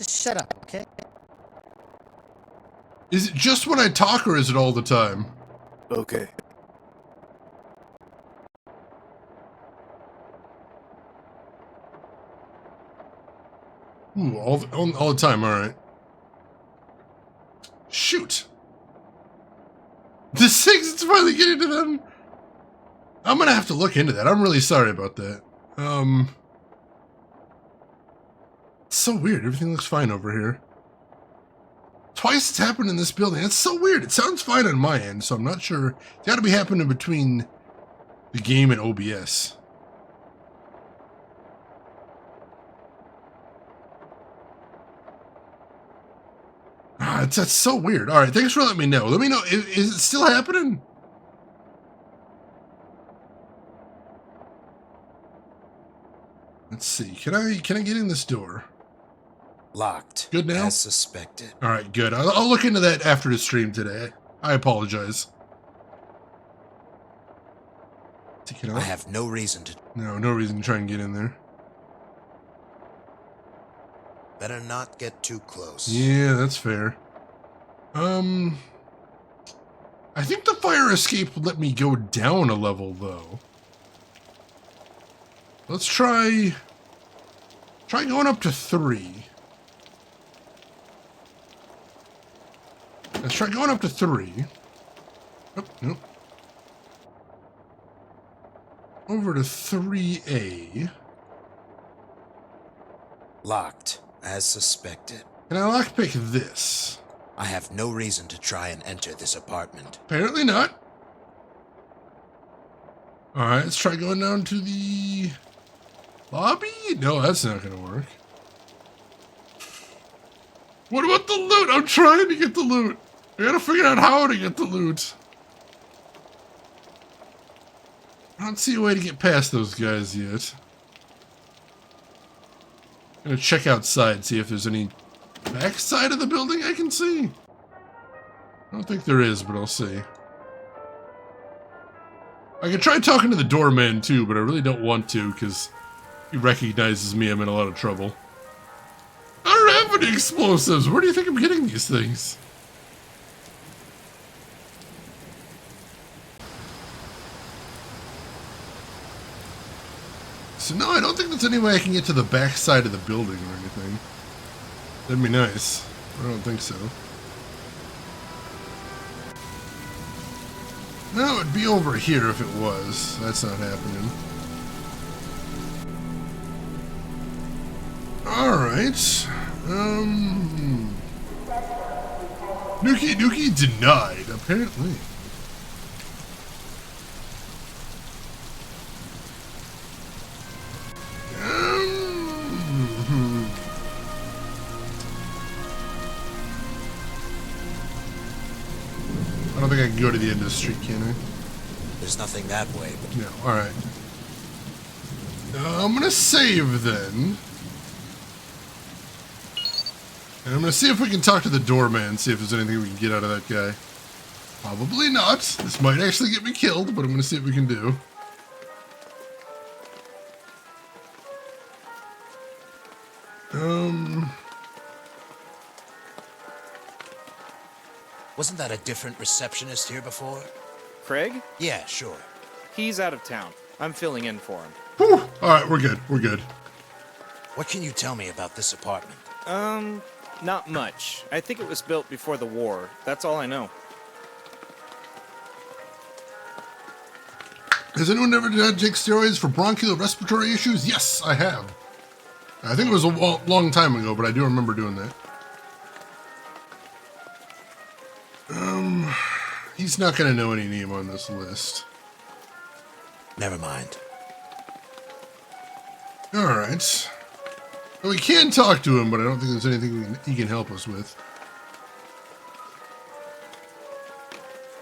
Speaker 12: shut up, okay?
Speaker 1: Is it just when I talk or is it all the time?
Speaker 19: Okay.
Speaker 1: Ooh, all the time, alright. Shoot. The six, it's finally getting to them. I'm gonna have to look into that. I'm really sorry about that. It's so weird. Everything looks fine over here. Twice it's happened in this building. That's so weird. It sounds fine on my end, so I'm not sure. It's gotta be happening between the game and OBS. That's so weird. Alright, thanks for letting me know. Let me know. Is it still happening? Let's see. Can I get in this door?
Speaker 6: Locked.
Speaker 1: Good now?
Speaker 6: As suspected.
Speaker 1: Alright, good. I'll look into that after the stream today. I apologize.
Speaker 6: I have no reason to...
Speaker 1: No reason to try and get in there.
Speaker 6: Better not get too close.
Speaker 1: Yeah, that's fair. I think the fire escape would let me go down a level, though. Let's try going up to 3. Let's try going up to 3. Oh, nope. Over to 3A.
Speaker 6: Locked, as suspected.
Speaker 1: Can I lockpick this?
Speaker 6: I have no reason to try and enter this apartment.
Speaker 1: Apparently not. Alright, let's try going down to the lobby? No, that's not gonna work. What about the loot? I'm trying to get the loot. I gotta figure out how to get the loot. I don't see a way to get past those guys yet. I'm gonna check outside, see if there's any back side of the building I can see. I don't think there is, but I'll see. I could try talking to the doorman too, but I really don't want to, because if he recognizes me, I'm in a lot of trouble. I don't have any explosives! Where do you think I'm getting these things? So no, I don't think there's any way I can get to the back side of the building or anything. That'd be nice. I don't think so. No, it'd be over here if it was. That's not happening. Alright. Nuki denied, apparently. don't think I can go to the end of the street, can I?
Speaker 6: There's nothing that way.
Speaker 1: No, alright. I'm gonna save then. And I'm gonna see if we can talk to the doorman, see if there's anything we can get out of that guy. Probably not. This might actually get me killed, but I'm gonna see what we can do.
Speaker 6: Wasn't that a different receptionist here before?
Speaker 21: Craig?
Speaker 6: Yeah, sure.
Speaker 21: He's out of town. I'm filling in for him.
Speaker 1: Whew. Alright, we're good. We're good.
Speaker 6: What can you tell me about this apartment?
Speaker 21: Not much. I think it was built before the war. That's all I know.
Speaker 1: Has anyone ever had to take steroids for bronchial respiratory issues? Yes, I have. I think it was a long time ago, but I do remember doing that. He's not going to know any name on this list.
Speaker 6: Never mind.
Speaker 1: Alright. Well, we can talk to him, but I don't think there's anything he can help us with.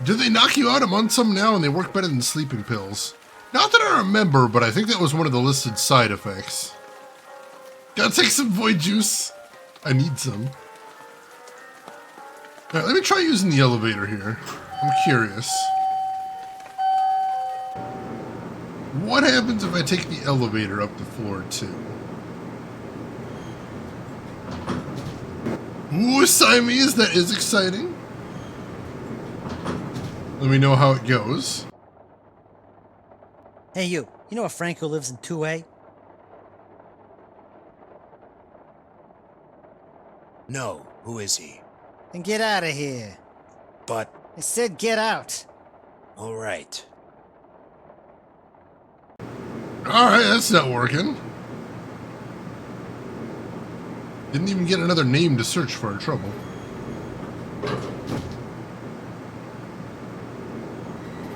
Speaker 1: Did they knock you out? I'm on some now and they work better than sleeping pills. Not that I remember, but I think that was one of the listed side effects. Gotta take some void juice. I need some. Alright, let me try using the elevator here. I'm curious. What happens if I take the elevator up to floor 2? Ooh, Siamese, that is exciting. Let me know how it goes.
Speaker 12: Hey, you know if Franco lives in 2A?
Speaker 6: No. Who is he?
Speaker 12: Then get out of here.
Speaker 6: But...
Speaker 12: I said get out.
Speaker 6: All right.
Speaker 1: Alright, that's not working. Didn't even get another name to search for in trouble.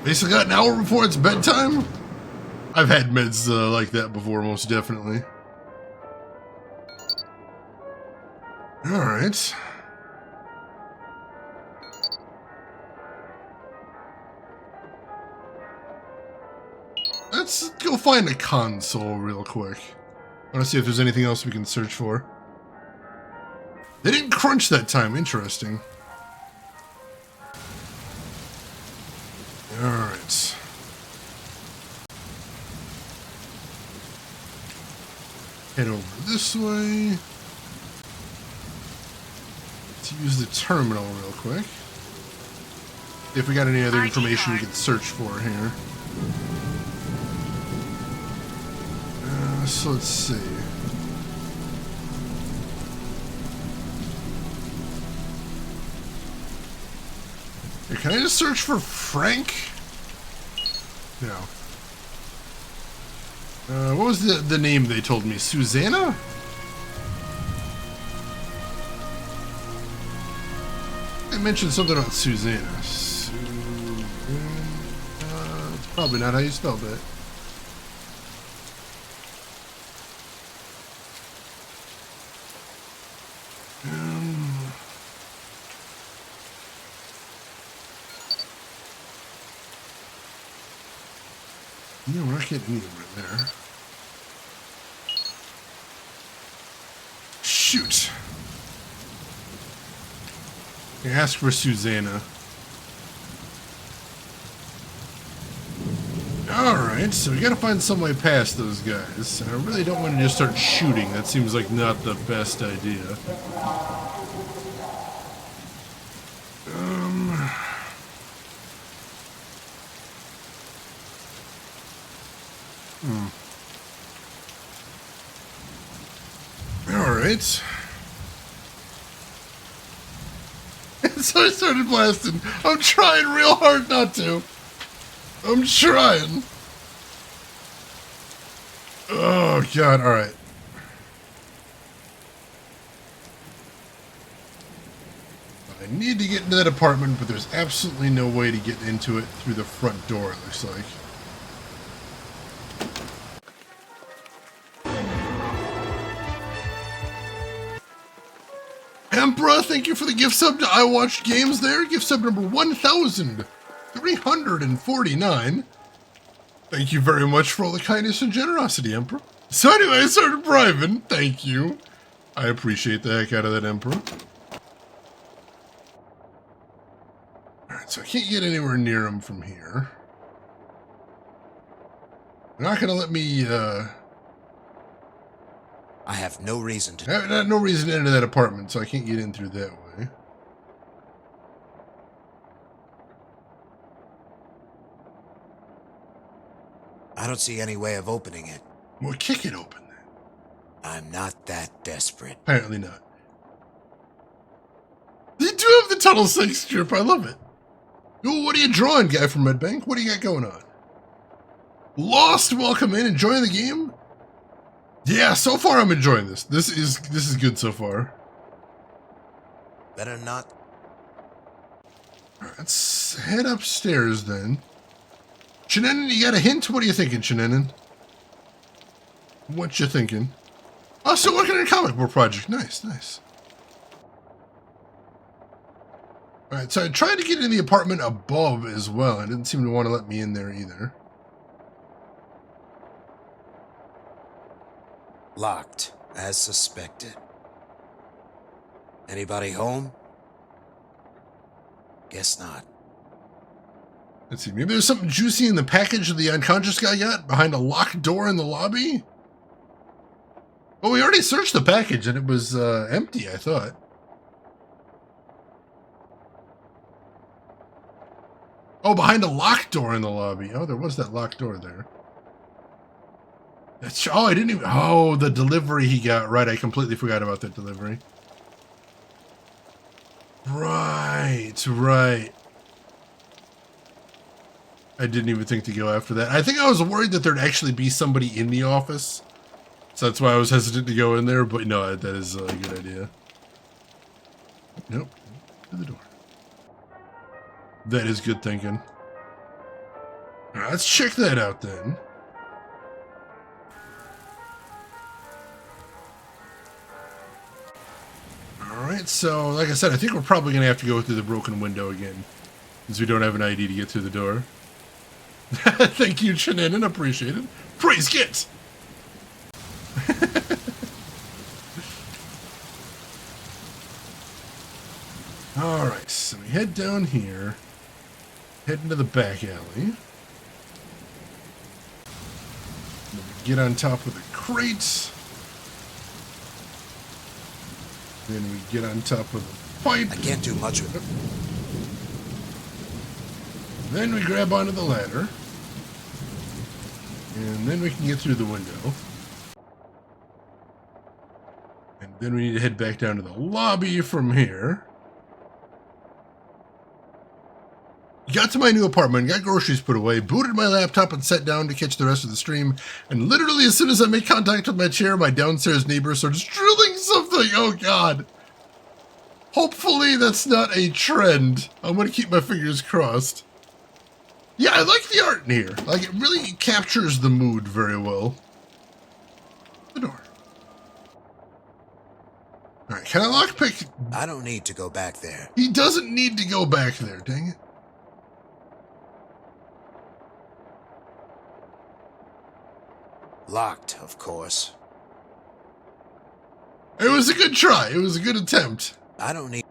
Speaker 1: Basically got an hour before it's bedtime? I've had meds like that before, most definitely. Alright. Let's go find a console real quick. I want to see if there's anything else we can search for. They didn't crunch that time. Interesting. Alright. Head over this way. Let's use the terminal real quick. If we got any other information we can search for here. So let's see. Here, can I just search for Frank? No. What was the name they told me? Susanna? They mentioned something about Susanna. It's probably not how you spelled it. No, we're not getting anywhere there. Shoot. I asked for Susanna. Alright, so we gotta find some way past those guys. I really don't want to just start shooting. That seems like not the best idea. Alright. So I started blasting. I'm trying real hard not to. I'm trying. Oh, God. Alright. I need to get into that apartment, but there's absolutely no way to get into it through the front door, it looks like. Emperor, thank you for the gift sub to I Watched Games there. Gift sub number 1,349. Thank you very much for all the kindness and generosity, Emperor. So anyway, I started bribing. Thank you. I appreciate the heck out of that, Emperor. Alright, so I can't get anywhere near him from here. They're not going to let me,
Speaker 6: I have no reason to...
Speaker 1: no reason to enter that apartment, so I can't get in through that way.
Speaker 6: I don't see any way of opening it.
Speaker 1: Well, kick it open then.
Speaker 6: I'm not that desperate.
Speaker 1: Apparently not. You do have the Tunnel 6 strip. I love it. Ooh, what are you drawing, guy from Red Bank? What do you got going on? Lost, welcome in. Enjoying the game? Yeah, so far I'm enjoying this. This is good so far.
Speaker 6: Better not.
Speaker 1: Alright, let's head upstairs then. Shenanigan, you got a hint? What are you thinking, Shenanigan? What you thinking? Oh, still working on a comic book project. Nice, nice. Alright, so I tried to get in the apartment above as well. I didn't seem to want to let me in there either.
Speaker 6: Locked, as suspected. Anybody home? Guess not.
Speaker 1: Let's see, maybe there's something juicy in the package the unconscious guy got behind a locked door in the lobby? Well, we already searched the package and it was empty, I thought. Oh, behind a locked door in the lobby. Oh, there was that locked door there. That's, oh, I didn't even... Oh, the delivery he got. Right, I completely forgot about that delivery. Right, right. I didn't even think to go after that. I think I was worried that there'd actually be somebody in the office. So that's why I was hesitant to go in there. But no, that is a good idea. Nope. To the door. That is good thinking. All right, let's check that out then. Alright, so like I said, I think we're probably going to have to go through the broken window again. Since we don't have an ID to get through the door. Thank you, Shenanigan. Appreciate it. Praise Git! Alright, so we head down here. Head into the back alley. Then we get on top of the crates. Then we get on top of the pipe.
Speaker 6: I can't do much with it.
Speaker 1: Then we grab onto the ladder. And then we can get through the window. And then we need to head back down to the lobby from here. Got to my new apartment, got groceries put away, booted my laptop and sat down to catch the rest of the stream. And literally as soon as I make contact with my chair, my downstairs neighbor starts drilling something. Oh God. Hopefully that's not a trend. I'm going to keep my fingers crossed. Yeah, I like the art in here. Like, it really captures the mood very well. The door. Alright, can I lockpick?
Speaker 6: I don't need to go back there.
Speaker 1: He doesn't need to go back there, dang it.
Speaker 6: Locked, of course.
Speaker 1: It was a good try. It was a good attempt.
Speaker 6: I don't need...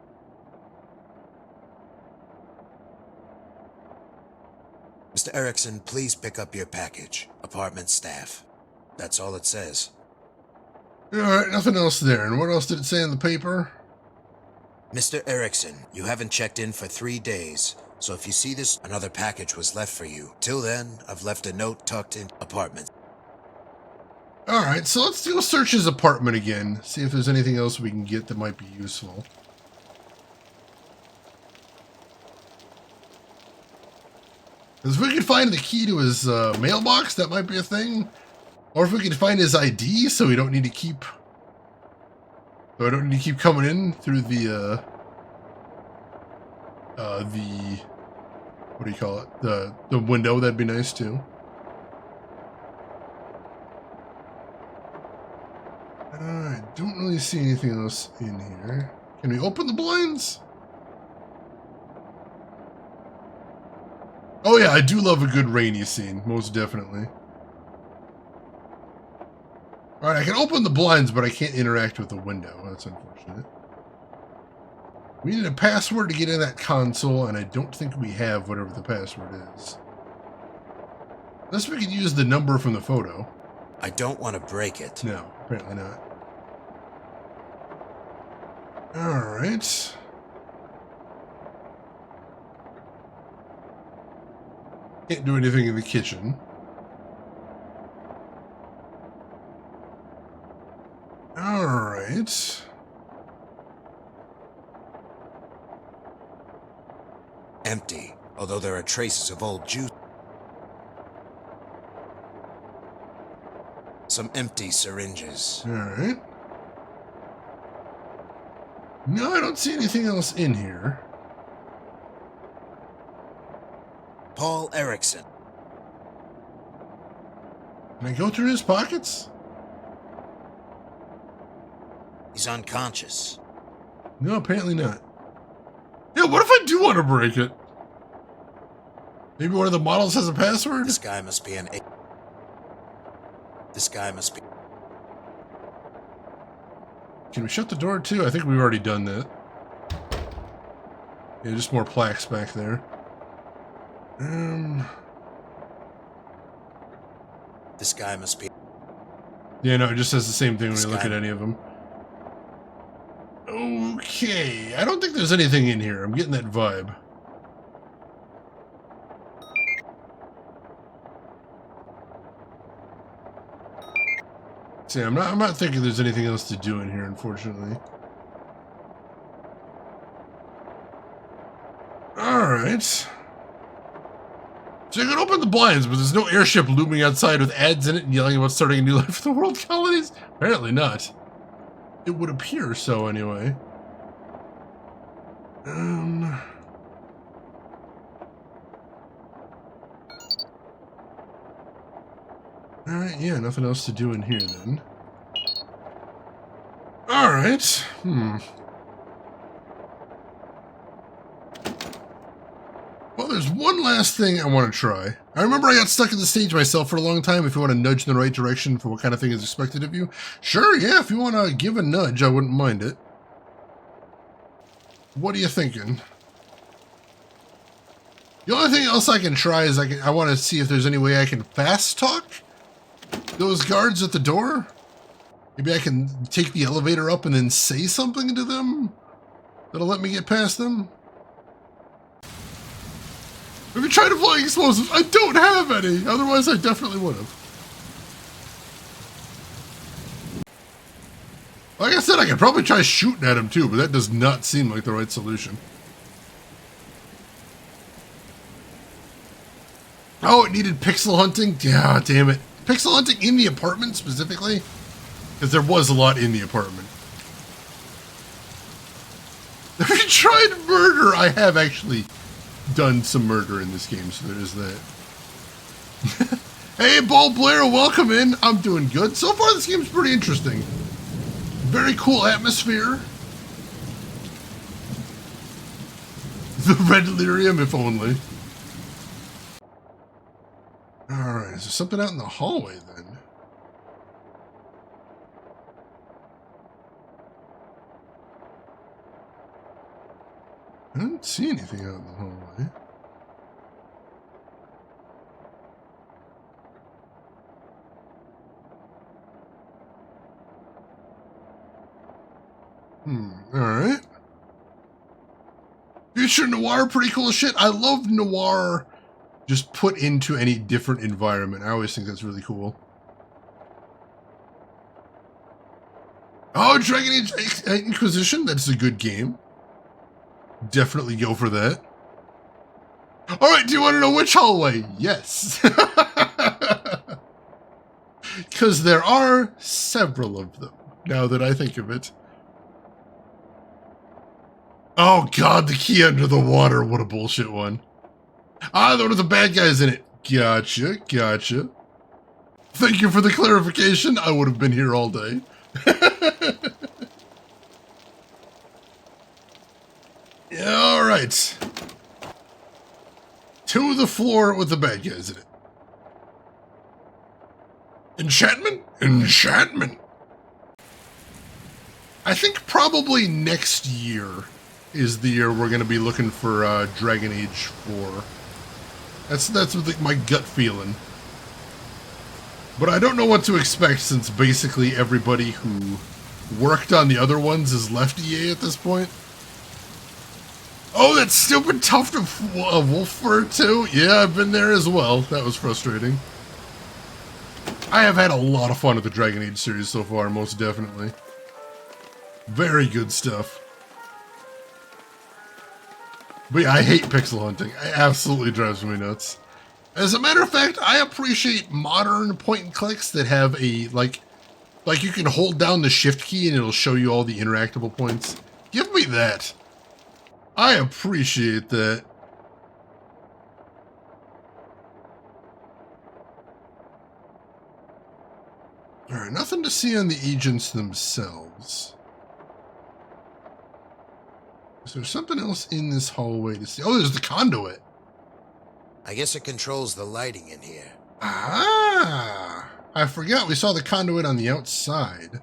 Speaker 6: Mr. Erickson, please pick up your package. Apartment staff. That's all it says.
Speaker 1: Alright, nothing else there. And what else did it say in the paper?
Speaker 6: Mr. Erickson, you haven't checked in for 3 days. So if you see this, another package was left for you. Till then, I've left a note tucked in apartment.
Speaker 1: Alright, so let's go search his apartment again. See if there's anything else we can get that might be useful. Because if we could find the key to his mailbox, that might be a thing. Or if we could find his ID, so we don't need to keep... So I don't need to keep coming in through the... What do you call it? The window, that'd be nice too. I don't really see anything else in here. Can we open the blinds? Oh yeah, I do love a good rainy scene, most definitely. Alright, I can open the blinds, but I can't interact with the window. That's unfortunate. We need a password to get in that console, and I don't think we have whatever the password is. Unless we could use the number from the photo.
Speaker 6: I don't want to break it.
Speaker 1: No, apparently not. Alright. Can't do anything in the kitchen. Alright.
Speaker 6: Empty, although there are traces of old juice. Some empty syringes.
Speaker 1: Alright. No, I don't see anything else in here.
Speaker 6: Paul Erickson.
Speaker 1: Can I go through his pockets?
Speaker 6: He's unconscious.
Speaker 1: No, apparently not. Yeah, what if I do want to break it? Maybe one of the models has a password?
Speaker 6: This guy must be an A. This guy must be...
Speaker 1: Can we shut the door too? I think we've already done that. Yeah, just more plaques back there.
Speaker 6: This guy must be...
Speaker 1: Yeah, no, it just says the same thing when
Speaker 6: This
Speaker 1: you look
Speaker 6: guy-
Speaker 1: at any of them. Okay, I don't think there's anything in here. I'm getting that vibe. See, I'm not thinking there's anything else to do in here, unfortunately. Alright. So you can open the blinds, but there's no airship looming outside with ads in it and yelling about starting a new life in the world colonies? Apparently not. It would appear so, anyway. Alright, yeah, nothing else to do in here, then. Alright, Well, there's one last thing I want to try. I remember I got stuck at the stage myself for a long time. If you want to nudge in the right direction for what kind of thing is expected of you. Sure, yeah, if you want to give a nudge, I wouldn't mind it. What are you thinking? The only thing else I can try is I want to see if there's any way I can fast talk those guards at the door. Maybe I can take the elevator up and then say something to them that'll let me get past them. Have you tried applying explosives? I don't have any. Otherwise, I definitely would have. Like I said, I could probably try shooting at him too, but that does not seem like the right solution. Oh, it needed pixel hunting? Yeah, damn it. Pixel hunting in the apartment specifically? Because there was a lot in the apartment. Have you tried murder? I have actually done some murder in this game, so there is that. Hey, Ball Blair, welcome in. I'm doing good. So far, this game's pretty interesting. Very cool atmosphere. The red lyrium, if only. Alright, is there something out in the hallway then? I don't see anything out in the hallway. Alright. Future noir, pretty cool shit. I love noir just put into any different environment. I always think that's really cool. Oh, Dragon Age Inquisition, that's a good game. Definitely go for that. Alright, do you want to know which hallway? Yes. Because there are several of them, now that I think of it. Oh god, the key under the water. What a bullshit one. Ah, the one with the bad guys in it. Gotcha, gotcha. Thank you for the clarification. I would have been here all day. right. To the floor with the bad guys in it. Enchantment? Enchantment. I think probably next year is the year we're going to be looking for Dragon Age 4. That's what my gut feeling. But I don't know what to expect since basically everybody who worked on the other ones has left EA at this point. Oh, that stupid tuft of wolf fur too? Yeah, I've been there as well. That was frustrating. I have had a lot of fun with the Dragon Age series so far, most definitely. Very good stuff. But yeah, I hate pixel hunting. It absolutely drives me nuts. As a matter of fact, I appreciate modern point and clicks that have a, like you can hold down the shift key and it'll show you all the interactable points. Give me that. I appreciate that. Alright, nothing to see on the agents themselves. Is there something else in this hallway to see? Oh, there's the conduit.
Speaker 6: I guess it controls the lighting in here.
Speaker 1: Ah! I forgot we saw the conduit on the outside.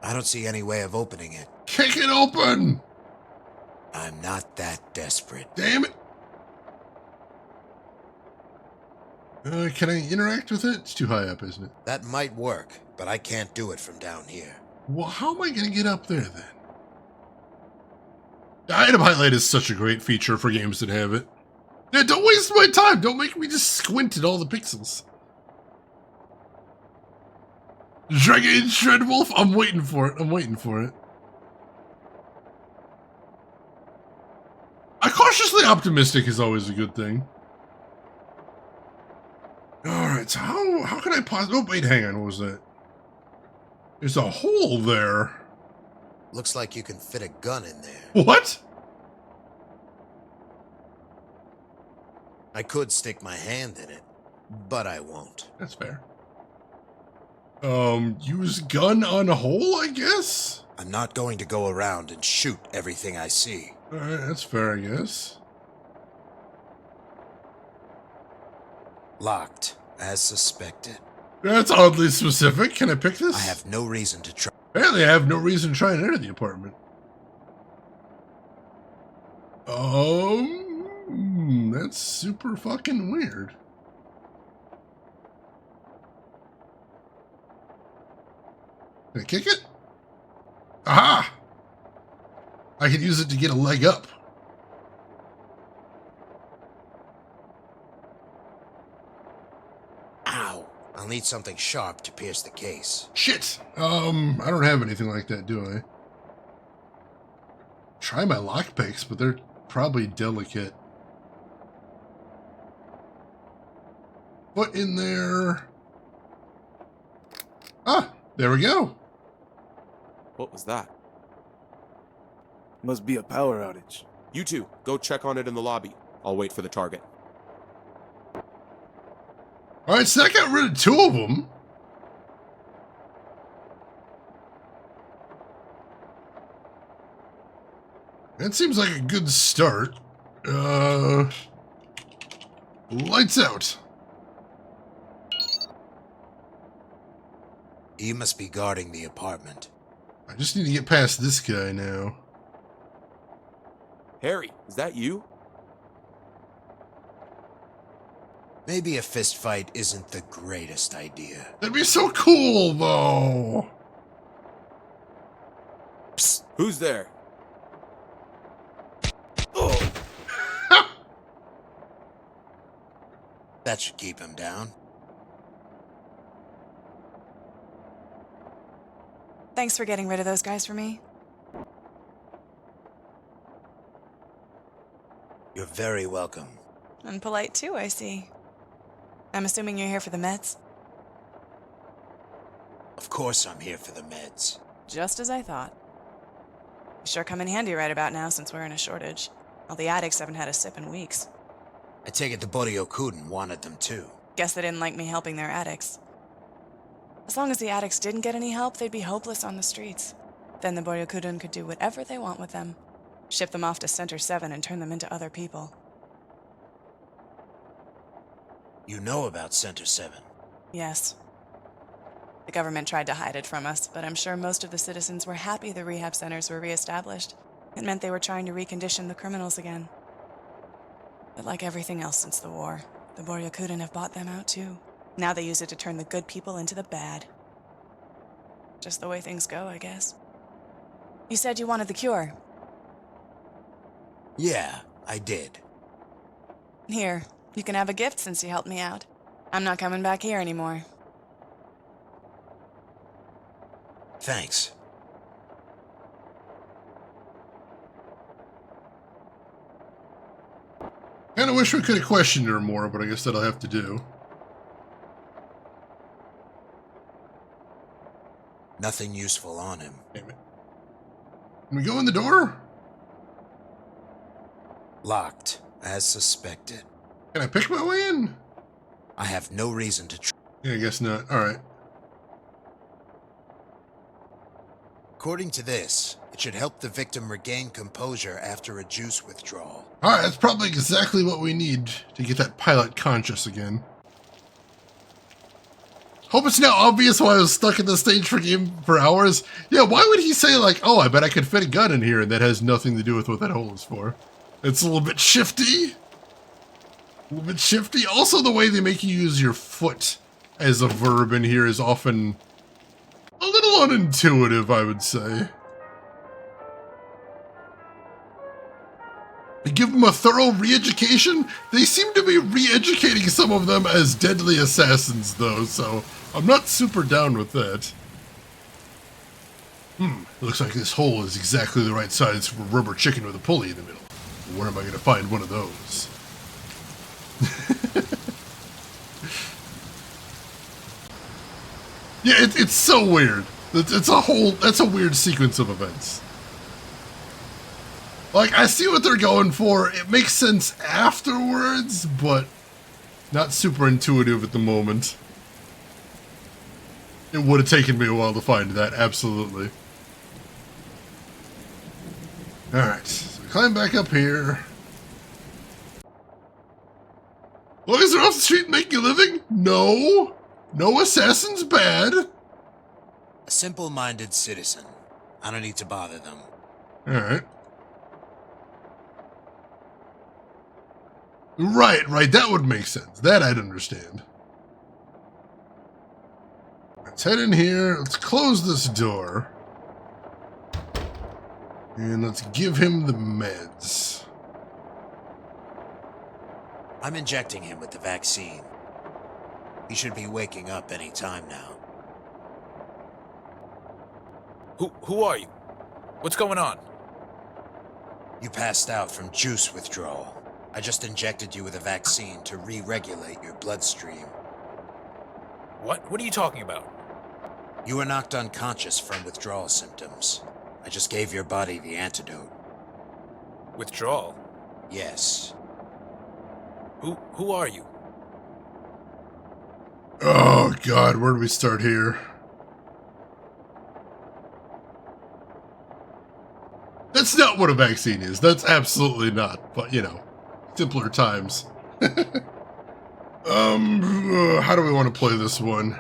Speaker 6: I don't see any way of opening it.
Speaker 1: Kick it open!
Speaker 6: I'm not that desperate.
Speaker 1: Damn it! Can I interact with it? It's too high up, isn't it?
Speaker 6: That might work, but I can't do it from down here.
Speaker 1: Well, how am I going to get up there then? The item highlight is such a great feature for games that have it. Yeah, don't waste my time. Don't make me just squint at all the pixels. Dragon Age Shred Wolf? I'm waiting for it. I'm waiting for it. Cautiously optimistic is always a good thing. Alright, so how can I pause? Oh, wait, hang on. What was that? There's a hole there.
Speaker 6: Looks like you can fit a gun in there.
Speaker 1: What?
Speaker 6: I could stick my hand in it, but I won't.
Speaker 1: That's fair. Use gun on hole, I guess?
Speaker 6: I'm not going to go around and shoot everything I see.
Speaker 1: Alright, that's fair, I guess.
Speaker 6: Locked, as suspected.
Speaker 1: That's oddly specific. Can I pick this?
Speaker 6: I have no reason to try.
Speaker 1: Apparently I have no reason to try and enter the apartment. That's super fucking weird. Can I kick it? Aha! I could use it to get a leg up.
Speaker 6: Ow! I'll need something sharp to pierce the case.
Speaker 1: Shit! I don't have anything like that, do I? Try my lockpicks, but they're probably delicate. Foot in there. Ah, there we go.
Speaker 16: What was that?
Speaker 19: Must be a power outage.
Speaker 16: You two, go check on it in the lobby. I'll wait for the target.
Speaker 1: Alright, so that got rid of two of them. That seems like a good start. Lights out.
Speaker 6: You must be guarding the apartment.
Speaker 1: I just need to get past this guy now.
Speaker 16: Harry, is that you?
Speaker 6: Maybe a fist fight isn't the greatest idea.
Speaker 1: That'd be so cool, though.
Speaker 16: Psst, who's there?
Speaker 6: Oh. That should keep him down.
Speaker 5: Thanks for getting rid of those guys for me.
Speaker 6: You're very welcome.
Speaker 5: And polite too, I see. I'm assuming you're here for the meds?
Speaker 6: Of course I'm here for the meds.
Speaker 5: Just as I thought. Sure come in handy right about now since we're in a shortage. All the addicts haven't had a sip in weeks.
Speaker 6: I take it the Boryokuden wanted them too.
Speaker 5: Guess they didn't like me helping their addicts. As long as the addicts didn't get any help, they'd be hopeless on the streets. Then the Boryokuden could do whatever they want with them. Ship them off to Center 7 and turn them into other people.
Speaker 6: You know about Center 7?
Speaker 5: Yes. The government tried to hide it from us, but I'm sure most of the citizens were happy the rehab centers were reestablished. It meant they were trying to recondition the criminals again. But like everything else since the war, the Boryokuden have bought them out too. Now they use it to turn the good people into the bad. Just the way things go, I guess. You said you wanted the cure.
Speaker 6: Yeah, I did.
Speaker 5: Here, you can have a gift since you helped me out. I'm not coming back here anymore.
Speaker 6: Thanks.
Speaker 1: Kinda wish we could have questioned her more, but I guess that'll have to do.
Speaker 6: Nothing useful on him.
Speaker 1: Damn it. Can we go in the door?
Speaker 6: Locked, as suspected.
Speaker 1: Can I pick my way in?
Speaker 6: I have no reason to
Speaker 1: Yeah, I guess not. Alright.
Speaker 6: According to this, it should help the victim regain composure after a juice withdrawal.
Speaker 1: Alright, that's probably exactly what we need to get that pilot conscious again. Hope it's now obvious why I was stuck in the stage for game for hours. Yeah, why would he say like, oh, I bet I could fit a gun in here, and that has nothing to do with what that hole is for? It's a little bit shifty. A little bit shifty. Also, the way they make you use your foot as a verb in here is often a little unintuitive, I would say. They give them a thorough re-education. They seem to be re-educating some of them as deadly assassins, though, so I'm not super down with that. Looks like this hole is exactly the right size for a rubber chicken with a pulley in the middle. Where am I going to find one of those? Yeah, it's so weird. That's a weird sequence of events. Like, I see what they're going for. It makes sense afterwards, but not super intuitive at the moment. It would have taken me a while to find that, absolutely. Alright, so climb back up here. Long as they're off the street making a living? No. No assassin's bad.
Speaker 6: A simple-minded citizen. I don't need to bother them.
Speaker 1: Alright. Right, that would make sense. That I'd understand. Let's head in here. Let's close this door. And let's give him the meds.
Speaker 6: I'm injecting him with the vaccine. He should be waking up any time now.
Speaker 2: Who are you? What's going on?
Speaker 6: You passed out from juice withdrawal. I just injected you with a vaccine to re-regulate your bloodstream.
Speaker 2: What? What are you talking about?
Speaker 6: You were knocked unconscious from withdrawal symptoms. I just gave your body the antidote.
Speaker 2: Withdrawal?
Speaker 6: Yes.
Speaker 2: Who are you?
Speaker 1: Oh, God, where do we start here? That's not what a vaccine is. That's absolutely not. But, you know, simpler times. How do we want to play this one?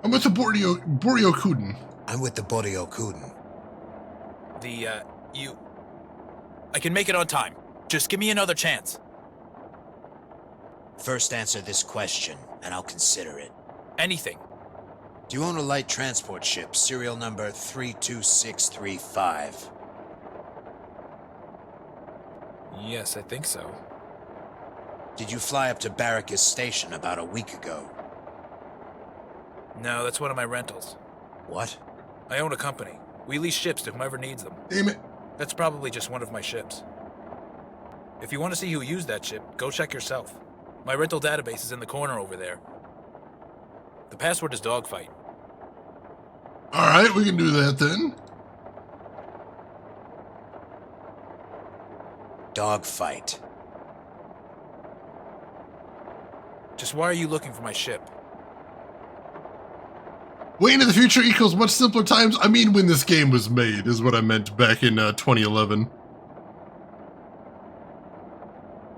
Speaker 1: I'm with the Boryokuden.
Speaker 6: I'm with the Boryokuden.
Speaker 2: I can make it on time. Just give me another chance.
Speaker 6: First answer this question, and I'll consider it.
Speaker 2: Anything.
Speaker 6: Do you own a light transport ship, serial number 32635?
Speaker 2: Yes, I think so.
Speaker 6: Did you fly up to Barracus Station about a week ago?
Speaker 2: No, that's one of my rentals.
Speaker 6: What?
Speaker 2: I own a company. We lease ships to whomever needs them.
Speaker 1: Damn it.
Speaker 2: That's probably just one of my ships. If you want to see who used that ship, go check yourself. My rental database is in the corner over there. The password is Dogfight.
Speaker 1: Alright, we can do that then.
Speaker 6: Dogfight.
Speaker 2: Just why are you looking for my ship?
Speaker 1: Way into the future equals much simpler times. I mean, when this game was made, is what I meant back in 2011.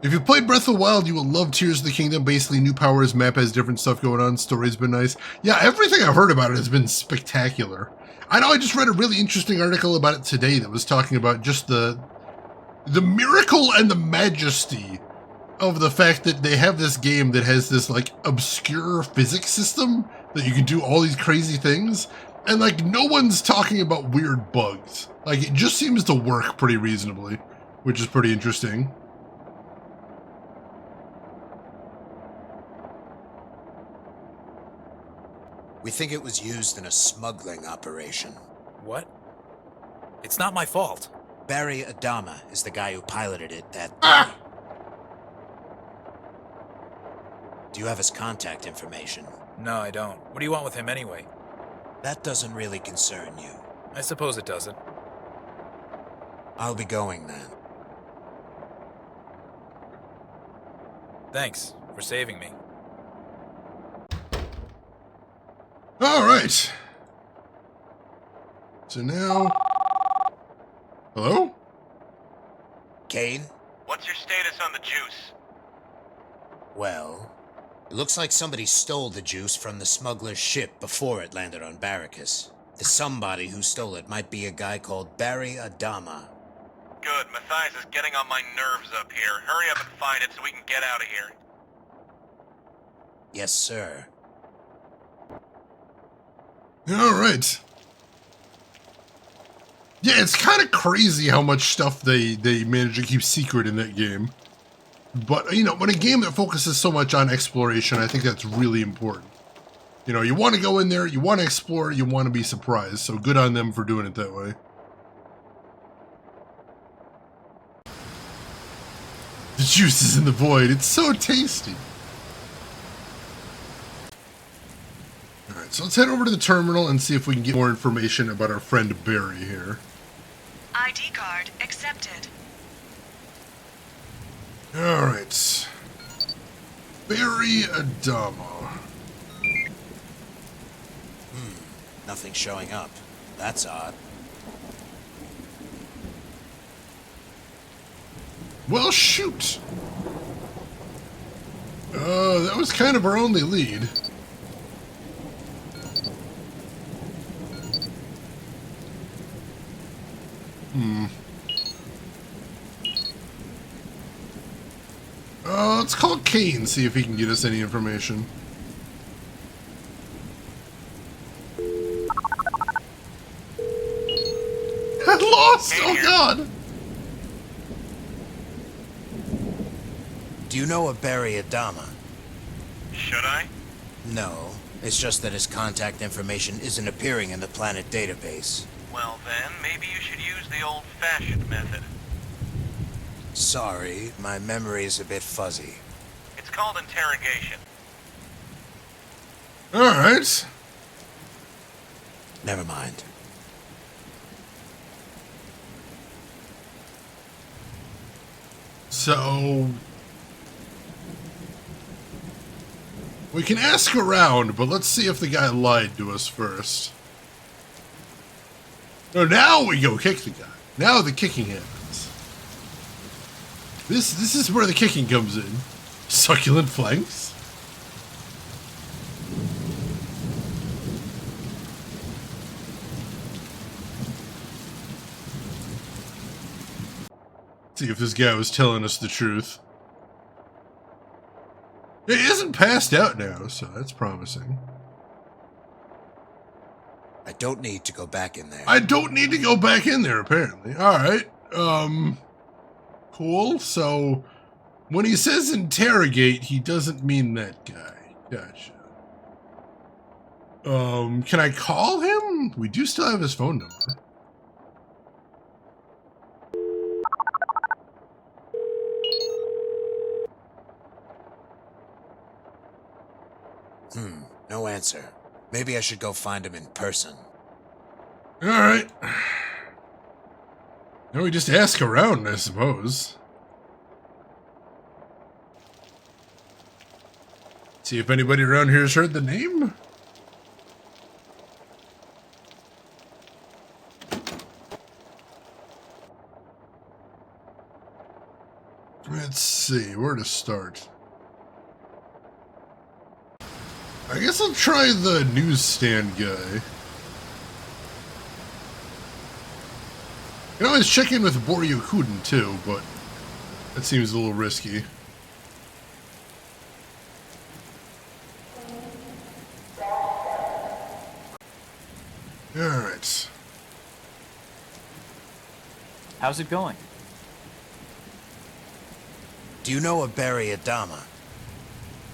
Speaker 1: If you played Breath of the Wild, you will love Tears of the Kingdom. Basically, new powers, map has different stuff going on, story's been nice. Yeah, everything I've heard about it has been spectacular. I know I just read a really interesting article about it today that was talking about just the miracle and the majesty of the fact that they have this game that has this, like, obscure physics system that you can do all these crazy things, and, like, no one's talking about weird bugs. Like, it just seems to work pretty reasonably, which is pretty interesting.
Speaker 6: We think it was used in a smuggling operation.
Speaker 2: What? It's not my fault.
Speaker 6: Barry Adama is the guy who piloted it that day. Do you have his contact information?
Speaker 2: No, I don't. What do you want with him anyway?
Speaker 6: That doesn't really concern you.
Speaker 2: I suppose it doesn't.
Speaker 6: I'll be going then.
Speaker 2: Thanks for saving me.
Speaker 1: Alright. So now... Hello?
Speaker 6: Kane?
Speaker 7: What's your status on the juice?
Speaker 6: Well, it looks like somebody stole the juice from the smuggler's ship before it landed on Barracus. The somebody who stole it might be a guy called Barry Adama.
Speaker 7: Good. Matthias is getting on my nerves up here. Hurry up and find it so we can get out of here.
Speaker 6: Yes, sir.
Speaker 1: Alright. Yeah, it's kind of crazy how much stuff they manage to keep secret in that game. But, you know, when a game that focuses so much on exploration, I think that's really important. You know, you want to go in there, you want to explore, you want to be surprised. So good on them for doing it that way. The juice is in the void. It's so tasty. Alright, so let's head over to the terminal and see if we can get more information about our friend Barry here.
Speaker 5: ID card accepted.
Speaker 1: Alright. Barry Adama.
Speaker 6: Nothing showing up. That's odd.
Speaker 1: Well, shoot. That was kind of our only lead. Let's call Kane, see if he can get us any information. I lost! Oh, God!
Speaker 6: Do you know a Barry Adama?
Speaker 7: Should I?
Speaker 6: No. It's just that his contact information isn't appearing in the planet database.
Speaker 7: Well then, maybe you should use the old-fashioned method.
Speaker 6: Sorry, my memory is a bit fuzzy.
Speaker 7: It's called interrogation.
Speaker 1: Alright.
Speaker 6: Never mind.
Speaker 1: So... we can ask around, but let's see if the guy lied to us first. No, now we go kick the guy. Now the kicking happens. This is where the kicking comes in. Succulent flanks. See if this guy was telling us the truth. He isn't passed out now, so that's promising.
Speaker 6: I don't need to go back in there.
Speaker 1: I don't need to go back in there, apparently. Alright, cool. So, when he says interrogate, he doesn't mean that guy. Gotcha. Can I call him? We do still have his phone number.
Speaker 6: No answer. Maybe I should go find him in person.
Speaker 1: Alright. Now we just ask around, I suppose. See if anybody around here has heard the name. Let's see, where to start. I guess I'll try the newsstand guy. You know, I was checking with Boryokuden too, but that seems a little risky. Alright.
Speaker 8: How's it going?
Speaker 6: Do you know a Barry Adama?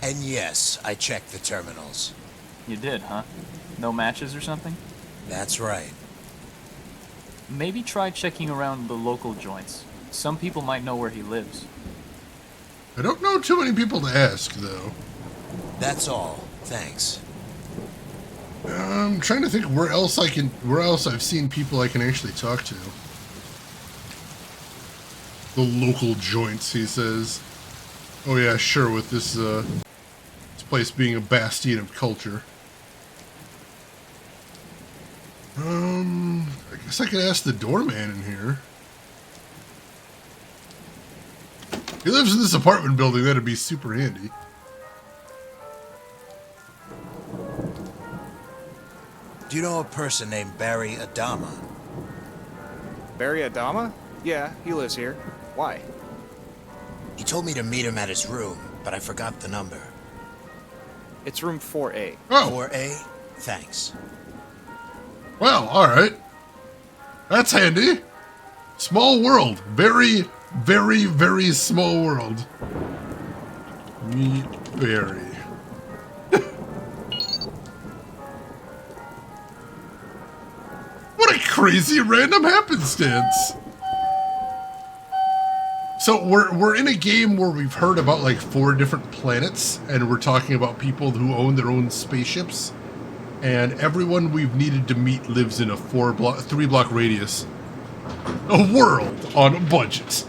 Speaker 6: And yes, I checked the terminals.
Speaker 8: You did, huh? No matches or something?
Speaker 6: That's right.
Speaker 8: Maybe try checking around the local joints. Some people might know where he lives.
Speaker 1: I don't know too many people to ask, though.
Speaker 6: That's all. Thanks.
Speaker 1: I'm trying to think where else I've seen people I can actually talk to. The local joints, he says. Oh yeah, sure, with this place being a bastion of culture. I guess I could ask the doorman in here. If he lives in this apartment building, that'd be super handy.
Speaker 6: Do you know a person named Barry Adama?
Speaker 21: Barry Adama? Yeah, he lives here. Why?
Speaker 6: He told me to meet him at his room, but I forgot the number.
Speaker 21: It's room 4A.
Speaker 1: Oh.
Speaker 6: 4A? Thanks.
Speaker 1: Well, alright. That's handy. Small world. Very, very, very small world. Meet Barry. What a crazy random happenstance. So we're in a game where we've heard about like 4 different planets, and we're talking about people who own their own spaceships, and everyone we've needed to meet lives in a 3-block radius. A world on a budget.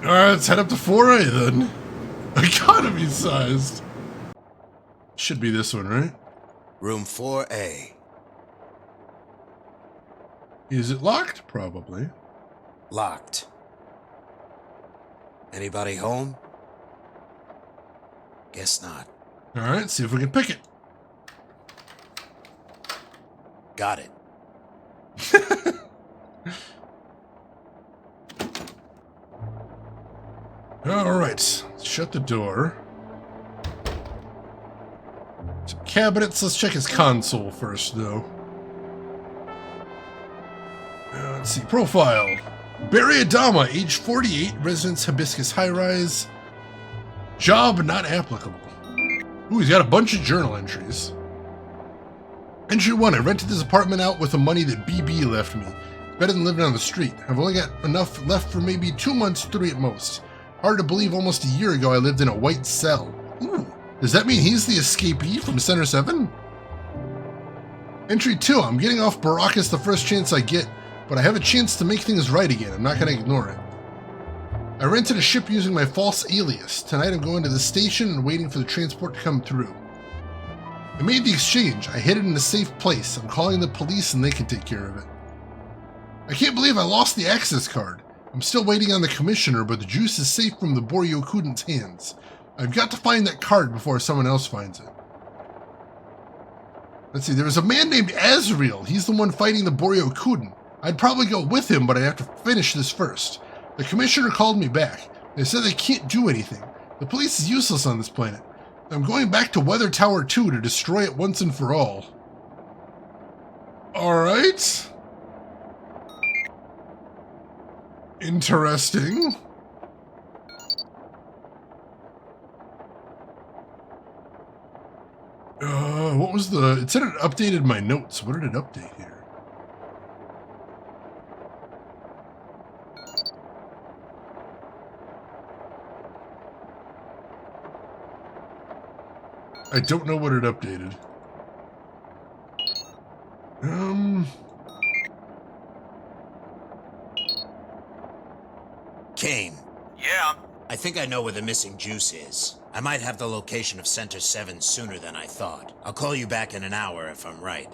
Speaker 1: Alright, let's head up to 4A then. Economy sized. Should be this one, right?
Speaker 6: Room 4A.
Speaker 1: Is it locked? Probably.
Speaker 6: Locked. Anybody home? Guess not.
Speaker 1: Alright, see if we can pick it.
Speaker 6: Got it.
Speaker 1: Alright, shut the door. Some cabinets. Let's check his console first, though. Let's see. Profile. Barry Adama, age 48, residence Hibiscus High Rise. Job not applicable. Ooh, he's got a bunch of journal entries. Entry 1. I rented this apartment out with the money that BB left me. Better than living on the street. I've only got enough left for maybe 2 months, 3 at most. Hard to believe almost a year ago I lived in a white cell. Ooh, does that mean he's the escapee from Center 7? Entry 2. I'm getting off Baracus the first chance I get, but I have a chance to make things right again. I'm not going to ignore it. I rented a ship using my false alias. Tonight I'm going to the station and waiting for the transport to come through. I made the exchange. I hid it in a safe place. I'm calling the police and they can take care of it. I can't believe I lost the access card. I'm still waiting on the commissioner, but the juice is safe from the Boryokuden's hands. I've got to find that card before someone else finds it. Let's see, there was a man named Azrael. He's the one fighting the Boryokuden. I'd probably go with him, but I have to finish this first. The commissioner called me back. They said they can't do anything. The police is useless on this planet. I'm going back to Weather Tower 2 to destroy it once and for all. Alright. Interesting. What was the... It said it updated my notes. What did it update here? I don't know what it updated.
Speaker 6: Kane.
Speaker 7: Yeah?
Speaker 6: I think I know where the missing juice is. I might have the location of Center 7 sooner than I thought. I'll call you back in an hour if I'm right.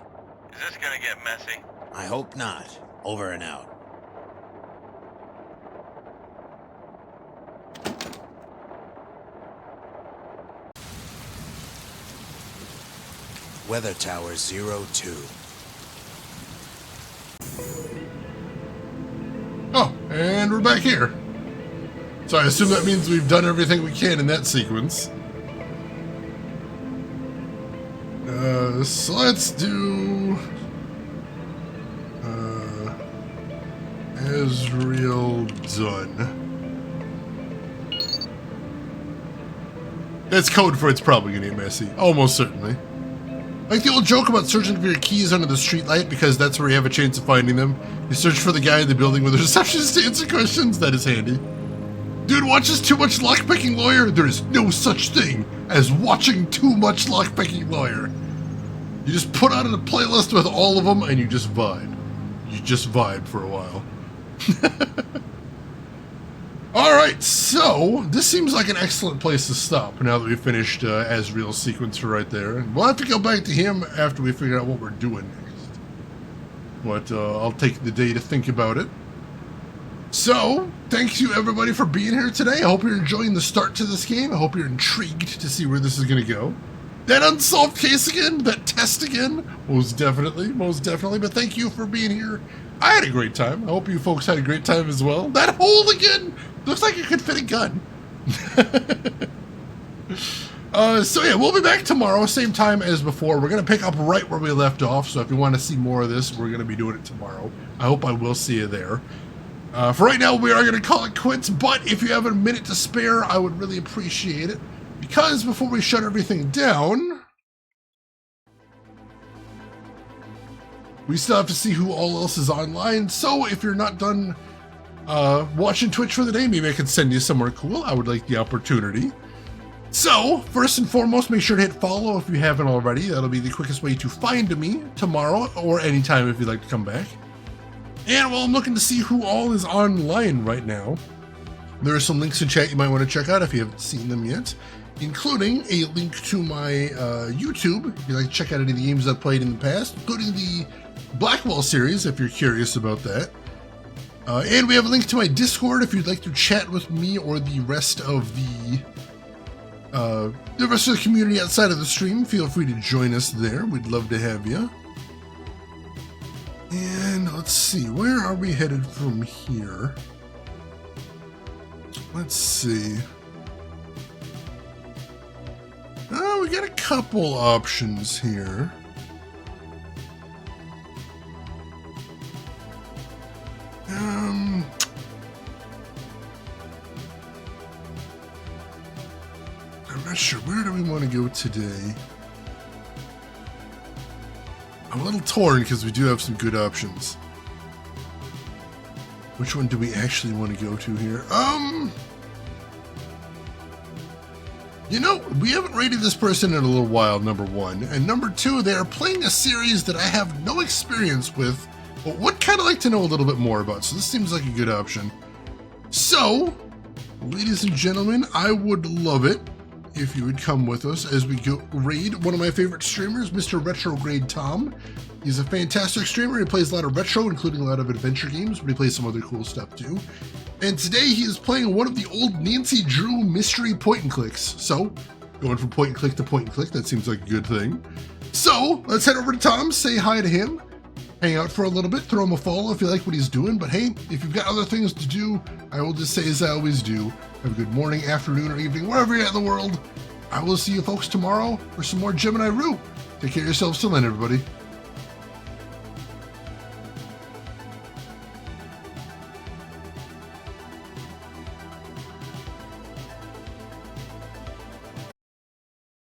Speaker 7: Is this gonna get messy?
Speaker 6: I hope not. Over and out. Weather Tower 02.
Speaker 1: Oh, and we're back here. So I assume that means we've done everything we can in that sequence. So let's do... Azrael done. That's code for it's probably gonna get messy. Almost certainly. Like the old joke about searching for your keys under the streetlight because that's where you have a chance of finding them. You search for the guy in the building with the receptionist to answer questions. That is handy. Dude watches too much Lockpicking Lawyer. There is no such thing as watching too much Lockpicking Lawyer. You just put on a playlist with all of them and you just vibe. You just vibe for a while. Alright, so this seems like an excellent place to stop now that we've finished Azrael's sequence for right there. And we'll have to go back to him after we figure out what we're doing next. But I'll take the day to think about it. So, thanks you everybody for being here today. I hope you're enjoying the start to this game. I hope you're intrigued to see where this is going to go. That unsolved case again, that test again, most definitely. But thank you for being here. I had a great time. I hope you folks had a great time as well. That hole again looks like it could fit a gun. So yeah, we'll be back tomorrow, same time as before. We're going to pick up right where we left off. So if you want to see more of this, we're going to be doing it tomorrow. I hope I will see you there. For right now, we are going to call it quits, but if you have a minute to spare, I would really appreciate it. Because before we shut everything down, we still have to see who all else is online. So if you're not done watching Twitch for the day, maybe I can send you somewhere cool. I would like the opportunity. So, first and foremost, make sure to hit follow if you haven't already. That'll be the quickest way to find me tomorrow or anytime if you'd like to come back. And while I'm looking to see who all is online right now, there are some links in chat you might want to check out if you haven't seen them yet, including a link to my YouTube if you'd like to check out any of the games I've played in the past, including the Blackwell series if you're curious about that. And we have a link to my Discord if you'd like to chat with me or the rest of the community outside of the stream. Feel free to join us there. We'd love to have you. And let's see, where are we headed from here? Let's see. Oh, we got a couple options here. I'm not sure. Where do we want to go today? I'm a little torn because we do have some good options. Which one do we actually want to go to here? You know, we haven't rated this person in a little while, number one. And number two, they are playing a series that I have no experience with, but would kind of like to know a little bit more about. So this seems like a good option. So, ladies and gentlemen, I would love it if you would come with us as we go raid one of my favorite streamers, Mr. Retrograde Tom. He's a fantastic streamer. He plays a lot of retro, including a lot of adventure games, but he plays some other cool stuff too. And today he is playing one of the old Nancy Drew mystery point and clicks. So, going from point and click to point and click, that seems like a good thing. So, let's head over to Tom, say hi to him, hang out for a little bit, throw him a follow if you like what he's doing. But hey, if you've got other things to do, I will just say as I always do, have a good morning, afternoon, or evening, wherever you're at in the world. I will see you folks tomorrow for some more Gemini Rue. Take care of yourselves till then, everybody.